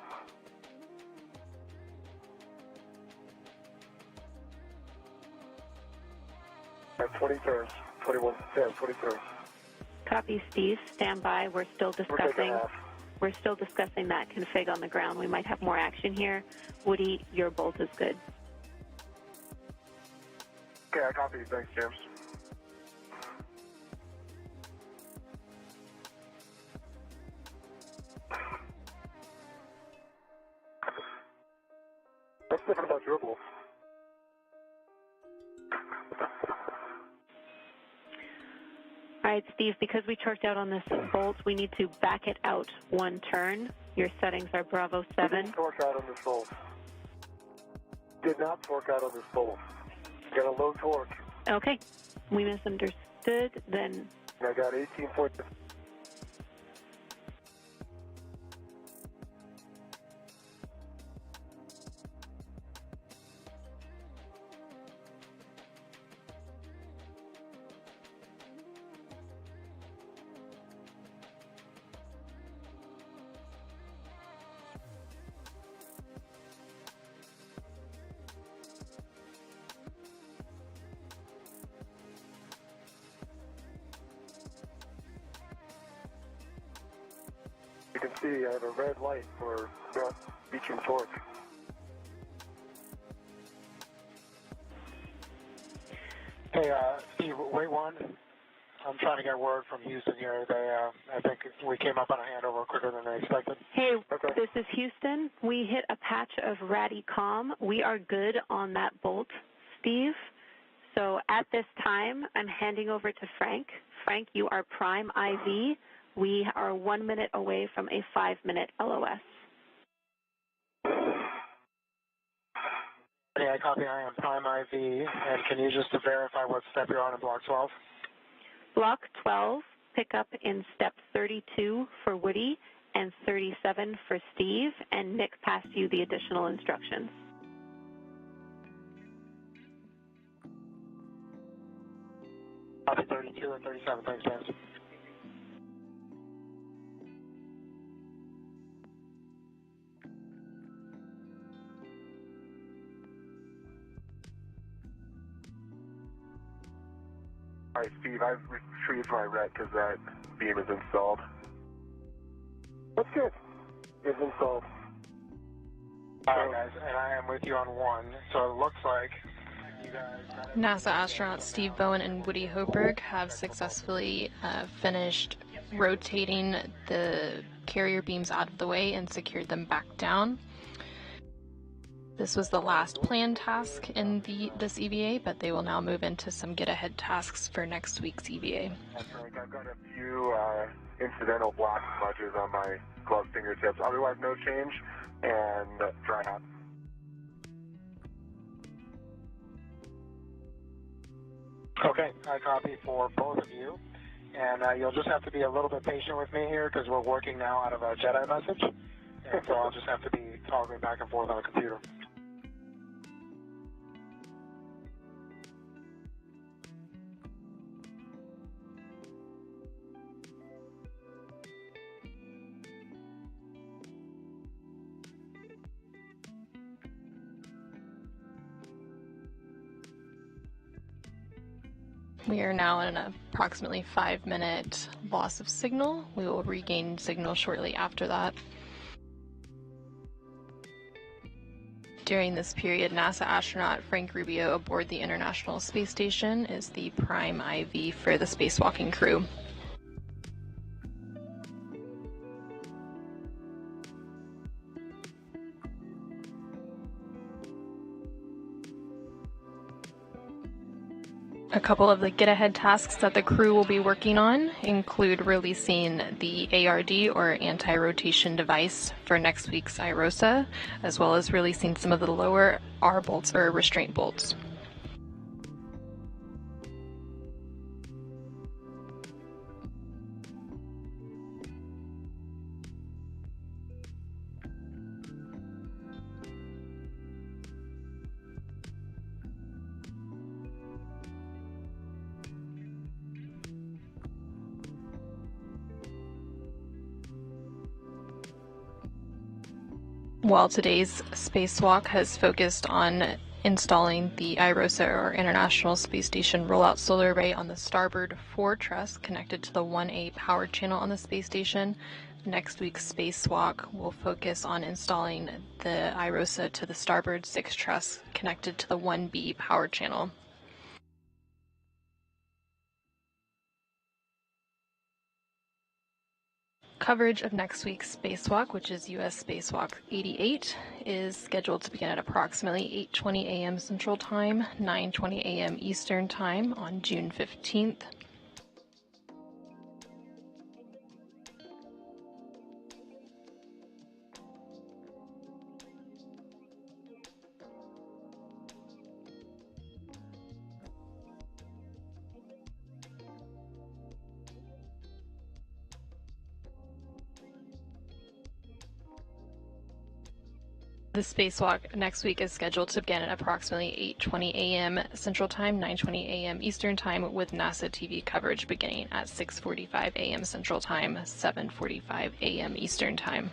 S6: I have 20 turns. 21, yeah, 20 turns.
S2: Copy, Steve. Stand by. We're still discussing that config on the ground. We might have more action here. Woody, your bolt is good.
S6: Okay, I copy. Thanks, James. What's different about your bolt?
S2: All right, Steve, because we chorked out on this bolt, we need to back it out 1 turn. Your settings are Bravo 7.
S6: Didn't torque out on this bolt. Did not torque out on this bolt. Got a low torque.
S2: Okay, we misunderstood. Then
S6: I got 18 points. You can see I have a red light for not reaching torque.
S7: Hey, Steve, wait 1. I'm trying to get word from Houston here. I think we came up on a handover quicker than they expected.
S2: Hey,
S6: Okay.
S2: This is Houston. We hit a patch of ratty comm. We are good on that bolt, Steve. So at this time, I'm handing over to Frank. Frank, you are prime IV. We are 1 minute away from a 5-minute LOS.
S7: Yeah, I copy. I am Prime IV, and can you just verify what step you're on in Block 12?
S2: Block 12, pick up in step 32 for Woody and 37 for Steve, and Nick passed you the additional instructions.
S7: Copy 32 and 37. Thanks, James.
S6: All right, Steve, I've retrieved my ret because that beam is installed.
S7: That's good. It's installed. All right, guys, and I am with you on 1. So it looks like you guys...
S5: NASA astronauts Steve Bowen and Woody Hoberg have successfully finished rotating the carrier beams out of the way and secured them back down. This was the last planned task in this EVA, but they will now move into some get-ahead tasks for next week's EVA.
S6: That's right. I've got a few incidental black smudges on my glove fingertips. Otherwise, no change, and dry hot.
S7: Okay, I copy for both of you. And you'll just have to be a little bit patient with me here because we're working now out of a Jedi message. And so I'll just have to be toggling back and forth on the computer.
S5: We are now in an approximately 5-minute loss of signal. We will regain signal shortly after that. During this period, NASA astronaut Frank Rubio aboard the International Space Station is the prime IV for the spacewalking crew. A couple of the get-ahead tasks that the crew will be working on include releasing the ARD, or anti-rotation device, for next week's IROSA, as well as releasing some of the lower R bolts, or restraint bolts. While today's spacewalk has focused on installing the IROSA, or International Space Station Rollout Solar Array, on the starboard 4 truss connected to the 1A power channel on the space station, next week's spacewalk will focus on installing the IROSA to the starboard 6 truss connected to the 1B power channel. Coverage of next week's spacewalk, which is U.S. Spacewalk 88, is scheduled to begin at approximately 8:20 a.m. Central Time, 9:20 a.m. Eastern Time on June 15th. The spacewalk next week is scheduled to begin at approximately 8:20 a.m. Central Time, 9:20 a.m. Eastern Time, with NASA TV coverage beginning at 6:45 a.m. Central Time, 7:45 a.m. Eastern Time.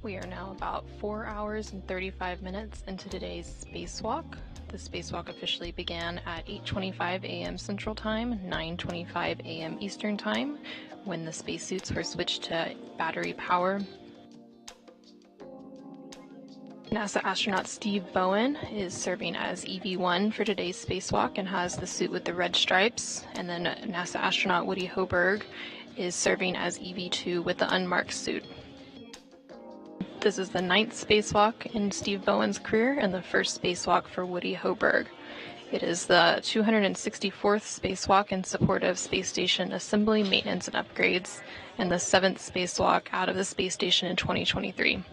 S5: We are now about 4 hours and 35 minutes into today's spacewalk. The spacewalk officially began at 8:25 a.m. Central Time, 9:25 a.m. Eastern Time, when the spacesuits were switched to battery power. NASA astronaut Steve Bowen is serving as EV1 for today's spacewalk and has the suit with the red stripes. And then NASA astronaut Woody Hoberg is serving as EV2 with the unmarked suit. This is the 9th spacewalk in Steve Bowen's career and the first spacewalk for Woody Hoberg. It is the 264th spacewalk in support of space station assembly, maintenance, and upgrades, and the 7th spacewalk out of the space station in 2023.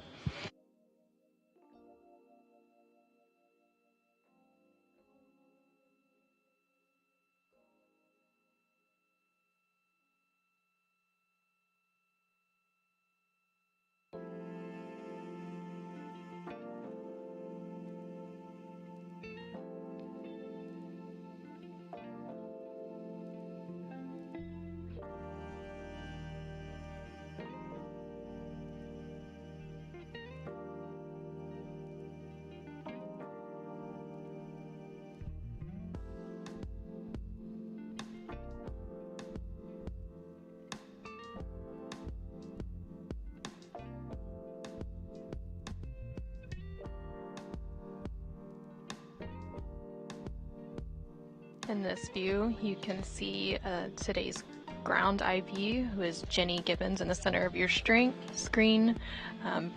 S5: In this view, you can see today's ground IV, who is Jenny Gibbons, in the center of your screen.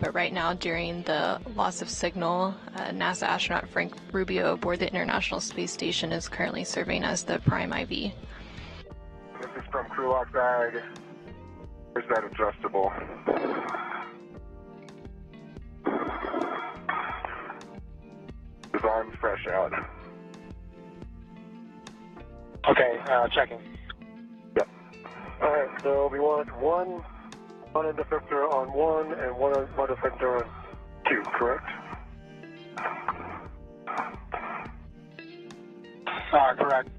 S5: But right now, during the loss of signal, NASA astronaut Frank Rubio aboard the International Space Station is currently serving as the prime IV.
S6: This is from crew lock bag. Where's that adjustable? His arm's fresh out.
S7: Okay, checking.
S6: Yep. Alright, so we want one end effector on 1 and one effector on 2, correct?
S7: Correct.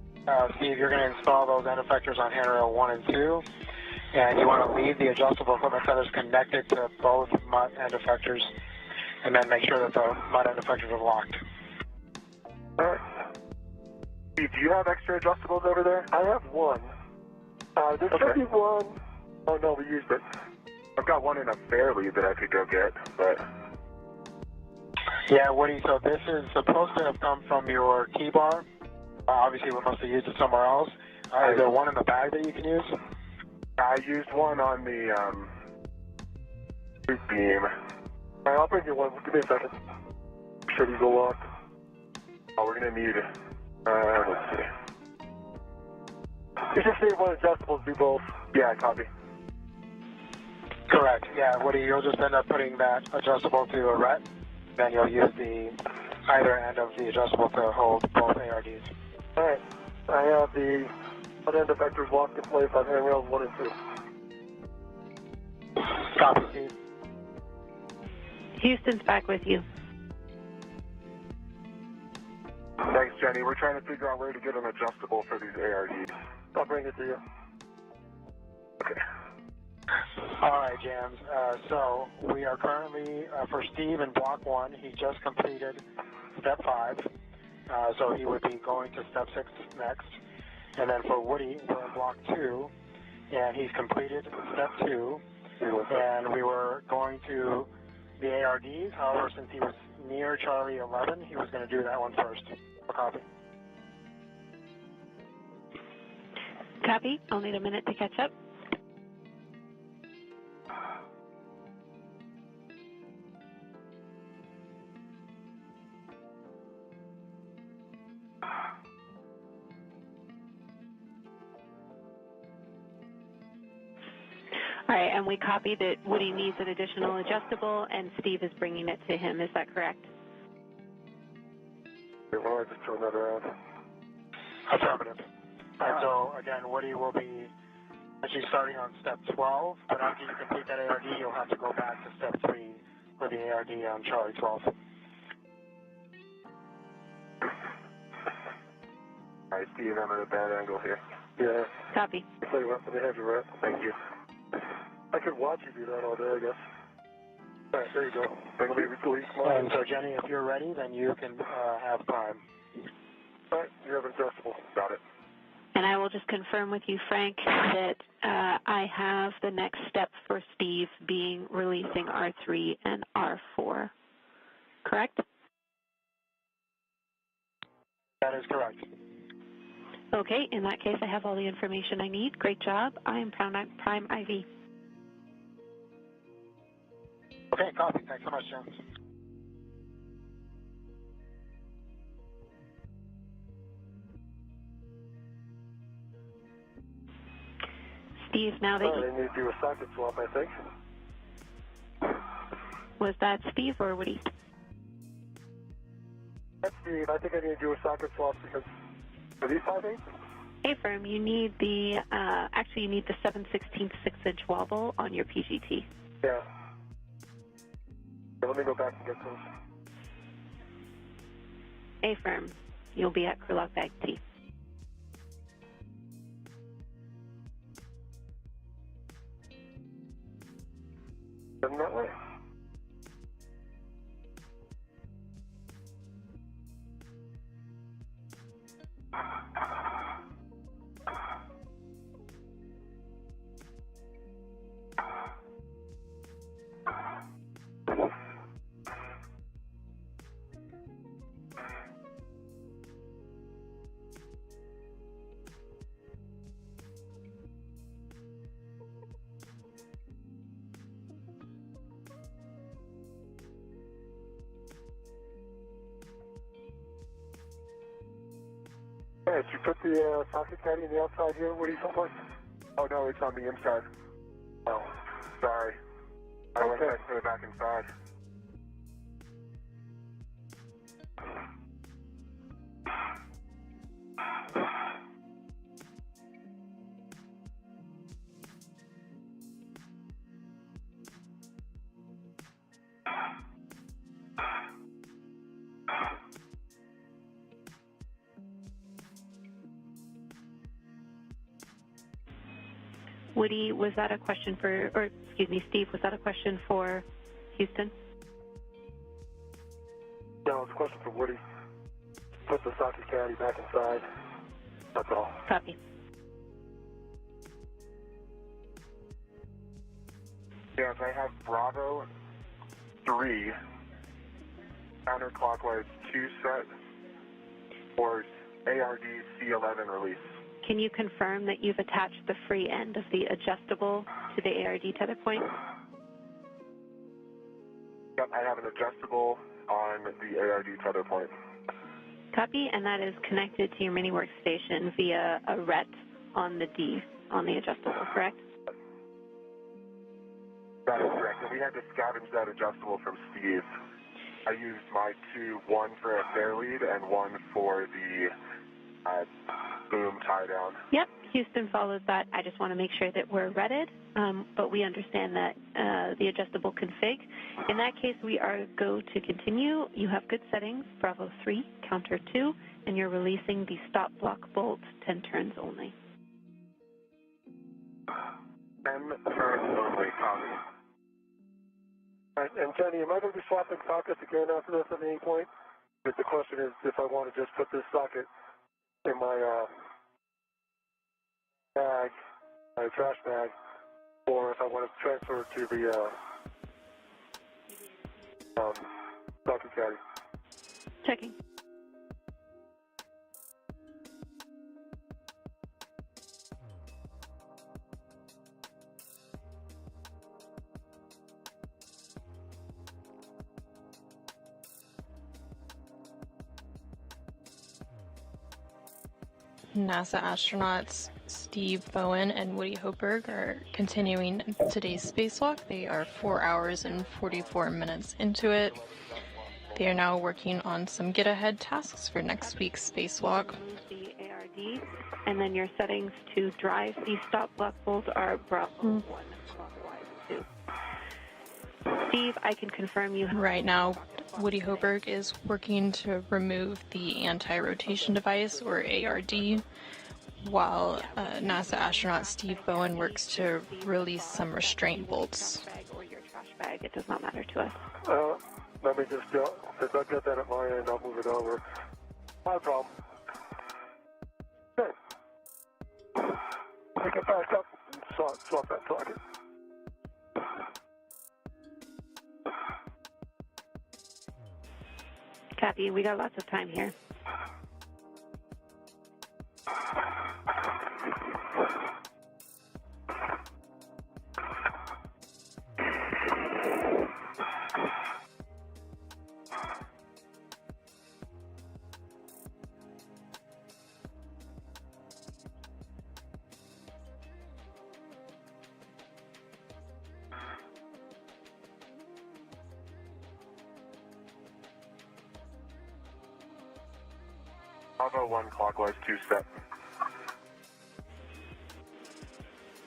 S7: Steve, you're going to install those end effectors on handrail 1 and 2, and you want to leave the adjustable equipment centers connected to both MUT end effectors, and then make sure that the MUT end effectors are locked.
S6: Alright. Steve, do you have extra adjustables over there? I have one. There should be one. Oh no, we used it. I've got one in a fairly that I could go get, but...
S7: Yeah, Woody, so this is supposed to have come from your key bar. Obviously, we must have used it somewhere else. Is there one in the bag that you can use?
S6: I used one on the, boot beam. Alright, I'll bring you one. Give me a second. Should we go locked? Oh, we're gonna need... let's see. You just need one adjustable to do both. Yeah, copy.
S7: Correct. Yeah, Woody, you'll just end up putting that adjustable to a RET. Then you'll use the either end of the adjustable to hold both ARDs.
S6: Alright. I have the front end effectors locked in place on handrails 1 and 2.
S7: Copy, Steve.
S2: Houston's back with you.
S6: Thanks, Jenny. We're trying to figure out where to get an adjustable for these ARDs. I'll bring it to you. Okay.
S7: All right, Jams. So we are currently, for Steve in Block 1, he just completed Step 5. So he would be going to Step 6 next. And then for Woody, we're in Block 2, and he's completed Step 2. And we were going to the ARDs. However, since he was near Charlie 11, he was going to do that one first. Copy.
S2: Copy. I'll need a minute to catch up. All right, and we copied that Woody needs an additional adjustable, and Steve is bringing it to him. Is that correct?
S6: Why don't I just turn that around?
S7: Affirmative. And so, again, Woody will be actually starting on Step 12, but after you complete that ARD, you'll have to go back to Step 3 for the ARD on Charlie 12.
S6: All right, Steve, I'm at a bad angle here. Yeah.
S2: Copy.
S6: I'll tell you what, let me have your rep. Thank you. I could watch you do that all day, I guess. All right, there you go. That'll be released.
S7: And so, Jenny, if you're ready, then you can have prime.
S6: All right, you have adjustable. Got it.
S2: And I will just confirm with you, Frank, that I have the next step for Steve being releasing R3 and R4. Correct?
S7: That is correct.
S2: Okay, in that case, I have all the information I need. Great job. I am Prime IV.
S7: Okay, copy. Thanks so much, James.
S2: Steve, now that
S6: I need to do a socket swap, I think.
S2: was that Steve or Woody?
S6: That's Steve. I think I need to do a socket swap because are these 5/8?
S2: Hey, firm, you need the, actually you need the 7/16 6-inch wobble on your PGT.
S6: Yeah. Let me go back and get those.
S2: Hey, firm, you'll be at Krulak Bag T.
S6: Isn't that way? Hey, did you put the socket caddy in the outside here? What are you someplace? Oh, no, it's on the inside. Oh, sorry. I went back to put it back inside.
S2: Woody, was that a question for, or excuse me, Steve, was that a question for Houston?
S6: No, it's a question for Woody. Put the socket caddy back inside. That's all.
S2: Copy.
S6: Yes, I have Bravo 3 counterclockwise 2 set for ARD C11 release.
S2: Can you confirm that you've attached the free end of the adjustable to the ARD tether point?
S6: Yep, I have an adjustable on the ARD tether point.
S2: Copy, and that is connected to your mini workstation via a RET on the D, on the adjustable, correct?
S6: That is correct. And we had to scavenge that adjustable from Steve. I used my two, one for a fair lead and one for the boom tie down.
S2: Yep, Houston follows that. I just want to make sure that we're redded, but we understand that the adjustable config. In that case, we are go to continue. You have good settings, Bravo 3, counter 2, and you're releasing the stop block bolt 10 turns only.
S6: 10 turns only, copy. And Jenny, am I going to be swapping sockets again after this at any point? But the question is if I want to just put this socket in my bag, my trash bag, or if I want to transfer it to the socket caddy.
S2: Checking.
S5: NASA astronauts Steve Bowen and Woody Hoberg are continuing today's spacewalk. They are 4 hours and 44 minutes into it. They are now working on some get-ahead tasks for next week's spacewalk.
S2: The ARD, and then your settings to drive the stop block bolt are Bravo 1 clockwise 2. Steve, I can confirm you.
S5: Right now, Woody Hoberg is working to remove the anti-rotation device, or ARD, while NASA astronaut Steve Bowen works to release some restraint bolts.
S2: Or your trash bag. It does not matter to us.
S1: Let me just, if I get that at my end, I'll move it over. No problem. Okay. Pick it back up and swap that socket.
S2: Copy. We got lots of time here.
S6: I'll go 1 clockwise, 2 step.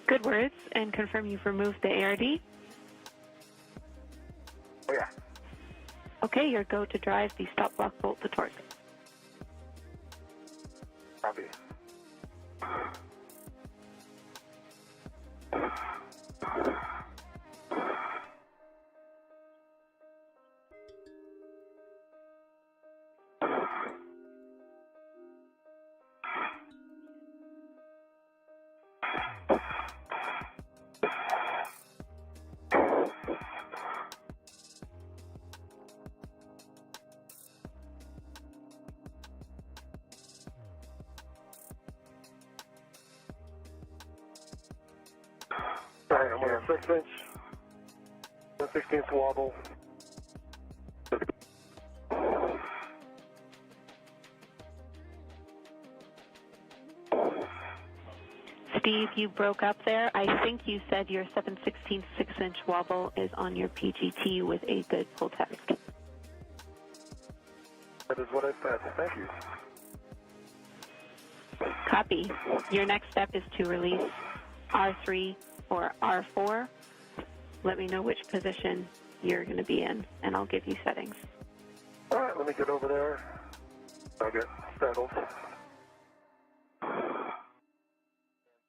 S2: Good words, and confirm you've removed the ARD.
S6: Oh yeah.
S2: Okay, you're go to drive the stop block bolt to torque.
S6: Copy.
S1: Alright, I'm on a 6-inch, 1/16 wobble.
S2: Steve, you broke up there. I think you said your 7/16 6-inch wobble is on your PGT with a good pull test.
S1: That is what I said. Thank you.
S2: Copy. Your next step is to release R3 or R4. Let me know which position you're going to be in, and I'll give you settings.
S1: All right, let me get over there. I'll get settled.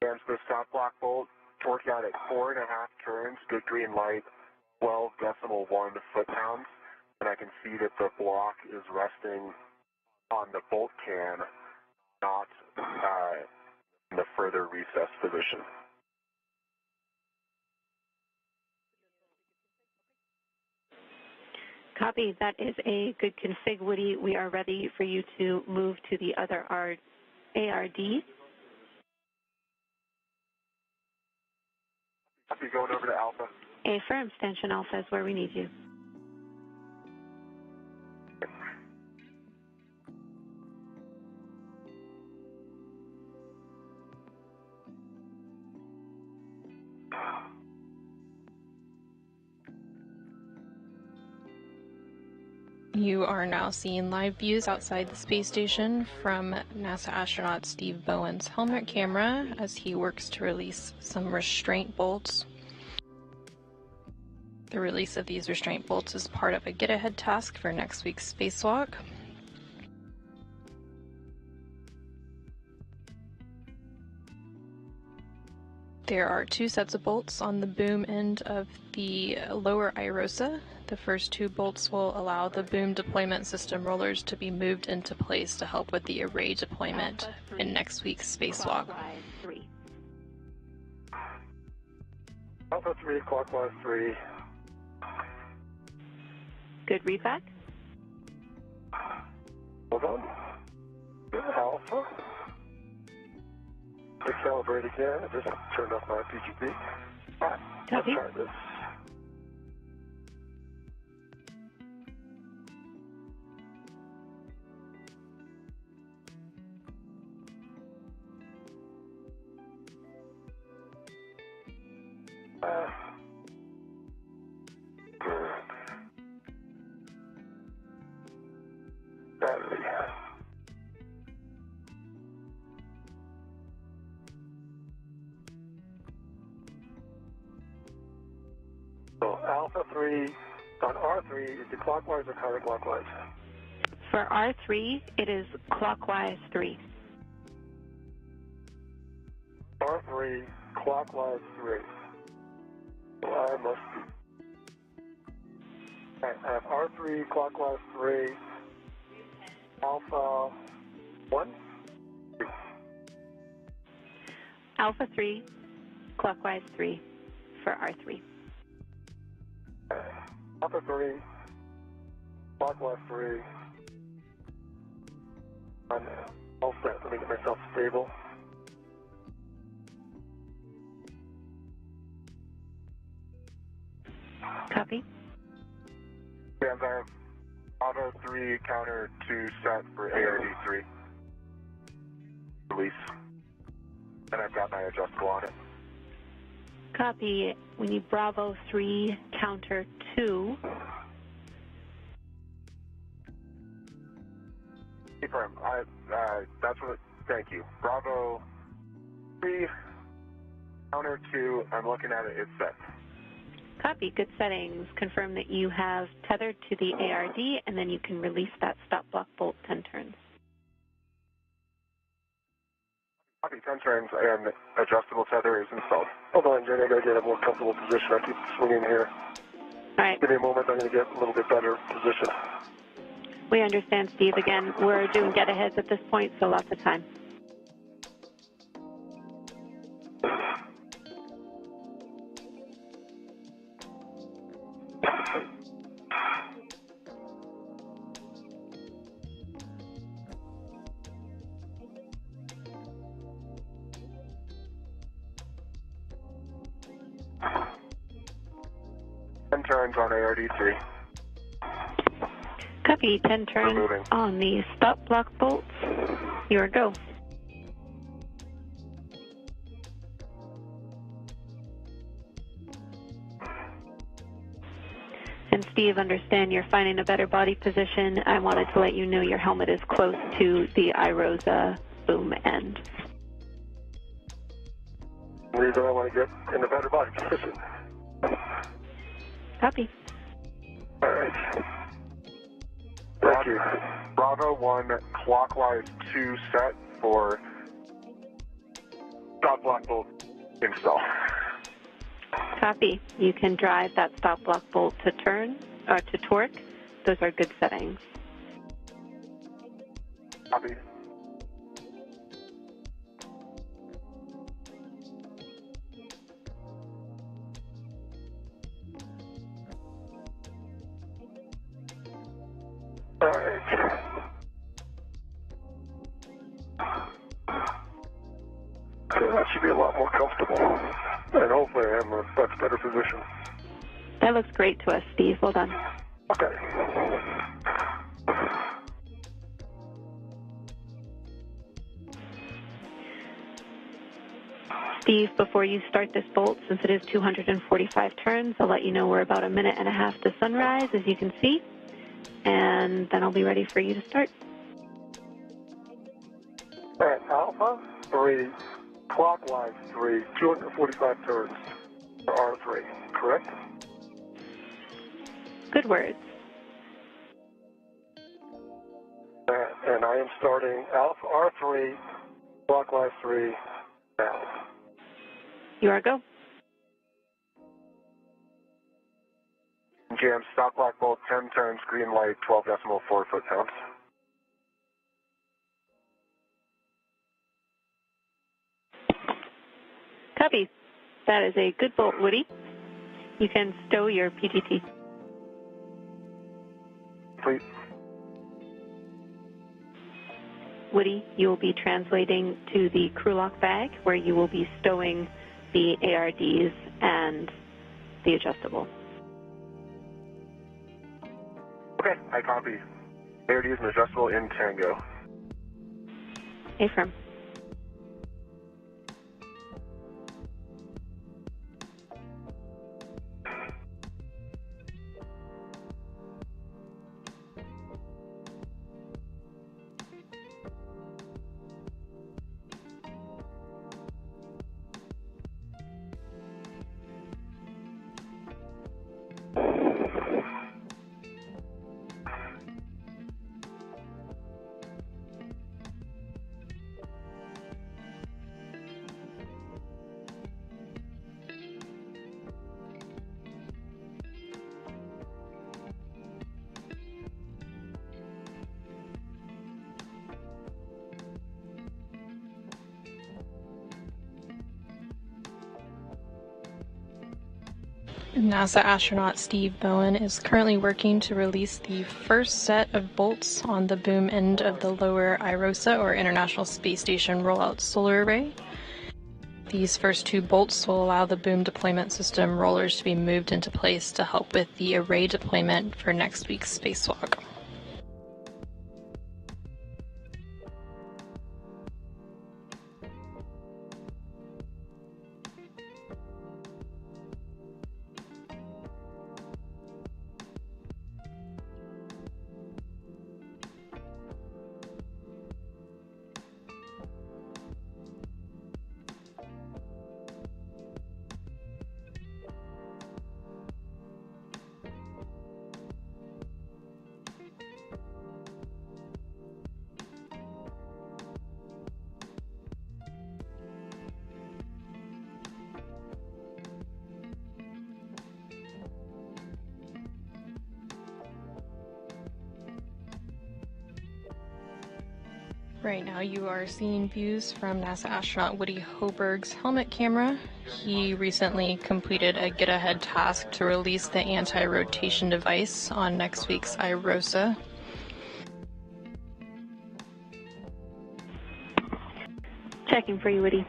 S6: There's the stop block bolt. Torque out at 4.5 turns. Good green light. 12.1 foot-pounds. And I can see that the block is resting on the bolt can, not in the further recessed position.
S2: Copy. That is a good config, Woody. We are ready for you to move to the other ARD.
S6: I'll be going over to Alpha.
S2: Affirm. Stanchion Alpha is where we need you.
S5: You are now seeing live views outside the space station from NASA astronaut Steve Bowen's helmet camera as he works to release some restraint bolts. The release of these restraint bolts is part of a get-ahead task for next week's spacewalk. There are 2 sets of bolts on the boom end of the lower iROSA. The first 2 bolts will allow the boom deployment system rollers to be moved into place to help with the array deployment in next week's spacewalk.
S1: Alpha 3, clockwise 3.
S2: Good readback.
S1: Hold on. Good, Alpha. Recalibrate again. I just turned off my PGP. All right, let's
S2: Copy.
S1: try this. Battery. So Alpha 3 on R3 is it clockwise or counterclockwise?
S2: For R3, it is clockwise 3.
S1: R3 clockwise 3. So I must be
S6: I have R3, clockwise 3, Alpha 1, 3.
S2: Alpha 3, clockwise 3 for R3.
S6: Alpha 3, clockwise 3. I'm all set. Let me get myself stable.
S2: Copy.
S6: Yeah, I have Auto 3, counter 2 set for ARD3. Release. And I've got my adjustable on it.
S2: Copy. We need Bravo 3, counter 2.
S6: Confirm. That's what. Thank you. Bravo 3, counter 2. I'm looking at it. It's set.
S2: Copy. Good settings. Confirm that you have tethered to the ARD, and then you can release that stop block bolt 10 turns.
S6: Copy. 10 turns and adjustable tether is installed. Hold on, Jenny. I gotta get a more comfortable position. I keep swinging here.
S2: All right.
S6: Give me a moment. I'm gonna get a little bit better position.
S2: We understand, Steve. Again, we're doing get-aheads at this point, so lots of time.
S6: Turns on ARD3.
S2: Copy. 10 turns
S6: Removing.
S2: on the stop block bolts. Your go. And Steve, understand you're finding a better body position. I wanted to let you know your helmet is close to the iRosa boom end.
S6: The reason I want to get in a better body position.
S2: Copy.
S6: All right. Thank you. Bravo 1, clockwise 2 set for stop block bolt install.
S2: Copy. You can drive that stop block bolt to turn or to torque. Those are good settings.
S6: Copy. All right. So that should be a lot more comfortable. And hopefully I'm in a much better position.
S2: That looks great to us, Steve. Well done.
S6: Okay.
S2: Steve, before you start this bolt, since it is 245 turns, I'll let you know we're about a minute and a half to sunrise, as you can see. And then I'll be ready for you to start.
S6: All right, Alpha 3, clockwise 3, 245 turns for R3, correct?
S2: Good words.
S6: And I am starting Alpha R3, clockwise 3, now.
S2: You are go.
S6: Jam, stop block bolt, 10 turns, green light, 12.4 foot-pounds.
S2: Copy. That is a good bolt, Woody. You can stow your PGT.
S6: Please.
S2: Woody, you will be translating to the crew lock bag, where you will be stowing the ARDs and the adjustable.
S6: Okay, I copy. ARD is an adjustable in Tango.
S2: Affirm.
S5: NASA astronaut Steve Bowen is currently working to release the first set of bolts on the boom end of the lower IROSA, or International Space Station Rollout Solar Array. These first two bolts will allow the boom deployment system rollers to be moved into place to help with the array deployment for next week's spacewalk. Right now you are seeing views from NASA astronaut Woody Hoberg's helmet camera. He recently completed a get-ahead task to release the anti-rotation device on next week's IROSA.
S2: Checking for you, Woody.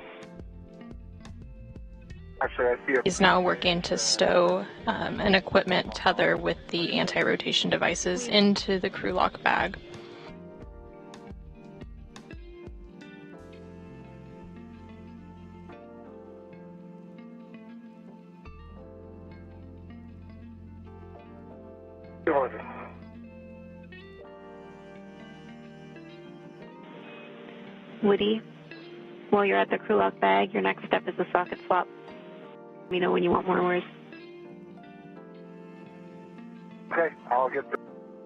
S6: Actually, I see it.
S5: He's now working to stow an equipment tether with the anti-rotation devices into the crew lock bag.
S2: Woody, while you're at the crew lock bag, your next step is the socket swap. Let me know when you want more words.
S6: Okay, I'll get the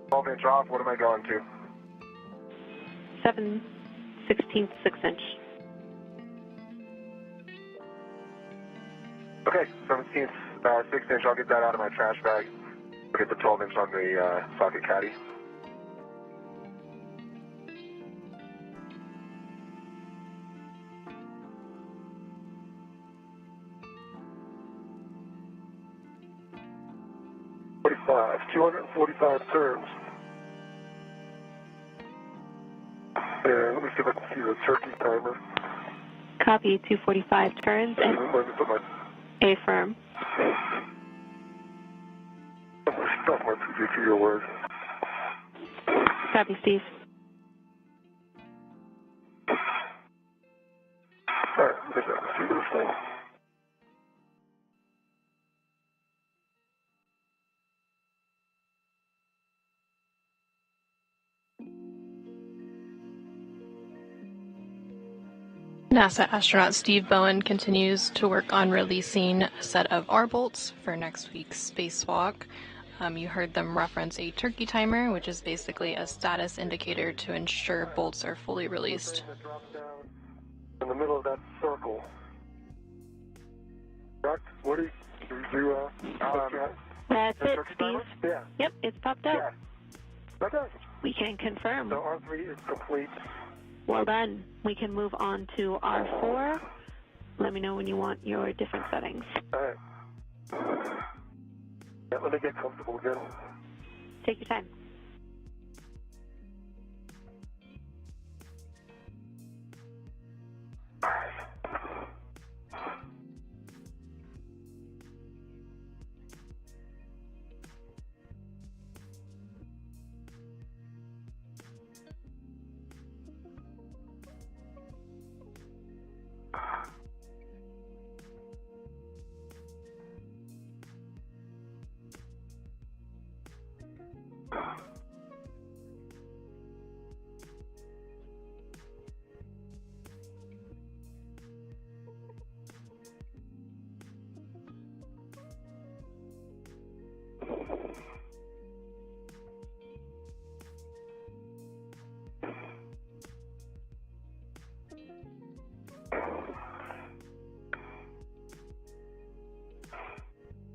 S6: 12-inch off. What am I going to?
S2: 7/16 6-inch.
S6: Okay, 17th 6-inch. I'll get that out of my trash bag. I'll get the 12-inch on the socket caddy. $45, 245 turns. Yeah, let me see if I can see the turkey timer.
S2: Copy, 245 turns and
S6: Let me put my
S2: affirm.
S6: stuff my PG to your word.
S2: Copy, Steve.
S6: Alright, let's see this thing.
S5: NASA astronaut Steve Bowen continues to work on releasing a set of R bolts for next week's spacewalk. You heard them reference a turkey timer, which is basically a status indicator to ensure bolts are fully released.
S6: Drop down in the middle of that circle. Correct? What do you do?
S2: That's it,
S6: turkey
S2: Steve.
S6: timer? Yeah.
S2: Yep, it's popped up.
S6: Yeah. Okay.
S2: We can confirm.
S6: So R3 is complete.
S2: Well done. We can move on to R4. Let me know when you want your different settings.
S6: Alright. Yeah, let me get comfortable again.
S2: Take your time.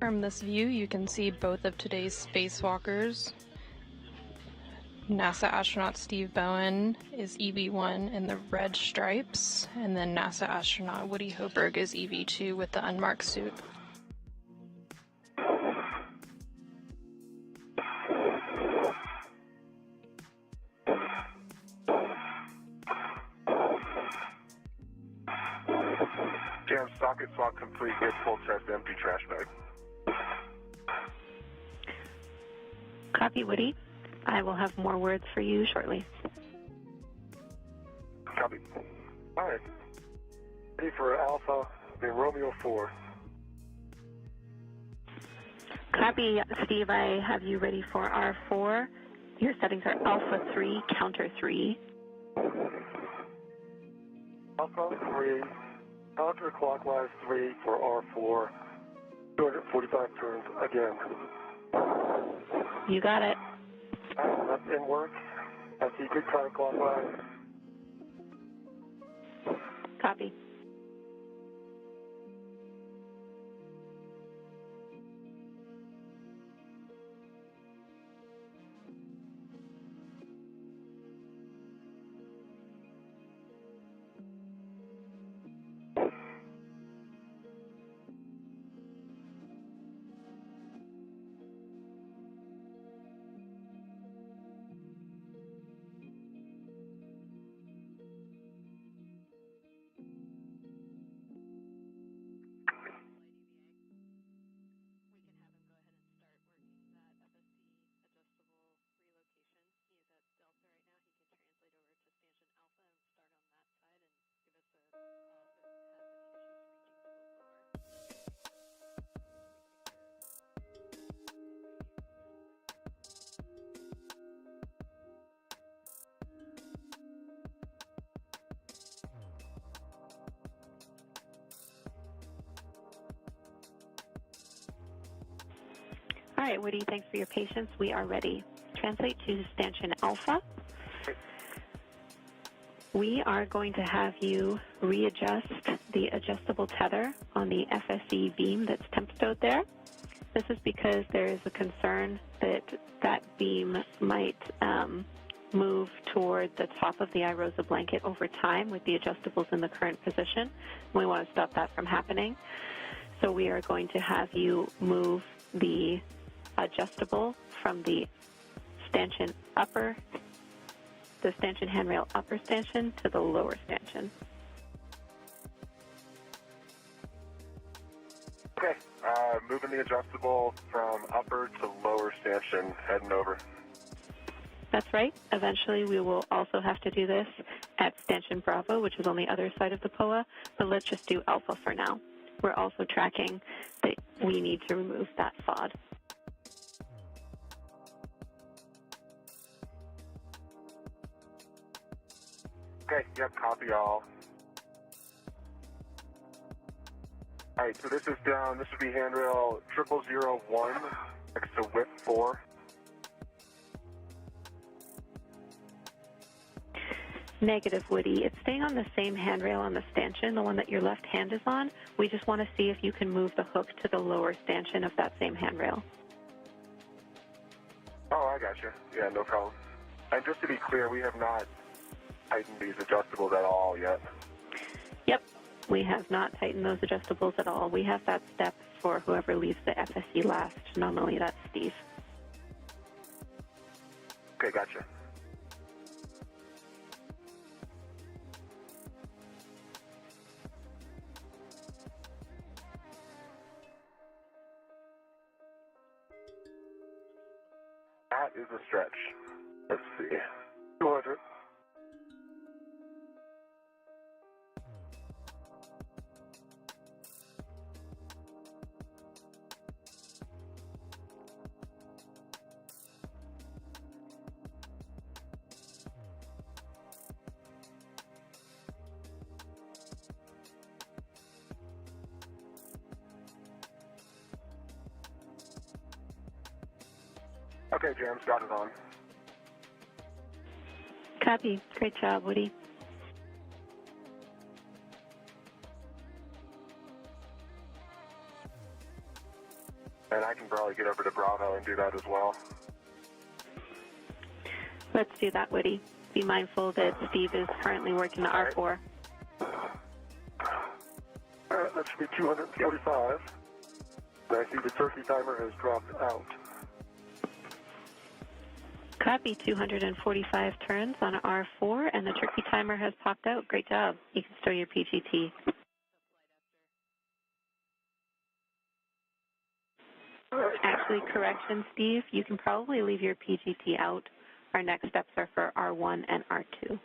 S5: From this view, you can see both of today's spacewalkers. NASA astronaut Steve Bowen is EV1 in the red stripes, and then NASA astronaut Woody Hoberg is EV2 with the unmarked suit.
S6: Jam, socket swap complete, good, full test, empty trash bag.
S2: Copy, Woody. I will have more words for you shortly.
S6: Copy. All right. Ready for Alpha, the Romeo 4.
S2: Copy, Steve. I have you ready for R4. Your settings are Alpha 3, counter 3.
S6: Alpha 3, counterclockwise 3 for R4, 245 turns again.
S2: You got it.
S6: That's in work. I see good counterclockwise.
S2: Copy. All right, Woody, thanks for your patience. We are ready. Translate to stanchion Alpha. We are going to have you readjust the adjustable tether on the FSE beam that's temp stowed there. This is because there is a concern that that beam might move toward the top of the iRosa blanket over time with the adjustables in the current position. We want to stop that from happening. So we are going to have you move the adjustable from the stanchion handrail upper stanchion to the lower stanchion.
S6: Okay, moving the adjustable from upper to lower stanchion, heading over.
S2: That's right. Eventually we will also have to do this at stanchion Bravo, which is on the other side of the POA, but let's just do Alpha for now. We're also tracking that we need to remove that FOD.
S6: Okay, yep, copy all. All right, so this is down, this would be handrail 0001 next to whip 4.
S2: Negative, Woody. It's staying on the same handrail on the stanchion, the one that your left hand is on. We just want to see if you can move the hook to the lower stanchion of that same handrail.
S6: Oh, I got you. Yeah, no problem. And just to be clear, we have not tightened these adjustables at all yet.
S2: Yep, we have not tightened those adjustables at all. We have that step for whoever leaves the FSE last. Normally that's Steve.
S6: Okay, gotcha. That is a stretch. Let's see. 200. Okay, Jam's got it on.
S2: Copy. Great job, Woody.
S6: And I can probably get over to Bravo and do that as well.
S2: Let's do that, Woody. Be mindful that Steve is currently working the R4.
S6: All right, that should be 245. And I see the turkey timer has dropped out.
S2: Copy. 245 turns on R4, and the turkey timer has popped out. Great job. You can store your PGT. Actually, correction, Steve, you can probably leave your PGT out. Our next steps are for R1 and R2.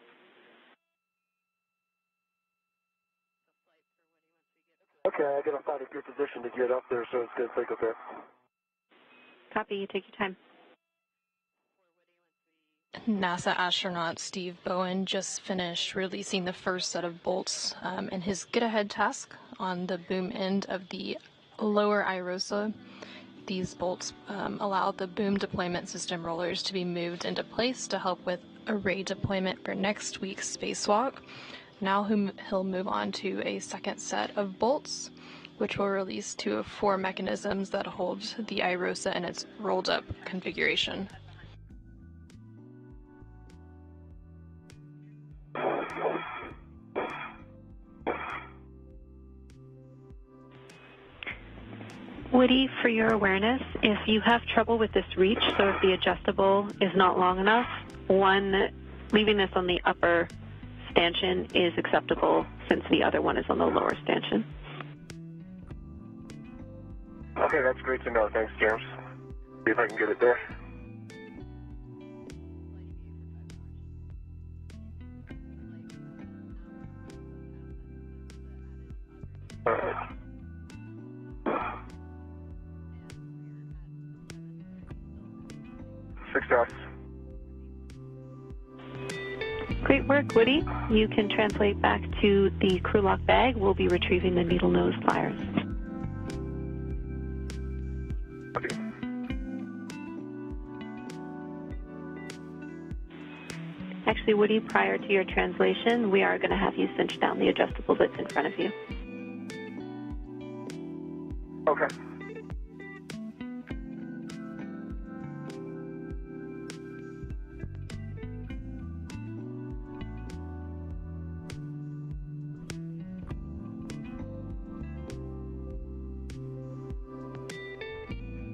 S6: Okay, I gotta find a good position to get up there, so it's gonna take a bit.
S2: Copy, you take your time.
S5: NASA astronaut Steve Bowen just finished releasing the first set of bolts in his get-ahead task on the boom end of the lower IROSA. These bolts allow the boom deployment system rollers to be moved into place to help with array deployment for next week's spacewalk. Now he'll move on to a second set of bolts, which will release 2 of 4 mechanisms that hold the IROSA in its rolled-up configuration.
S2: Woody, for your awareness, if you have trouble with this reach, so if the adjustable is not long enough, leaving this on the upper stanchion is acceptable since the other one is on the lower stanchion.
S6: Okay, that's great to know. Thanks, James. See if I can get it there. All right. Success.
S2: Great work, Woody. You can translate back to the crew lock bag. We'll be retrieving the needle nose pliers. Actually, Woody, prior to your translation, we are going to have you cinch down the adjustable that's in front of you.
S6: Okay.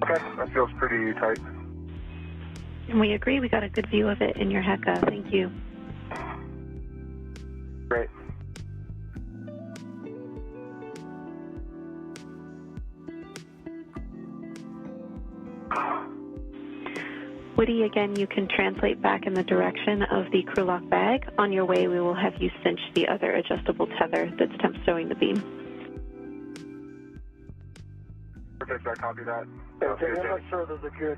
S6: Okay, that feels pretty tight.
S2: And we agree. We got a good view of it in your HECA. Thank you.
S6: Great.
S2: Woody, again, you can translate back in the direction of the crew lock bag. On your way, we will have you cinch the other adjustable tether that's temp stowing the beam.
S6: Perfect, I copy that. Okay, I'm not sure there's a good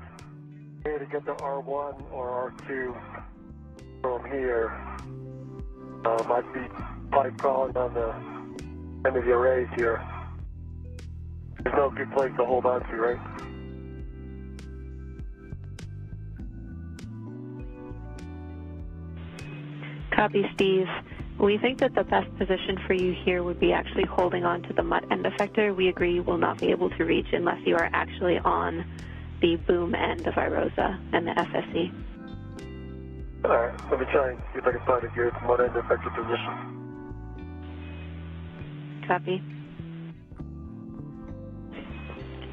S6: way to get to R1 or R2 from here. Might be pipe crawling on the end of the arrays here. There's no good place to hold on to, right?
S2: Copy, Steve. We think that the best position for you here would be actually holding on to the mutt end effector. We agree you will not be able to reach unless you are actually on the boom end of IROSA and the FSE.
S6: All right, let me try and see if I can find a good mutt end effector position.
S2: Copy.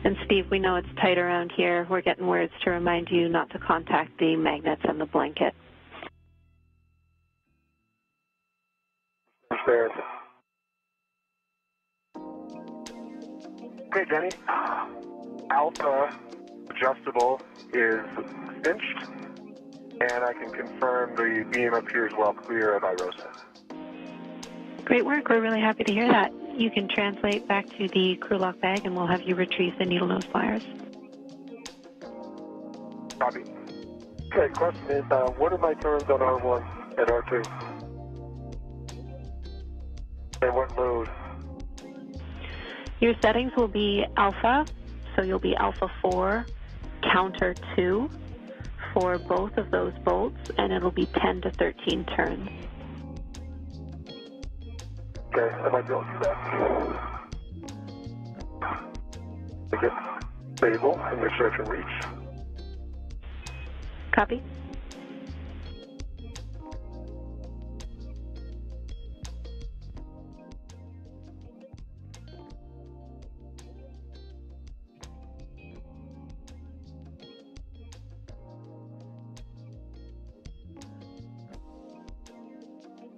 S2: And Steve, we know it's tight around here. We're getting words to remind you not to contact the magnets and the blanket.
S6: Understand. Okay, Jenny. Alpha adjustable is cinched, and I can confirm the beam appears well clear of IROSA.
S2: Great work. We're really happy to hear that. You can translate back to the crew lock bag, and we'll have you retrieve the needle nose pliers.
S6: Copy. Okay, question is, what are my turns on R1 and R2? And what load?
S2: Your settings will be alpha, so you'll be alpha 4, counter 2 for both of those bolts, and it'll be 10 to 13 turns.
S6: Okay, I might be able to do that. Make it stable and make sure I can reach.
S2: Copy.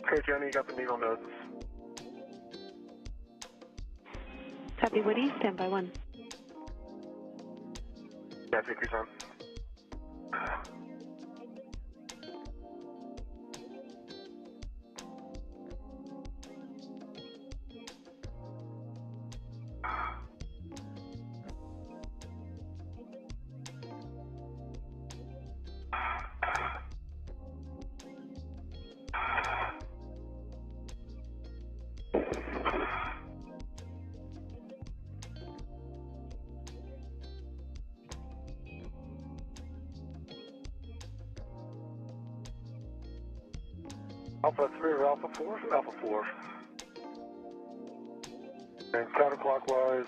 S6: Okay, Jenny, you got the needle nodes.
S2: Copy, Woody. Stand by 1.
S6: Yeah, take your time. Alpha 3 or Alpha 4? Alpha 4. And counterclockwise?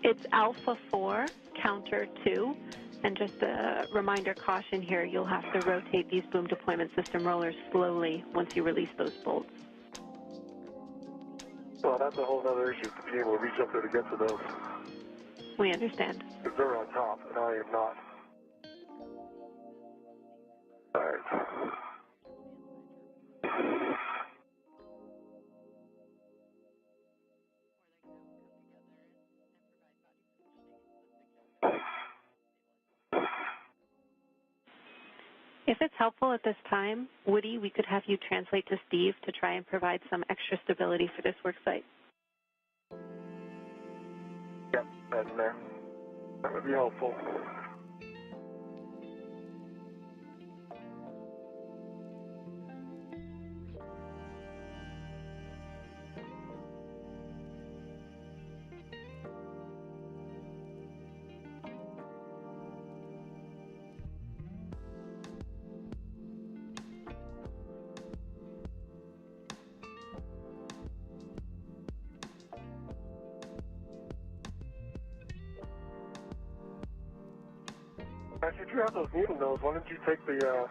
S2: It's Alpha 4, counter 2. And just a reminder, caution here, you'll have to rotate these boom deployment system rollers slowly once you release those bolts.
S6: Well, that's a whole other issue, being able to reach up there to get to those.
S2: We understand.
S6: Because they're on top, and I am not. All right.
S2: If it's helpful at this time, Woody, we could have you translate to Steve to try and provide some extra stability for this work site.
S6: Yep, that's there. That would be helpful. If you have those needle nose, why don't you take the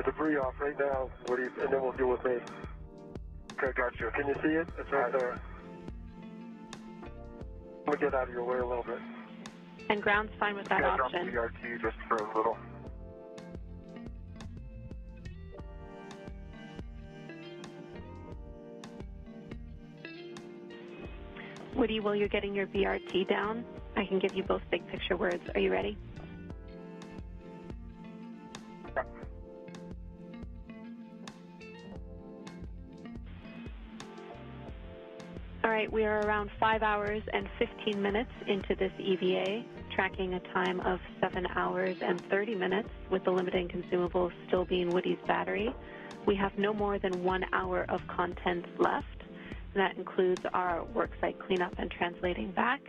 S6: debris off right now, Woody, and then we'll deal with me. Okay, got you. Can you see it? It's right there. Let me get out of your way a little bit.
S2: And ground's fine with that option.
S6: Drop the BRT just for a little.
S2: Woody, while you're getting your BRT down, I can give you both big picture words. Are you ready? All right, we are around 5 hours and 15 minutes into this EVA, tracking a time of 7 hours and 30 minutes, with the limiting consumable still being Woody's battery. We have no more than 1 hour of content left. And that includes our worksite cleanup and translating back.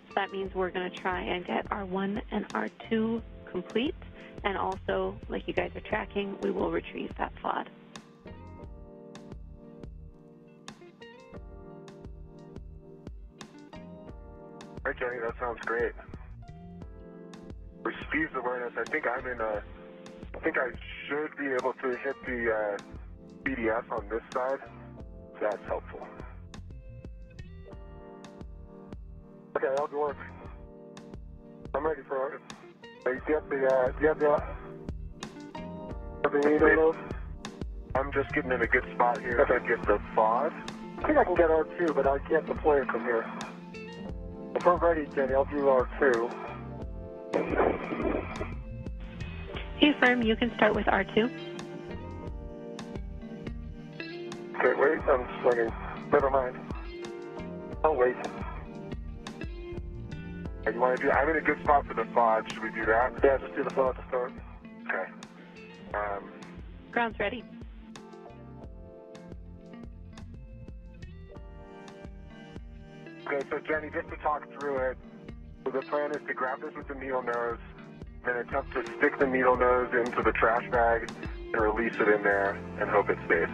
S2: So that means we're going to try and get R1 and R2 complete. And also, like you guys are tracking, we will retrieve that FOD.
S6: All right, Jenny, that sounds great. For Steve's awareness, I think I should be able to hit the BDS on this side. That's helpful. Okay, I'll go work. I'm ready for it. Do you have the needle? I'm just getting in a good spot here to get the FOD. I think I can get R2, but I can't deploy it from here. If we're ready, Jenny, I'll do R2.
S2: Hey, Firm, you can start with R2.
S6: Okay, wait, I'm swinging. Never mind. I'll wait. You want to do? I'm in a good spot for the FOD. Should we do that? Yeah, just do the FOD to start. Okay.
S2: Ground's ready.
S6: Okay, so Jenny, just to talk through it, so the plan is to grab this with the needle nose, and attempt to stick the needle nose into the trash bag and release it in there and hope it stays.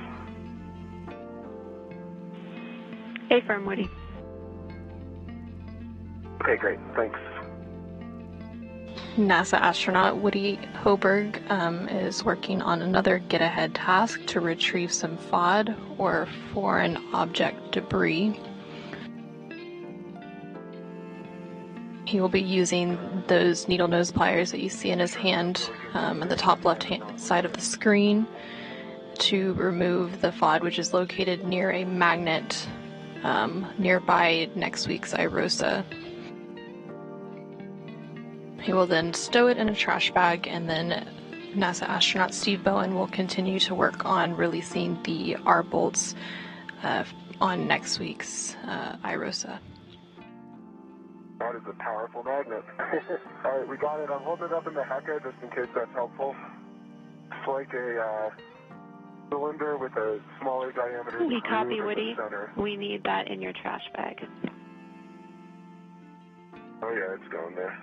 S2: Hey, Firm, Woody.
S6: Okay, great. Thanks.
S5: NASA astronaut Woody Hoberg is working on another get-ahead task to retrieve some FOD, or foreign object debris. He will be using those needle nose pliers that you see in his hand on the top left-hand side of the screen to remove the FOD, which is located near a magnet nearby next week's IROSA. He will then stow it in a trash bag, and then NASA astronaut Steve Bowen will continue to work on releasing the R bolts on next week's IROSA.
S6: That is a powerful magnet. All right, we got it. I'm holding it up in the Hecka just in case that's helpful. It's like a cylinder with a smaller diameter.
S2: We copy,
S6: screw in
S2: Woody.
S6: the center.
S2: We need that in your trash bag.
S6: Oh yeah, it's going there.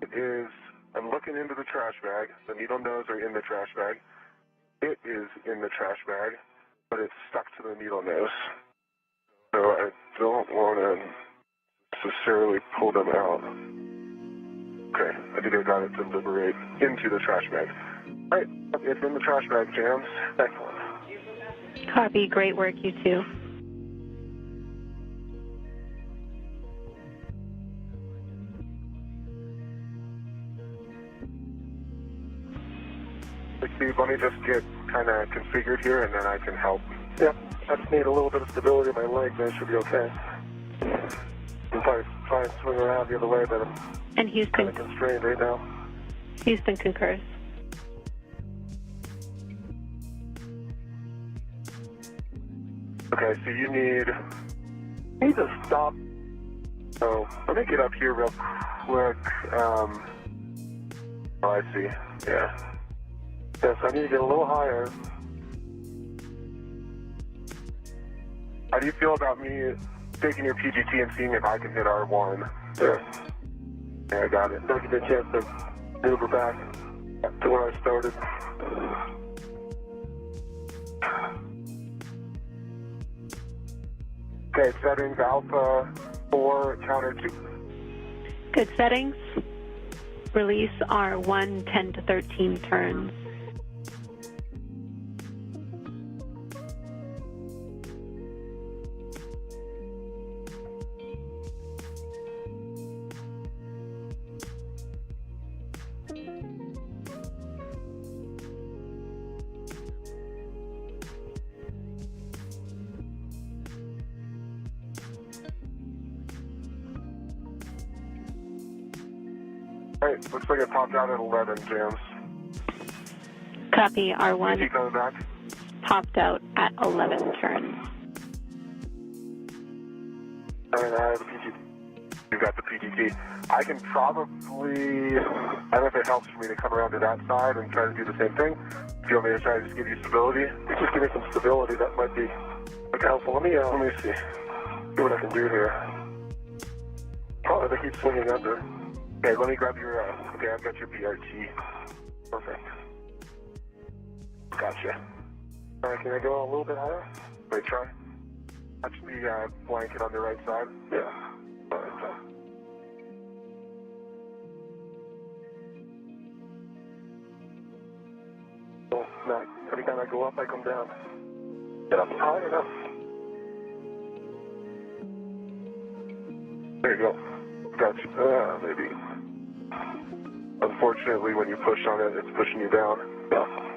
S6: It is. I'm looking into the trash bag. The needle nose are in the trash bag. It is in the trash bag, but it's stuck to the needle nose. So I don't want to necessarily pull them out. Okay, I think I got it to liberate into the trash bag. All right, it's in the trash bag, Jams. Excellent.
S2: Copy. Great work, you two.
S6: Steve, let me just get kind of configured here, and then I can help. Yep, I just need a little bit of stability in my leg, then it should be okay. I'm probably trying to swing around the other way, but I'm
S2: And Houston.
S6: kind of constrained right now.
S2: Houston concurs.
S6: Okay, so you need to stop. So let me get up here real quick. Oh, I see. Yeah. Yes, I need to get a little higher. How do you feel about me taking your PGT and seeing if I can hit R1? There. Yeah, I got it. Don't give me a chance to maneuver back to where I started. Okay, settings alpha 4, counter 2.
S2: Good settings. Release R1, 10 to 13 turns.
S6: All right, looks like it popped out at 11, Jams.
S2: Copy.
S6: Is
S2: R1
S6: he coming back?
S2: popped out at 11 turns.
S6: I mean, I have the PGT. You've got the PGT. I can probably, I don't know if it helps for me to come around to that side and try to do the same thing. If you want me to try to just give you stability, just give me some stability. That might be helpful. Let me see what I can do here. Oh, they keep swinging under. Okay, let me grab your, okay, I've got your BRT. Perfect. Gotcha. All right, can I go a little bit higher? Wait, try. That should be blanket on the right side. Yeah. All right, so. Oh, no. Every time I go up, I come down. Get up high enough. There you go. Gotcha. Maybe. Unfortunately, when you push on it, it's pushing you down. Yeah.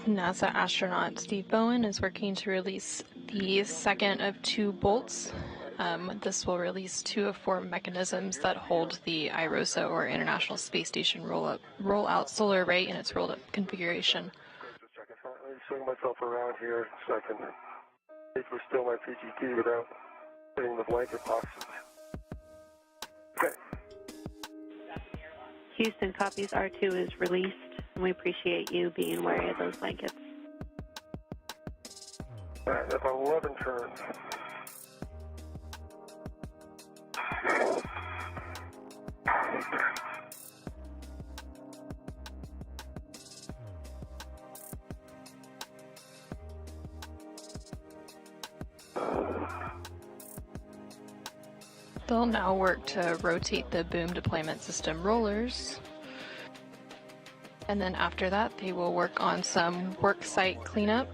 S5: NASA astronaut Steve Bowen is working to release the second of 2 bolts. This will release 2 of 4 mechanisms that hold the IROSA, or International Space Station roll-out solar array, in its rolled-up configuration.
S6: Just a second. Let me swing myself around here so I can still my PGT without hitting the blanket box. Okay.
S2: Houston copies R2 is released, and we appreciate you being wary of those blankets.
S6: All right, that's 11 turns.
S5: They'll now work to rotate the boom deployment system rollers. And then after that, they will work on some work site cleanup.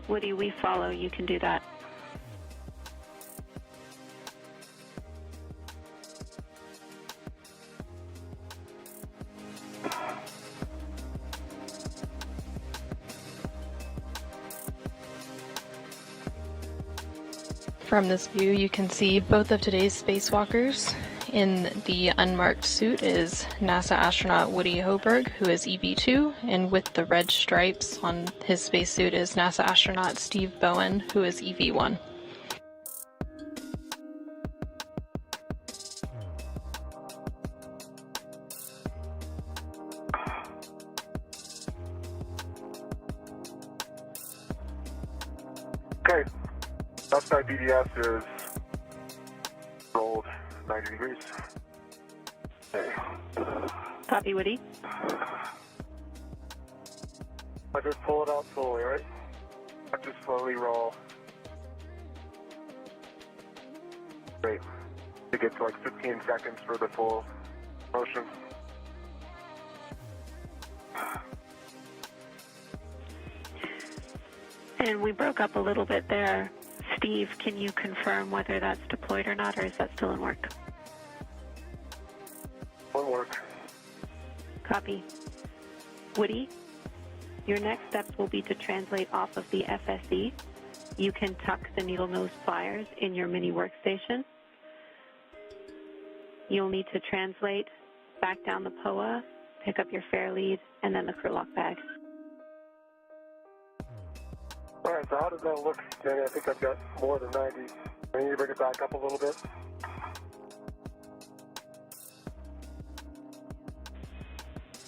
S2: Woody, we follow. You can do that.
S5: From this view, you can see both of today's spacewalkers. In the unmarked suit is NASA astronaut Woody Hoberg, who is EV2, and with the red stripes on his spacesuit is NASA astronaut Steve Bowen, who is EV1.
S6: Okay, outside BDS is rolled 90 degrees. Okay.
S2: Copy, Woody.
S6: I just pull it out slowly, right? I just slowly roll. Great. It gets like 15 seconds for the full motion.
S2: And we broke up a little bit there. Steve, can you confirm whether that's deployed or not, or is that still in work?
S6: One work.
S2: Copy. Woody, your next steps will be to translate off of the FSE. You can tuck the needle nose pliers in your mini workstation. You'll need to translate back down the POA, pick up your fair lead, and then the crew lock bag.
S6: All right, so how does that look, Danny? I think I've got more than 90. I need to bring it back up a little bit.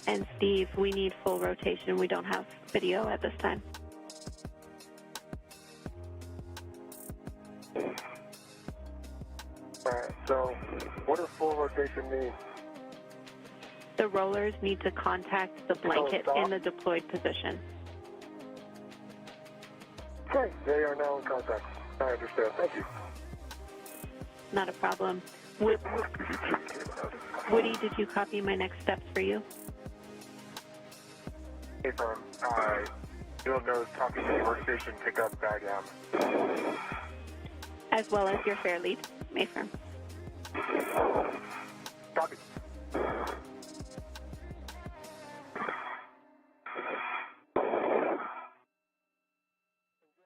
S2: And Steve, we need full rotation. We don't have video at this time.
S6: All right, so what does full rotation mean?
S2: The rollers need to contact the blanket in the deployed position.
S6: Okay, they are now in contact. I understand. Thank you.
S2: Not a problem. Woody, did you copy my next steps for you?
S6: Hey, firm. You'll know talking to the workstation, pick up bag down.
S2: As well as your fair lead, Mayfirm.
S6: Copy.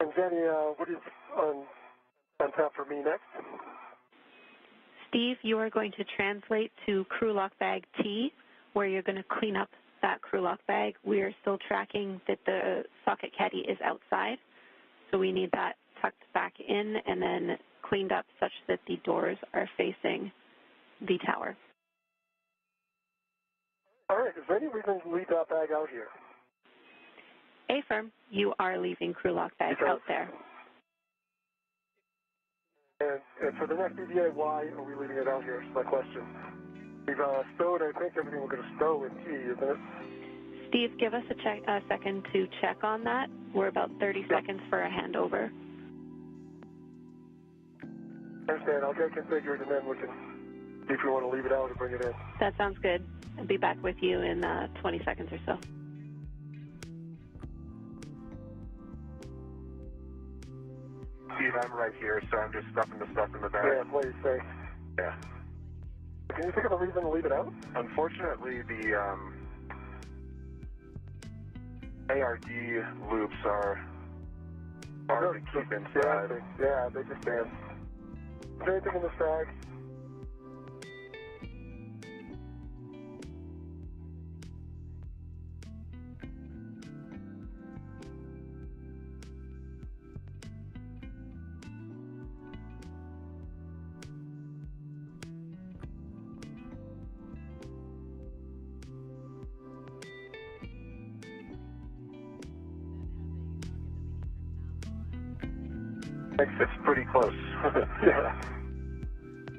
S6: And Jenny, what is on tap for me next?
S2: Steve, you are going to translate to crew lock bag T, where you're going to clean up that crew lock bag. We are still tracking that the socket caddy is outside, so we need that tucked back in and then cleaned up such that the doors are facing the tower.
S6: All right, is there any reason to leave that bag out here?
S2: A-firm, you are leaving crew lock bag out there.
S6: And for the next EVA, why are we leaving it out here? Is my question. We've stowed, I think, everything we're going to stow in T, isn't it?
S2: Steve, give us a second to check on that. We're about 30 seconds for a handover.
S6: I understand. I'll get configured and then we can see if we want to leave it out or bring it in.
S2: That sounds good. I'll be back with you in 20 seconds or so.
S6: Steve, I'm right here, so I'm just stuffing the stuff in the bag. Yeah, please, thanks. Yeah. Can you think of a reason to leave it out? Unfortunately, the ARD loops are hard to keep inside. Yeah, they just stand. Is there anything in this bag? It's pretty close. Yeah.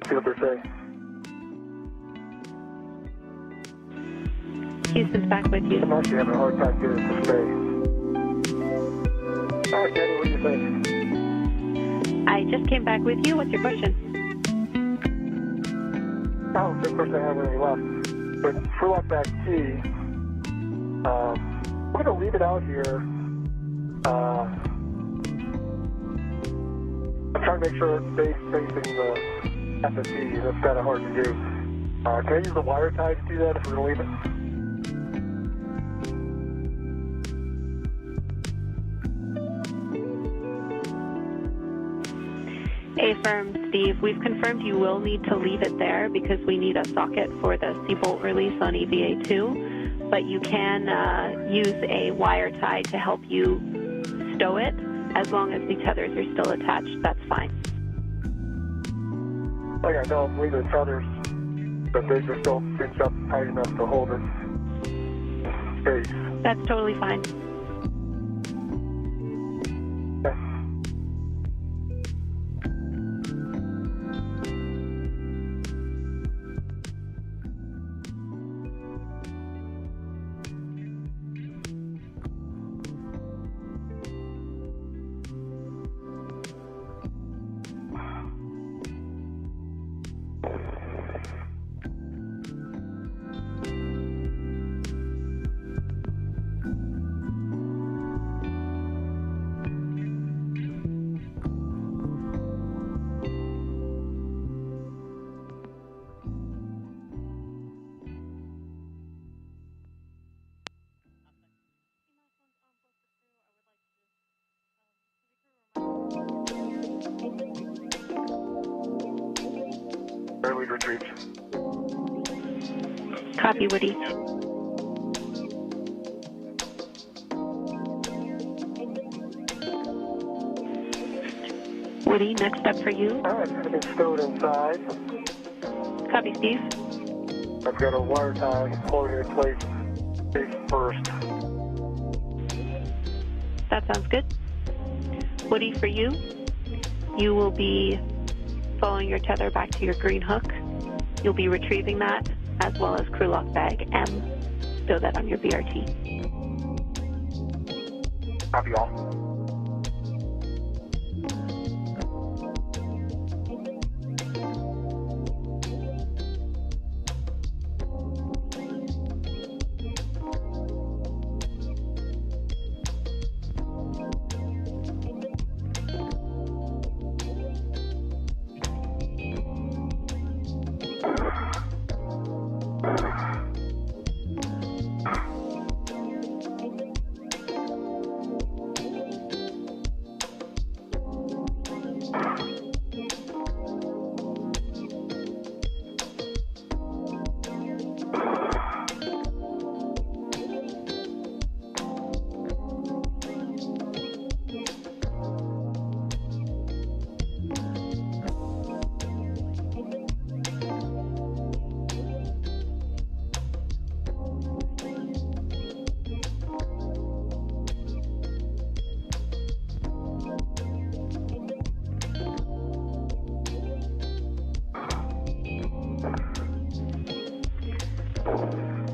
S6: See what they're saying.
S2: Houston's back with you.
S6: I'm actually having a hard time getting it to stay. All right, Danny, what do you think?
S2: I just came back with you. What's your question?
S6: Oh, of course I have when we left. But Furlock back T, we're going to leave it out here. I'm trying to make sure it stays facing the FSE. That's kind of hard to do. Can I use the wire tie to do that if we're going to leave it?
S2: A-firm, Steve, we've confirmed you will need to leave it there because we need a socket for the C-bolt release on EVA2, but you can use a wire tie to help you stow it. As long as the tethers are still attached, that's fine.
S6: Like I don't leave the tethers, but they just don't cinch up tight enough to hold it in space.
S2: That's totally fine.
S6: Okay. Early retreat.
S2: Copy, Woody. Woody, next up for you.
S6: All right, everything's stowed inside.
S2: Copy, Steve.
S6: I've got a wire tie holding it in place face first.
S2: That sounds good. Woody, for you, you will be following your tether back to your green hook. You'll be retrieving that, as well as crew lock bag M. Stow that on your BRT.
S6: Copy all.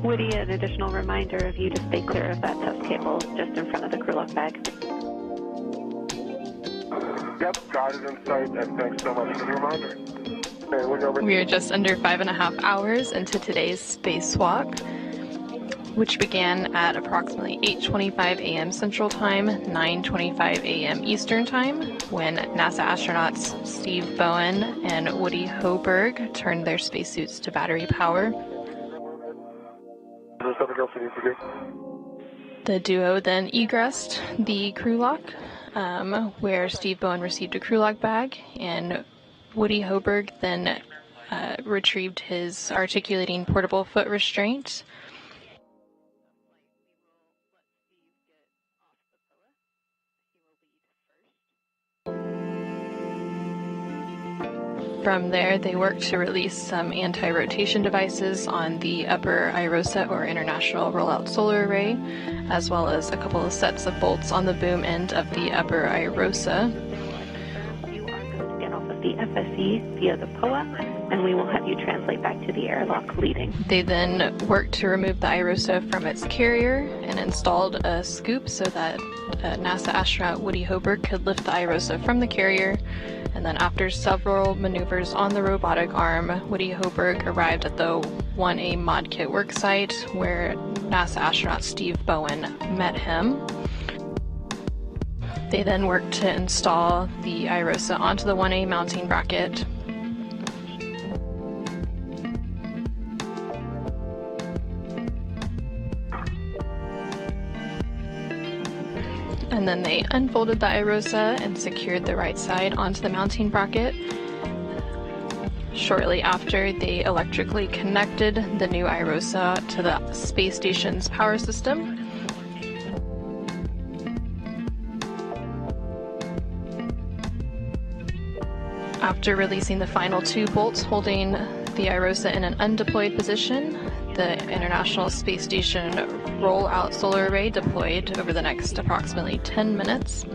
S2: Woody, an additional reminder of you to stay clear of that test cable just in front of the crew lock bag.
S6: Yep, got it in sight, and thanks so much for the reminder. Okay, look over.
S5: We are just under 5.5 hours into today's spacewalk, which began at approximately 8:25 a.m. Central Time, 9:25 a.m. Eastern Time, when NASA astronauts Steve Bowen and Woody Hoberg turned their spacesuits to battery power.
S6: Is there something else we need to do?
S5: The duo then egressed the crew lock, where Steve Bowen received a crew lock bag, and Woody Hoberg then retrieved his articulating portable foot restraint. From there, they worked to release some anti-rotation devices on the upper IROSA, or International Rollout Solar Array, as well as a couple of sets of bolts on the boom end of the upper IROSA.
S2: You are going to get off of the FSE via the POA and we will have you translate back to the airlock leading.
S5: They then worked to remove the IROSA from its carrier and installed a scoop so that NASA astronaut Woody Hoberg could lift the IROSA from the carrier. And then after several maneuvers on the robotic arm, Woody Hoberg arrived at the 1A mod kit worksite where NASA astronaut Steve Bowen met him. They then worked to install the IROSA onto the 1A mounting bracket. And then they unfolded the IROSA and secured the right side onto the mounting bracket. Shortly after, they electrically connected the new IROSA to the space station's power system. After releasing the final 2 bolts holding the IROSA in an undeployed position, the International Space Station roll-out solar array deployed over the next approximately 10 minutes.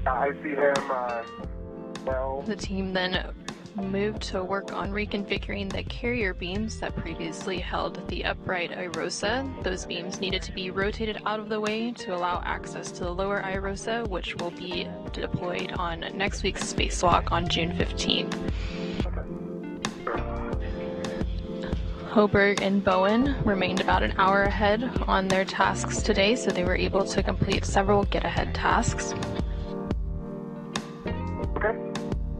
S6: I see him,
S5: The team then moved to work on reconfiguring the carrier beams that previously held the upright IROSA. Those beams needed to be rotated out of the way to allow access to the lower IROSA, which will be deployed on next week's spacewalk on June 15th. Hoberg and Bowen remained about an hour ahead on their tasks today, so they were able to complete several get-ahead tasks.
S6: Okay.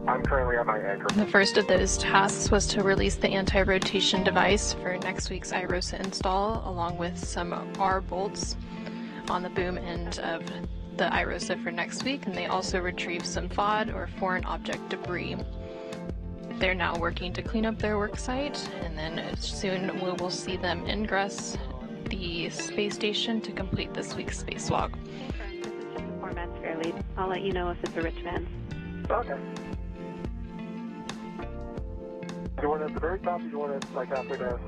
S6: I'm currently at my anchor.
S5: The first of those tasks was to release the anti-rotation device for next week's IROSA install, along with some R bolts on the boom end of the IROSA for next week, and they also retrieved some FOD, or foreign object debris. They're now working to clean up their work site, and then soon we will see them ingress the space station to complete this week's spacewalk.
S2: This is just a format fairly. I'll let you know if it's a rich man.
S6: Okay. Do you want it at the very top, or do you want it like halfway down?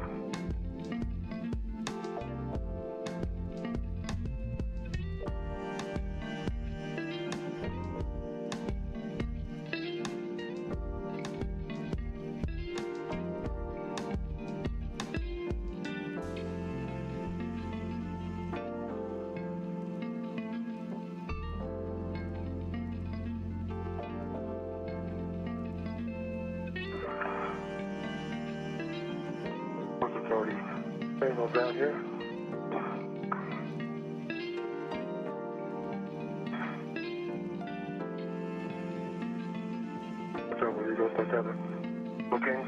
S6: Painel down here. So where you go start that looking.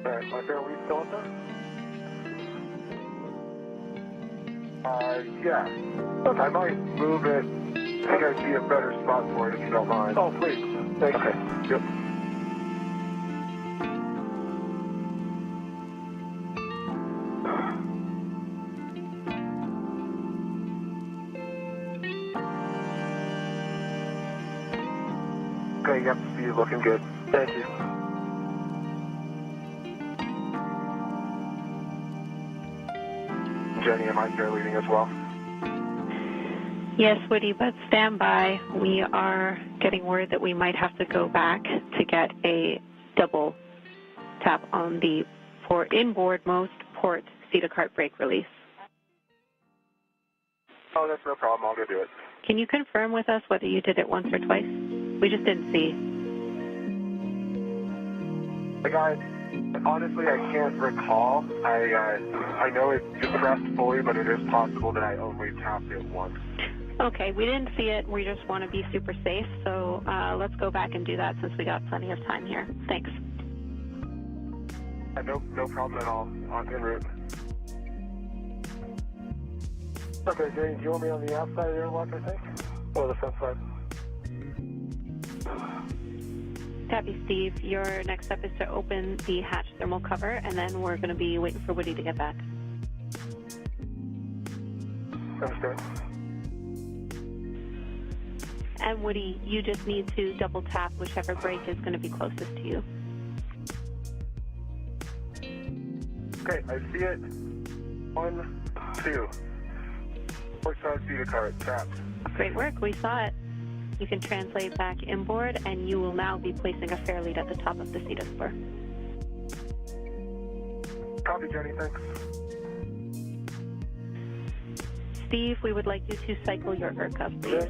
S6: Alright, my fair, we still up there? Yeah. Okay, I might move it. I think I'd be a better spot for it if you don't mind. Oh, please. Thank you. Yep. Okay, yep, see you looking good. Thank you. Jenny, am I fair leading as well?
S2: Yes, Woody, but stand by. We are getting word that we might have to go back to get a double tap on the inboard-most port Cedar Cart brake release.
S6: Oh, that's no problem. I'll go do it.
S2: Can you confirm with us whether you did it once or twice? We just didn't see.
S6: The guy, honestly, I can't recall. I know it depressed fully, but it is possible that I only tapped it once.
S2: Okay, we didn't see it. We just want to be super safe, so let's go back and do that since we got plenty of time here. Thanks.
S6: No problem at all. En route. Okay, Jane, do you want me on the outside of the airlock, I think? Or the front side?
S2: Copy, Steve. Your next step is to open the hatch thermal cover, and then we're going to be waiting for Woody to get back.
S6: Understood.
S2: And Woody, you just need to double tap whichever brake is going to be closest to you.
S6: Okay, I see it. 1, 2. Port side Cedar Cart, tapped.
S2: Great work. We saw it. You can translate back inboard, and you will now be placing a fair lead at the top of the CETA score.
S6: Copy, Jenny. Thanks.
S2: Steve, we would like you to cycle your ERCA, please.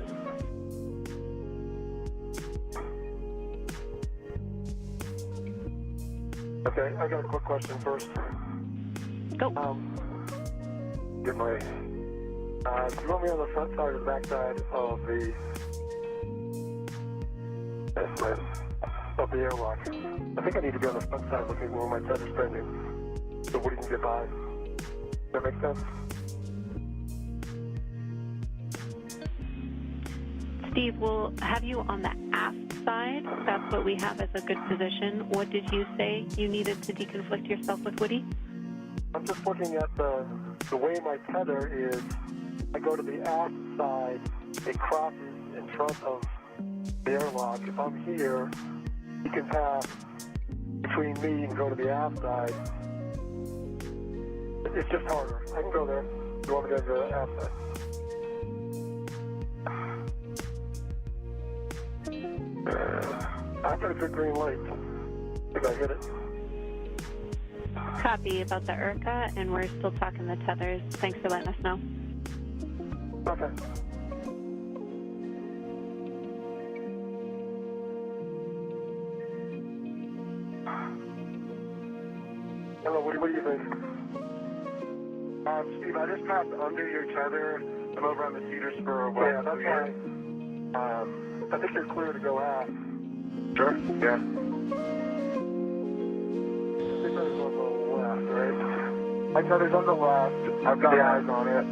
S6: Okay, I got a quick question first.
S2: Go.
S6: Get my. Do you want me on the front side or the back side of the airlock? I think I need to be on the front side looking where my tether's bending, so Woody can get by. Does that make sense?
S2: Steve, we'll have you on the aft side. That's what we have as a good position. What did you say you needed to deconflict yourself with, Woody?
S6: I'm just looking at the way my tether is. I go to the aft side, it crosses in front of the airlock. If I'm here, you can pass between me and go to the aft side. It's just harder. I can go there. You want me to go to the aft side? I've got a good green light. If I hit it.
S2: Copy about the ERCA, and we're still talking the tethers. Thanks for letting us know.
S6: Okay. Hello, what do you think? Steve, I just passed under your tether. I'm over on the cedar spur. Yeah, that's fine. I think you're clear to go aft. Sure, yeah. I think that's on the left, right? My tether's on the left. I've got eyes on it.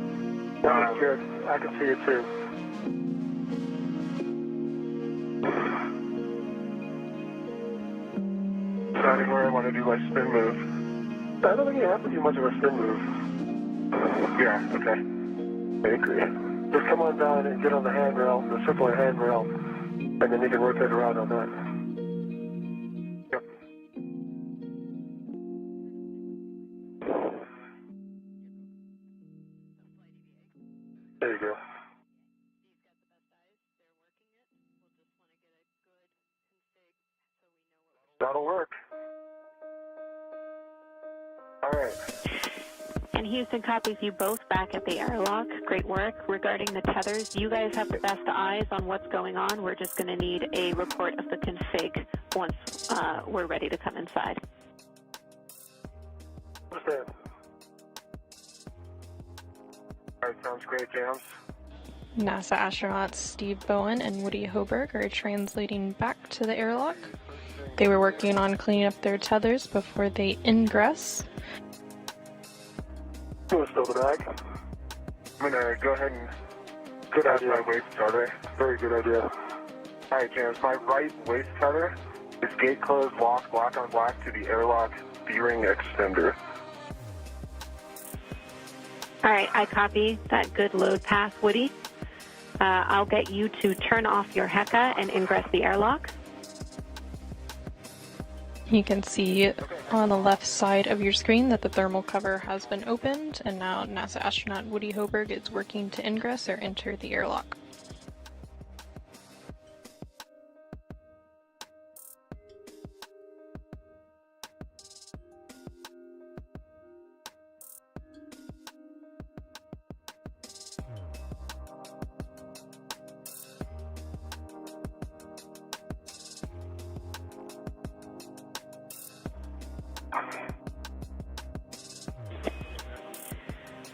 S6: Good. I can see it too. Deciding where I want to do my spin move. I don't think you have to do much of a spin move. Yeah, okay. I agree. Just come on down and get on the handrail, the circular handrail, and then you can rotate around on that. Yep. There you go. That'll work. All right.
S2: And Houston copies you both back at the airlock. Great work. Regarding the tethers, you guys have the best eyes on what's going on. We're just going to need a report of the config once we're ready to come inside.
S6: Understand. All right, sounds great, James.
S5: NASA astronauts Steve Bowen and Woody Hoberg are translating back to the airlock. They were working on cleaning up their tethers before they ingress.
S6: You want to stow the bag? I'm going to go ahead and good idea. My waist tether. Very good idea. All right, James. My right waist tether is gate closed, locked, black on black to the airlock B-ring extender.
S2: All right, I copy that good load path, Woody. I'll get you to turn off your HECA and ingress the airlock.
S5: You can see on the left side of your screen that the thermal cover has been opened, and now NASA astronaut Woody Hoberg is working to ingress or enter the airlock.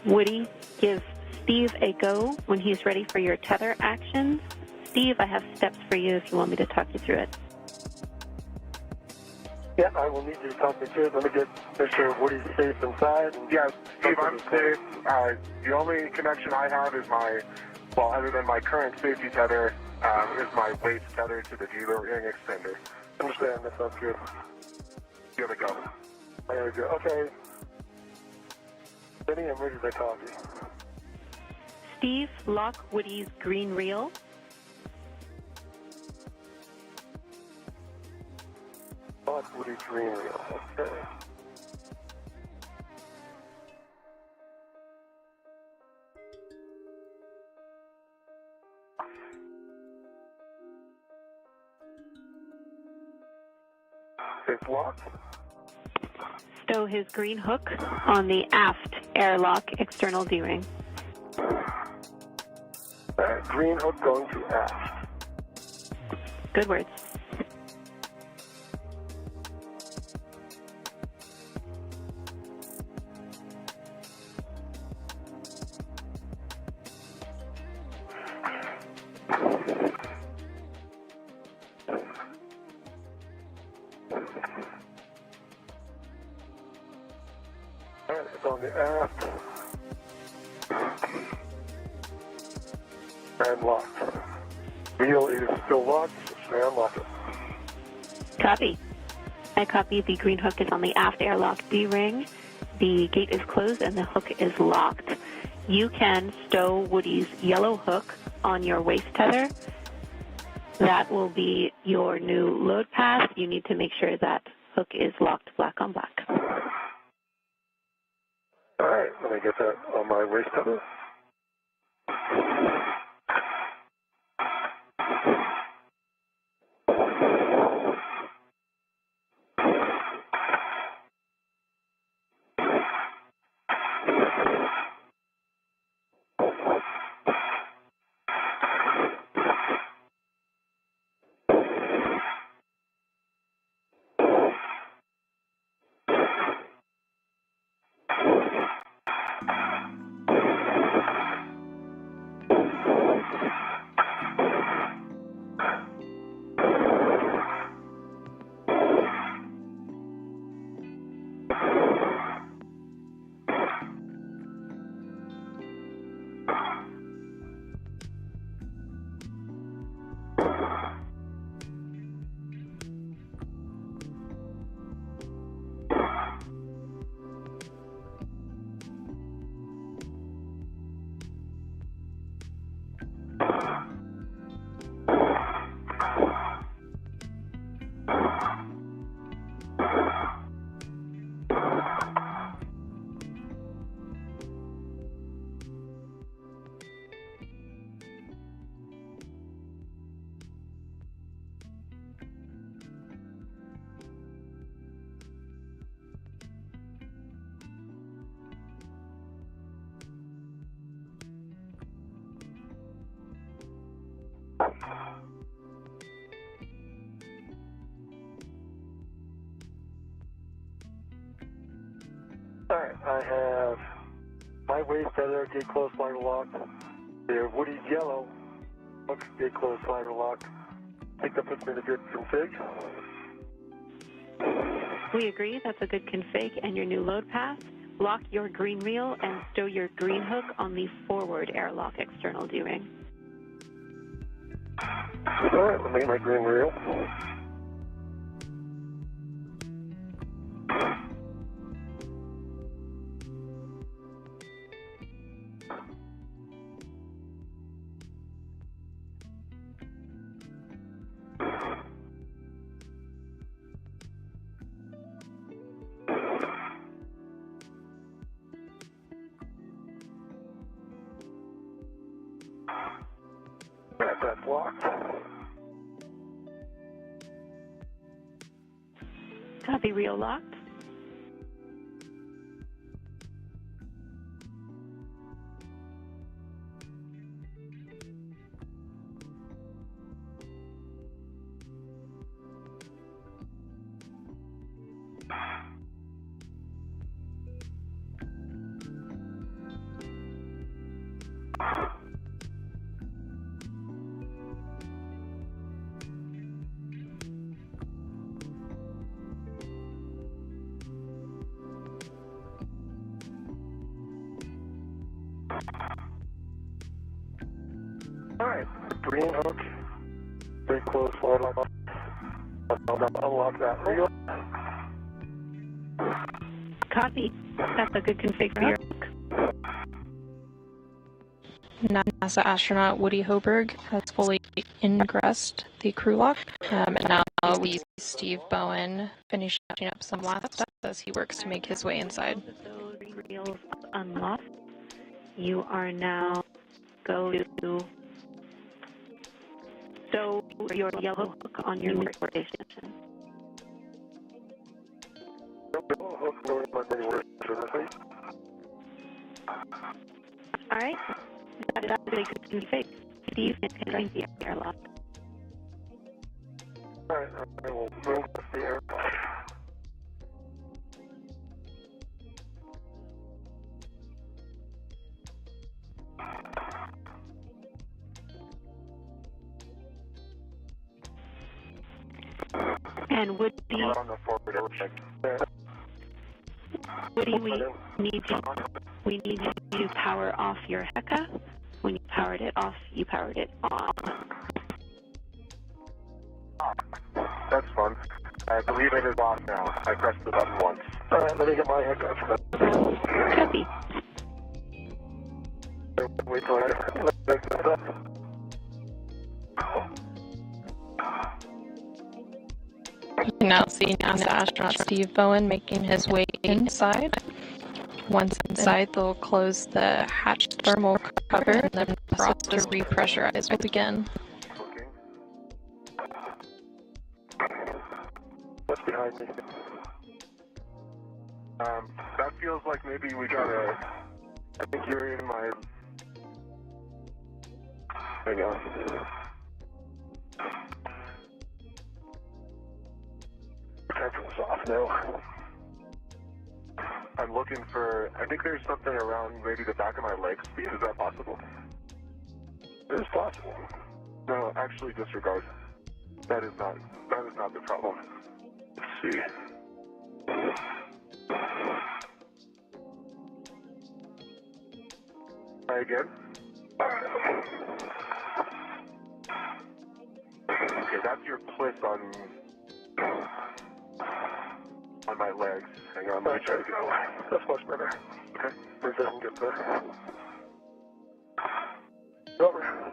S2: Woody, give Steve a go when he's ready for your tether actions. Steve, I have steps for you if you want me to talk you through it.
S6: Yeah, I will need you to talk me through it. Let me make sure Woody's safe inside. Yeah, Steve, I'm safe. The only connection I have is other than my current safety tether, is my waist tether to the dealer ring extender. Understand, that sounds good. Here we go. There we go. Okay. Benny, I'm ready to copy.
S2: Steve, lock Woody's green reel.
S6: Lock Woody's green reel. Okay. 6 locked.
S2: Stow his green hook on the aft airlock external D-ring.
S6: Green hook going to aft.
S2: Good words.
S6: Alright, it's on the aft. And locked. Wheel is still locked, so stay unlocked.
S2: Copy. I copy. The green hook is on the aft airlock D-ring. The gate is closed and the hook is locked. You can stow Woody's yellow hook on your waist tether. That will be your new load path. You need to make sure that hook is locked black on black.
S6: Alright, let me get that on my waist tether. Alright, I have my waist tether, gate closed, slider locked. The Woody's yellow hook, gate closed, slider locked. I think that puts me in a good config.
S2: We agree that's a good config and your new load path. Lock your green reel and stow your green hook on the forward airlock external D-ring.
S6: Alright, let me get my green reel. That's locked.
S2: Copy, reel locked. Alright, green hook, very close, slide lock. Unlock that reel. Copy. That's a good config for your hook.
S5: NASA astronaut Woody Hoberg has fully ingressed the crew lock, and now we see Steve Bowen finishing up some last steps as he works to make his way inside.
S2: Those reels unlocked. You are now going to stow your yellow hook on your station. All right. That is actually good to face. Steve is entering the airlock.
S6: All right, I will move the airlock.
S2: And Woody,
S6: On the forward aircheck.
S2: Woody, we need you to power off your HECA. When you powered it off, you powered it on.
S6: That's fun. I believe it is off now. I pressed the button once. All right, let me get my hiccups.
S2: Copy.
S6: Wait till I let this up.
S5: You can now see NASA astronaut Steve Bowen making his way inside. Once inside, they'll close the hatch thermal cover and then the process to repressurize will begin.
S6: Looking. What's behind me? That feels like maybe we gotta. I think you're in my. Hang on. Potential's off now. I'm looking for. I think there's something around maybe the back of my legs. Is that possible? It is possible. No, actually, disregard. That is not the problem. Let's see. Try again. Okay, that's your plis on my legs. Hang on, let me try to go. That's much better. Okay, it doesn't get better. Over.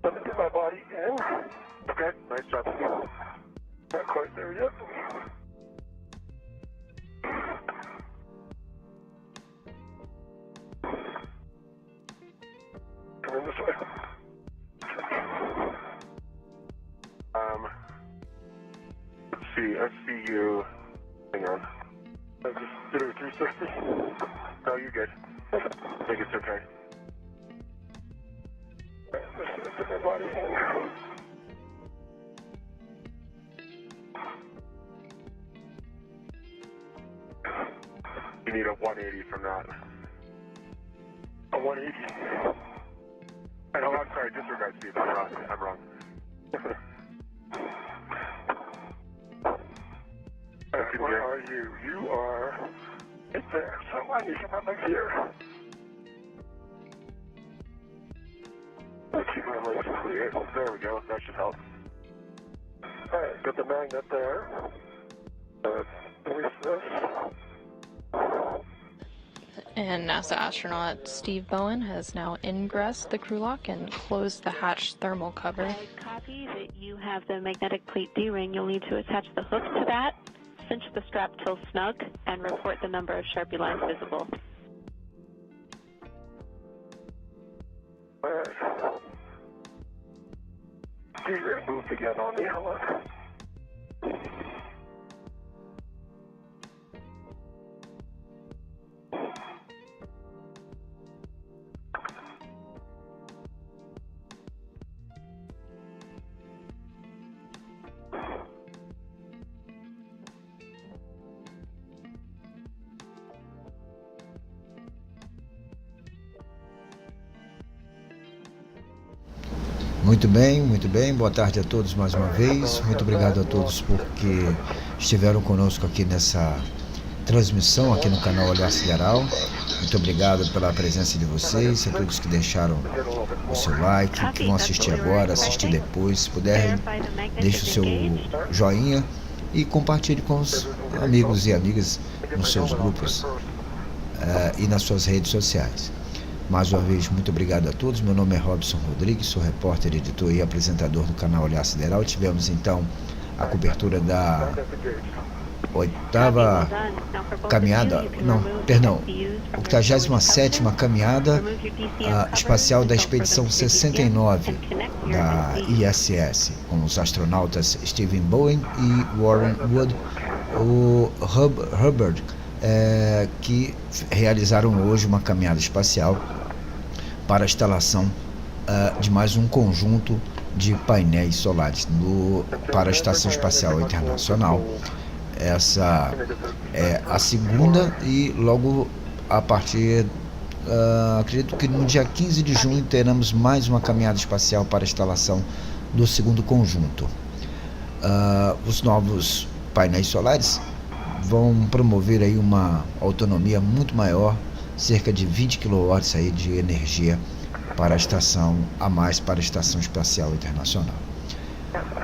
S6: Let me get my body in. Okay, nice job. Not quite there yet. Come in this way. Let's see, SCU. Hang on. I just did a 360. No, you're good. I think it's okay. Let's get my body in. You need a 180 from that. A 180? Oh, I'm sorry, disregard, Steve. I'm wrong. Where are you? You are right there. So I need to come back here. Let's keep my legs clear. There we go. That should help. Alright, got the magnet there. Release this.
S5: And NASA astronaut Steve Bowen has now ingressed the crew lock and closed the hatch thermal cover.
S2: Copy that you have the magnetic plate D-ring. You'll need to attach the hook to that, cinch the strap till snug, and report the number of Sharpie lines visible.
S6: Alright. D-ring moved again on the helmet.
S3: Muito bem. Boa tarde a todos mais uma vez. Muito obrigado a todos porque estiveram conosco aqui nessa transmissão aqui no canal Olhar Sideral. Muito obrigado pela presença de vocês, a todos que deixaram o seu like, que vão assistir agora, assistir depois. Se puderem, deixe o seu joinha e compartilhe com os amigos e amigas nos seus grupos e nas suas redes sociais. Mais uma vez, muito obrigado a todos. Meu nome é Robson Rodrigues, sou repórter, editor e apresentador do canal Olhar Sideral. Tivemos então a cobertura da 87ª caminhada espacial da Expedição 69 da ISS, com os astronautas Stephen Bowen e Warren Wood, o Hubbard, que realizaram hoje uma caminhada espacial para a instalação de mais um conjunto de painéis solares para a Estação Espacial Internacional. Essa é a segunda e logo a partir, acredito que no dia 15 de junho teremos mais uma caminhada espacial para a instalação do segundo conjunto. Os novos painéis solares vão promover aí uma autonomia muito maior, cerca de 20 kW aí de energia para a estação, a mais para a Estação Espacial Internacional.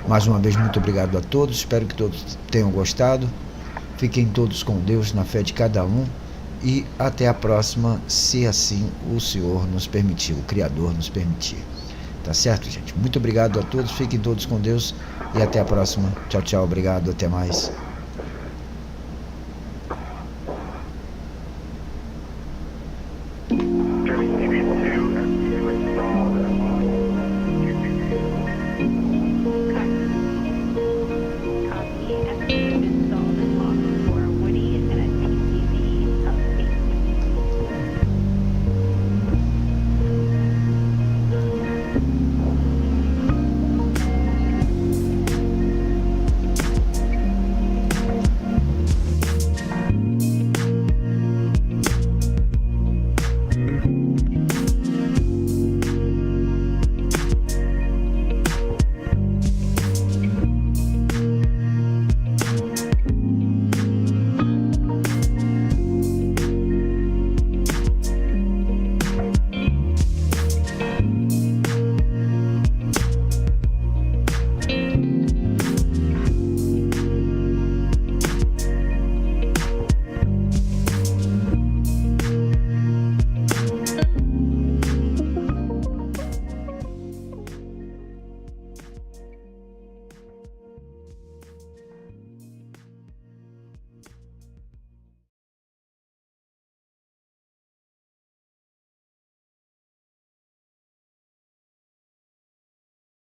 S3: Mais uma vez, muito obrigado a todos, espero que todos tenham gostado. Fiquem todos com Deus, na fé de cada um, e até a próxima, se assim o Senhor nos permitir, o Criador nos permitir. Tá certo, gente? Muito obrigado a todos, fiquem todos com Deus e até a próxima. Tchau, tchau, obrigado, até mais.